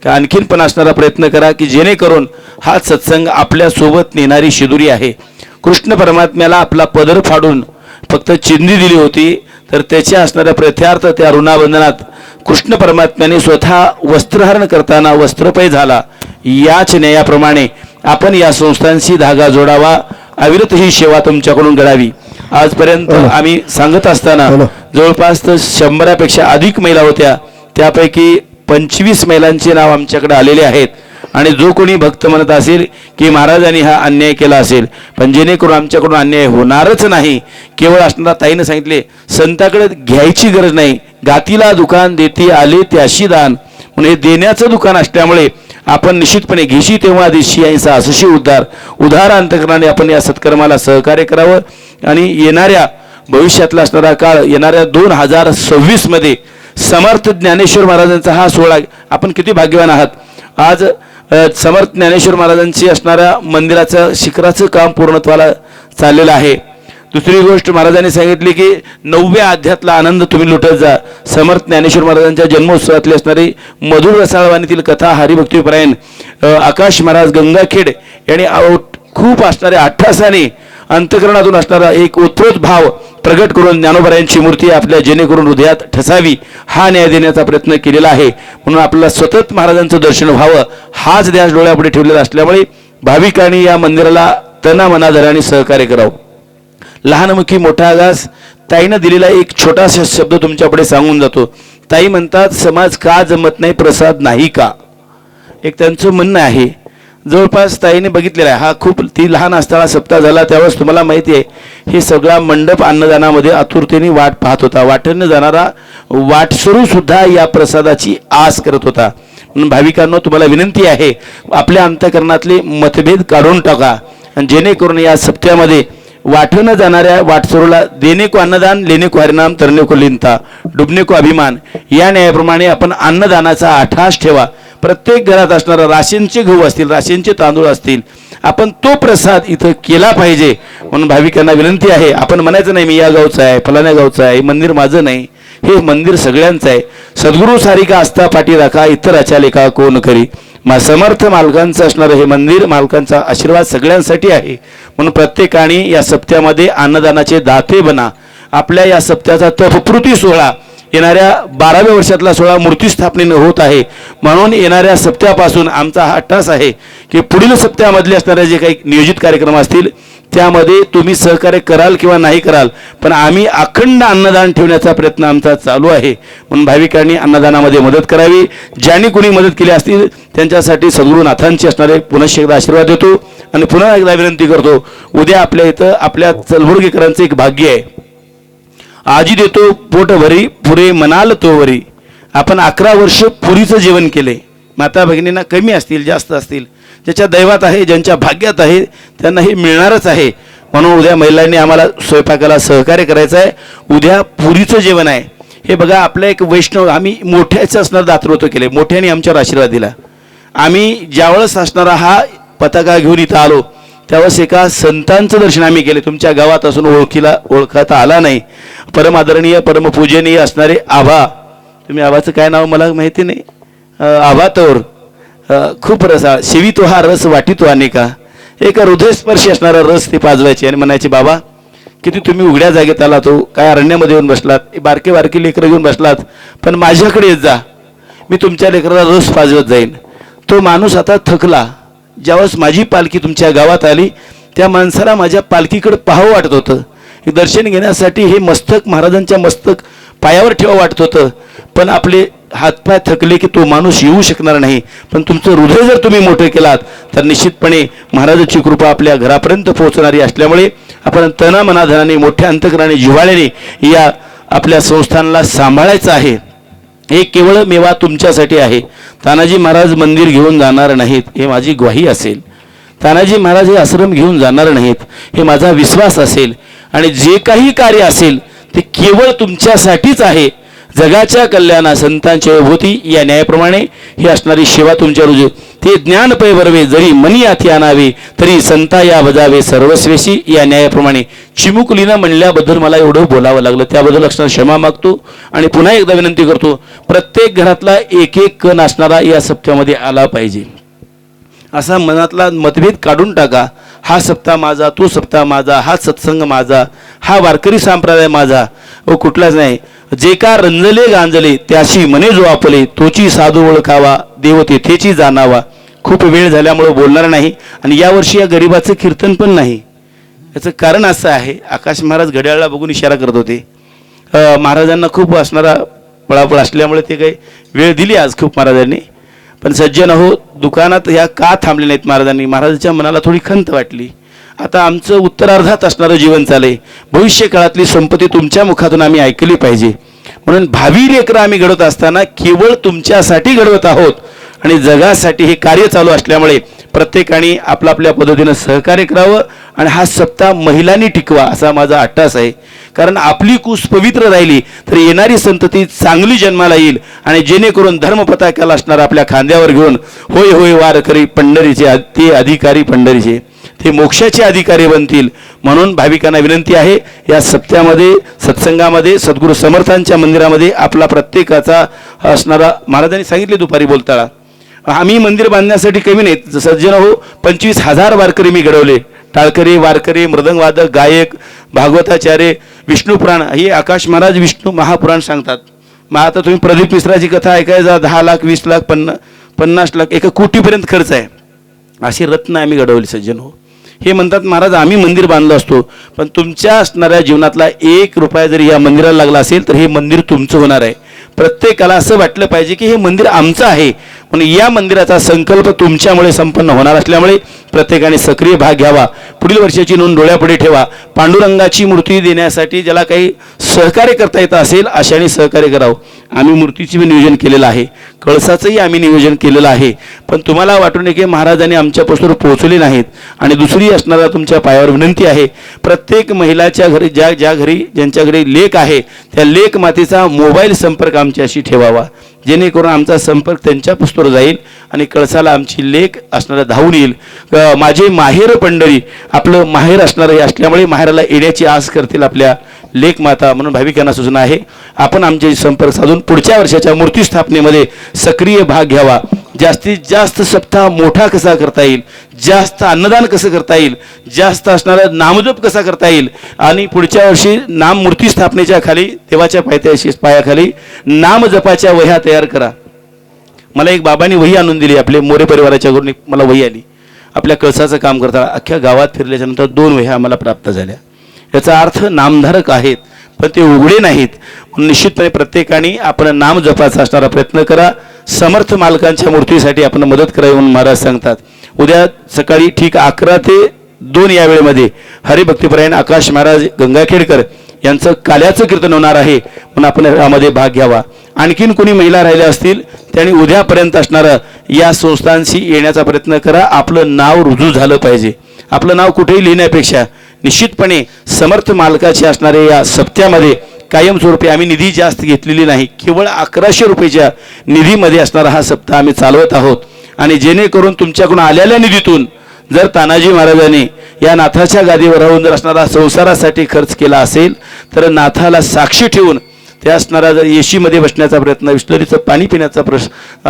का आणखीन पण असणारा प्रयत्न करा की जेणेकरून हा सत्संग आपल्यासोबत नेणारी शिदुरी आहे. कृष्ण परमात्म्याला आपला पदर फाडून फक्त चिंधी दिली होती, तर त्याच्या असणाऱ्या प्रत्यार्थ त्या ऋणाबंधनात कृष्ण परमात्म्याने स्वतः वस्त्रहरण करताना वस्त्रपय झाला. याच न्यायाप्रमाणे आपण या संस्थांशी धागा जोडावा, अविरत ही सेवा तुमच्याकडून घडावी. आजपर्यंत आम्ही सांगत असताना जवळपास 100पेक्षा अधिक महिला होत्या. त्यापैकी 25 महिलांचे नाव आमच्याकडे आलेले आहेत. आणि जो कोणी भक्त म्हणत असेल की महाराजांनी हा अन्याय केला असेल, पण जेणेकरून आमच्याकडून अन्याय होणारच नाही. केवळ असणारा ताईनं सांगितले, संताकडे घ्यायची गरज नाही, गातीला दुकान देती आले त्याशी दान. म्हणून हे देण्याचं दुकान असल्यामुळे आपण निश्चितपणे घेशी तेव्हा दिशी यांचा असशी उदार अंतकरणाने आपण या सत्कर्माला सहकार्य करावं. आणि येणाऱ्या भविष्यातला असणारा काळ, येणाऱ्या 2026 मध्ये समर्थ ज्ञानेश्वर महाराजांचा हा सोहळा, आपण किती भाग्यवान आहात. आज समर्थ ज्ञानेश्वर महाराजांची असणाऱ्या मंदिराचं शिखराचं काम पूर्णत्वाला चाललेलं आहे. दुसरी गोष्ट, महाराजांनी सांगितली की 9व्या अध्यायातला आनंद तुम्ही लुटत जा. समर्थ ज्ञानेश्वर महाराजांच्या जन्मोत्सवातली असणारी मधुर रसाळवाणीतील कथा हरिभक्तीपरायण आकाश महाराज गंगाखेड यांनी खूप असणाऱ्या अट्ठासाने अंतकरणातून असणारा एक उत्रोत भाव प्रगट करून ज्ञानोबरायांची मूर्ती आपल्या जेणेकरून हृदयात ठसावी, हा न्याय देण्याचा प्रयत्न केलेला आहे. म्हणून आपल्याला सतत महाराजांचं दर्शन व्हावं, हाच ध्यास डोळ्यापुढे ठेवलेला असल्यामुळे भाविकांनी या मंदिराला तना मनाधराने सहकार्य करावं. लहानमुखी मोठा आगास ताईनं दिलेला एक छोटासा शब्द तुमच्यापुढे सांगून जातो. ताई म्हणतात, समाज का जमत नाही, प्रसाद नाही का, एक त्यांचं म्हणणं आहे. जवळपास ताईने बघितलेला आहे. हा खूप ती लहान असताना सप्ताह झाला त्यावेळेस तुम्हाला माहिती आहे, हे सगळा मंडप अन्नदानामध्ये आतुरतेने वाट पाहत होता. वाटेने जाणारा वाटसरू सुद्धा या प्रसादाची आस करत होता. म्हणून भाविकांनो, तुम्हाला विनंती आहे, आपल्या अंतःकरणातले मतभेद काढून टाका, आणि जेणेकरून या सप्त्यामध्ये वाटणं जाणाऱ्या वाटसरूला देणे को अन्नदान, लेणे को हरिनाम, तरणे को लिंता, डुबणे को अभिमान, या न्यायाप्रमाणे आपण अन्नदानाचा आठास ठेवा. प्रत्येक घरात असणारा राशींचे गहू असतील, राशींचे तांदूळ असतील, आपण तो प्रसाद इथं केला पाहिजे. म्हणून भाविकांना विनंती आहे, आपण म्हणायचं नाही मी या गावचा आहे, फलाण्या गावचा आहे, मंदिर माझं नाही, हे मंदिर सगळ्यांचं आहे. सद्गुरू सारिका आस्था पाठी राखा, इतराच्या लेखा कोण करी. समर्थ मालकांचं असणारं हे मंदिर, मालकांचा आशीर्वाद सगळ्यांसाठी आहे. म्हणून प्रत्येकाने या सप्त्यामध्ये अन्नदानाचे दाते बना. आपल्या या सप्त्याचा तपकृती सोहळा येणाऱ्या 12व्या वर्षातला सोहळा मूर्ती स्थापनेने होत आहे. म्हणून येणाऱ्या सप्त्यापासून आमचा हा अट्टास आहे की पुढील सप्त्यामधले असणारे जे काही नियोजित कार्यक्रम असतील त्यामध्ये तुम्ही सहकार्य कराल किंवा नाही कराल, पण आम्ही अखंड अन्नदान ठेवण्याचा प्रयत्न आमचा चालू आहे. म्हणून भाविकांनी अन्नदानामध्ये मदत करावी. ज्यांनी कोणी मदत केली असतील त्यांच्यासाठी सद्गुरुनाथांचे असणारे पुनश्च एकदा आशीर्वाद देतो. आणि पुन्हा एकदा विनंती करतो, उद्या आपल्या इथं आपल्या चलबुर्गेकरांचं एक भाग्य आहे. आजी देतो पोट भरी, पुरे मनाल तो वरी. आपण 11 वर्ष पुरीचं जेवण केले. माता भगिनींना कमी असतील जास्त असतील, ज्याच्या दैवात आहे, ज्यांच्या भाग्यात आहे, त्यांना हे मिळणारच आहे. म्हणून उद्या महिलांनी आम्हाला स्वयंपाकाला सहकार्य करायचं आहे. उद्या पुरीचं जेवण आहे. हे बघा, आपल्या एक वैष्णव, आम्ही मोठ्याचं असणारं दातृत्व केले, मोठ्याने आमच्यावर आशीर्वाद दिला. आम्ही ज्यावेळेस असणारा हा पताका घेऊन इथं आलो त्यावेळेस एका संतांचं दर्शन आम्ही केले. तुमच्या गावात असून ओळखता आला नाही. परम आदरणीय परमपूजनीय असणारे आभा, तुम्ही आभाचं काय नाव मला माहिती नाही, आभा तोर, खूप रसा शिवी तो हा रस वाटी तो अनेका. एक हृदयस्पर्शी असणारा रस ते पाजवायचे आणि म्हणायचे, बाबा किती तुम्ही उघड्या जागेत आला, तो काय अरण्यामध्ये येऊन बसलात, बारके बारके लेकरं घेऊन बसलात, पण माझ्याकडे येत जा, मी तुमच्या लेकराला रस पाजवत जाईन. तो माणूस आता थकला. ज्यावेळेस माझी पालखी तुमच्या गावात आली, त्या माणसाला माझ्या पालखीकडे पाहावं वाटत होतं. हे दर्शन घेण्यासाठी हे मस्तक महाराजांच्या मस्तक पायावर ठेवा वाटत होतं, पण आपले हातपाय थकले की तो माणूस येऊ शकणार नाही. पण तुमचं हृदय जर तुम्ही मोठं केलात तर निश्चितपणे महाराजांची कृपा आपल्या घरापर्यंत पोहोचणारी असल्यामुळे आपण तना मनाधनाने मोठ्या अंतकराने जिव्हाळ्याने या आपल्या संस्थानाला सांभाळायचं आहे. हे केवळ मेवा तुमच्यासाठी आहे. तानाजी महाराज मंदिर घेऊन जाणार नाहीत, हे माझी ग्वाही असेल. तानाजी महाराज हे आश्रम घेऊन जाणार नाहीत, हे माझा विश्वास असेल. आणि जे काही कार्य असेल ते केवळ तुमच्यासाठीच आहे. जगाच्या कल्याणा संतांच्या विभूती या न्यायाप्रमाणे ही असणारी सेवा तुमच्या रुजू. ते ज्ञान पै बरवे जरी मनी हाती आणावे, तरी संता या बजावे सर्वस्वेशी या न्यायाप्रमाणे. चिमुकलीनं म्हणल्याबद्दल मला एवढं बोलावं लागलं, त्याबद्दल लक्षात क्षमा मागतो. आणि पुन्हा एकदा विनंती करतो, प्रत्येक घरातला एक एक कण असणारा या सप्त्यामध्ये आला पाहिजे. असा मनातला मतभेद काढून टाका. हा सप्ताह माझा, तो सप्ताह माझा, हा सत्संग माझा, हा वारकरी संप्रदाय माझा, व कुठलाच नाही. जे का रंजले गांजले त्याशी मने जो आपले, तोची साधू ओळखावा देव तेथेची जाणावा. खूप वेळ झाल्यामुळे बोलणार नाही. आणि यावर्षी या गरिबाचं कीर्तन पण नाही. याचं कारण असं आहे, आकाश महाराज घड्याळाला बघून इशारा करत होते. महाराजांना खूप असणारा पळापळ असल्यामुळे ते काही वेळ दिली आज खूप महाराजांनी. पण सज्जन हो, दुकानात ह्या का थांबले नाहीत महाराजांनी? महाराजांच्या मनाला थोडी खंत वाटली. आता आमचं उत्तरार्धात असणारं जीवन चालय, भविष्य काळातली संपत्ती तुमच्या मुखातून आम्ही ऐकली पाहिजे. म्हणून भावी लेकरं आम्ही घडवत असताना केवळ तुमच्यासाठी घडवत आहोत. आणि जगासाठी हे कार्य चालू असल्यामुळे प्रत्येकाने आपल्या आपल्या पद्धतीनं सहकार्य करावं. आणि हा सप्ताह महिलांनी टिकवा असा माझा अट्टास आहे. कारण आपली कूस पवित्र राहिली तर येणारी संतती चांगली जन्माला येईल. आणि जेणेकरून धर्मपताकाला असणार आपल्या खांद्यावर घेऊन होय होय वारकरी पंढरीचे, ते अधिकारी पंढरीचे, ते मोक्षाचे अधिकारी बनतील. म्हणून भाविकांना विनंती आहे, या सप्त्यामध्ये सत्संगामध्ये सद्गुरू समर्थांच्या मंदिरामध्ये आपला प्रत्येकाचा असणारा, महाराजांनी सांगितले दुपारी बोलताना, आम्ही मंदिर बांधण्यासाठी कमी नाहीत. सज्जन हो, 25,000 वारकरी मी घडवले. टाळकरी, वारकरी, मृदंगवादक, गायक, भागवताचार्य, विष्णुपुराण, हे आकाश महाराज विष्णू महापुराण सांगतात. मग आता तुम्ही प्रदीप मिश्राची कथा ऐकायचा, 10 लाख, 20 लाख, 50 लाख, 1 कोटीपर्यंत खर्च आहे. अशी रत्न आम्ही घडवली सज्जन हो. हे म्हणतात महाराज आम्ही मंदिर बांधलं असतो, पण तुमच्या असणाऱ्या जीवनातला 1 रुपया जरी या मंदिराला लागला असेल तर हे मंदिर तुमचं होणार आहे. प्रत्येकाला असं वाटलं पाहिजे की हे मंदिर आमचं आहे. म्हणून या मंदिराचा संकल्प तुमच्यामुळे संपन्न होणार असल्यामुळे प्रत्येकाने सक्रिय भाग घ्यावा. पुढील वर्षाची नोंद डोळ्यापुढे ठेवा. पांडुरंगाची मूर्ती देण्यासाठी ज्याला काही सहकार्य करता येतं असेल अशाने सहकार्य करावं. आम्ही मूर्तीचं नियोजन केलेलं आहे, कळसाचंही आम्ही नियोजन केलेलं आहे. पण तुम्हाला वाटू नये की महाराजांनी आमच्यापासून पोहोचले नाहीत. आणि दुसरी असणारा तुमच्या पायावर विनंती आहे, प्रत्येक महिलाच्या घरी ज्या घरी ज्यांच्याकडे लेक आहे त्या लेक मातेचा मोबाईल संपर्क आमच्याशी ठेवावा, जेणेकरून आमचा संपर्क त्यांच्यापासून जाईल आणि कळसाला आमची लेक असणारा धावून येईल. माझे माहेर पंढरी, आपलं माहेर असणारं हे असल्यामुळे माहेराला येण्याची आस करतील आपल्या लेक माता. म्हणून भाविकांना सूचना आहे, आपण आमचे संपर्क साधून पुढच्या वर्षाच्या मूर्ती स्थापनेमध्ये सक्रिय भाग घ्यावा. जास्तीत जास्त सप्ताह मोठा कसा करता येईल, जास्त अन्नदान कसं करता येईल, जास्त असणारा नामजप कसा करता येईल, आणि पुढच्या वर्षी नाम मूर्ती स्थापनेच्या खाली देवाच्या पायाखाली नामजपाच्या वह्या तयार करा. मला एक बाबांनी वही आणून दिली, आपले मोरे परिवाराच्या घरून मला वही आली. आपल्या कळसाचं काम करता अख्ख्या गावात फिरल्याच्या नंतर 2 वह्या आम्हाला प्राप्त झाल्या. याचा अर्थ नामधारक आहेत पण ते उघडे नाहीत. म्हणून निश्चितपणे प्रत्येकाने आपण नाम जपाचा असणारा प्रयत्न करा. समर्थ मालकांच्या मूर्तीसाठी आपण मदत करावी म्हणून महाराज सांगतात. उद्या सकाळी ठीक 11 ते 2 या वेळेमध्ये हरिभक्तीपरायण आकाश महाराज गंगाखेडकर यांचं काल्याचं कीर्तन होणार आहे. म्हणून आपण यामध्ये भाग घ्यावा. आणखीन कोणी महिला राहिल्या असतील त्यांनी उद्यापर्यंत असणारं या संस्थांशी येण्याचा प्रयत्न करा. आपलं नाव रुजू झालं पाहिजे. आपलं नाव कुठेही लिहिण्यापेक्षा निश्चितपणे समर्थ मालकाचे असणारे या सप्त्यामध्ये कायमस्वरूपी आम्ही निधी जास्त घेतलेली नाही, केवळ 1100 रुपयाच्या निधीमध्ये असणारा हा सप्ताह आम्ही चालवत आहोत. आणि जेणेकरून तुमच्याकडून आलेल्या निधीतून जर तानाजी महाराजांनी या नाथाच्या गादीवर राहून जर असणारा संसारासाठी खर्च केला असेल तर नाथाला साक्षी ठेवून त्या असणारा जर एशीमध्ये बसण्याचा प्रयत्न, बिस्लरीचं पाणी पिण्याचा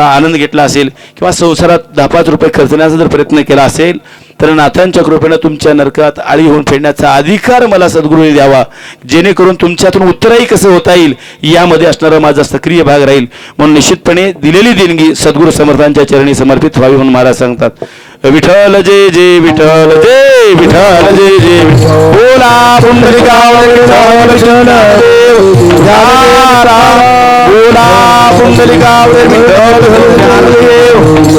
आनंद घेतला असेल किंवा संसारात 10-5 रुपये खर्चण्याचा जर प्रयत्न केला असेल तर नाथांच्या कृपेनं तुमच्या नरकात आळी होऊन फेडण्याचा अधिकार मला सद्गुरूने द्यावा, जेणेकरून तुमच्यातून उत्तरही कसं होता येईल यामध्ये असणारा माझा सक्रिय भाग राहील. म्हणून निश्चितपणे दिलेली देणगी सद्गुरू समर्थांच्या चरणी समर्पित व्हावी म्हणून महाराज सांगतात. विठ्ठल जय जय विठ्ठल जय विठ्ठल जय जय बोला पुंडलिकावरी विठ्ठल ज्ञानदेव बोला पुंडलिकावरी विठ्ठल ज्ञानदेव.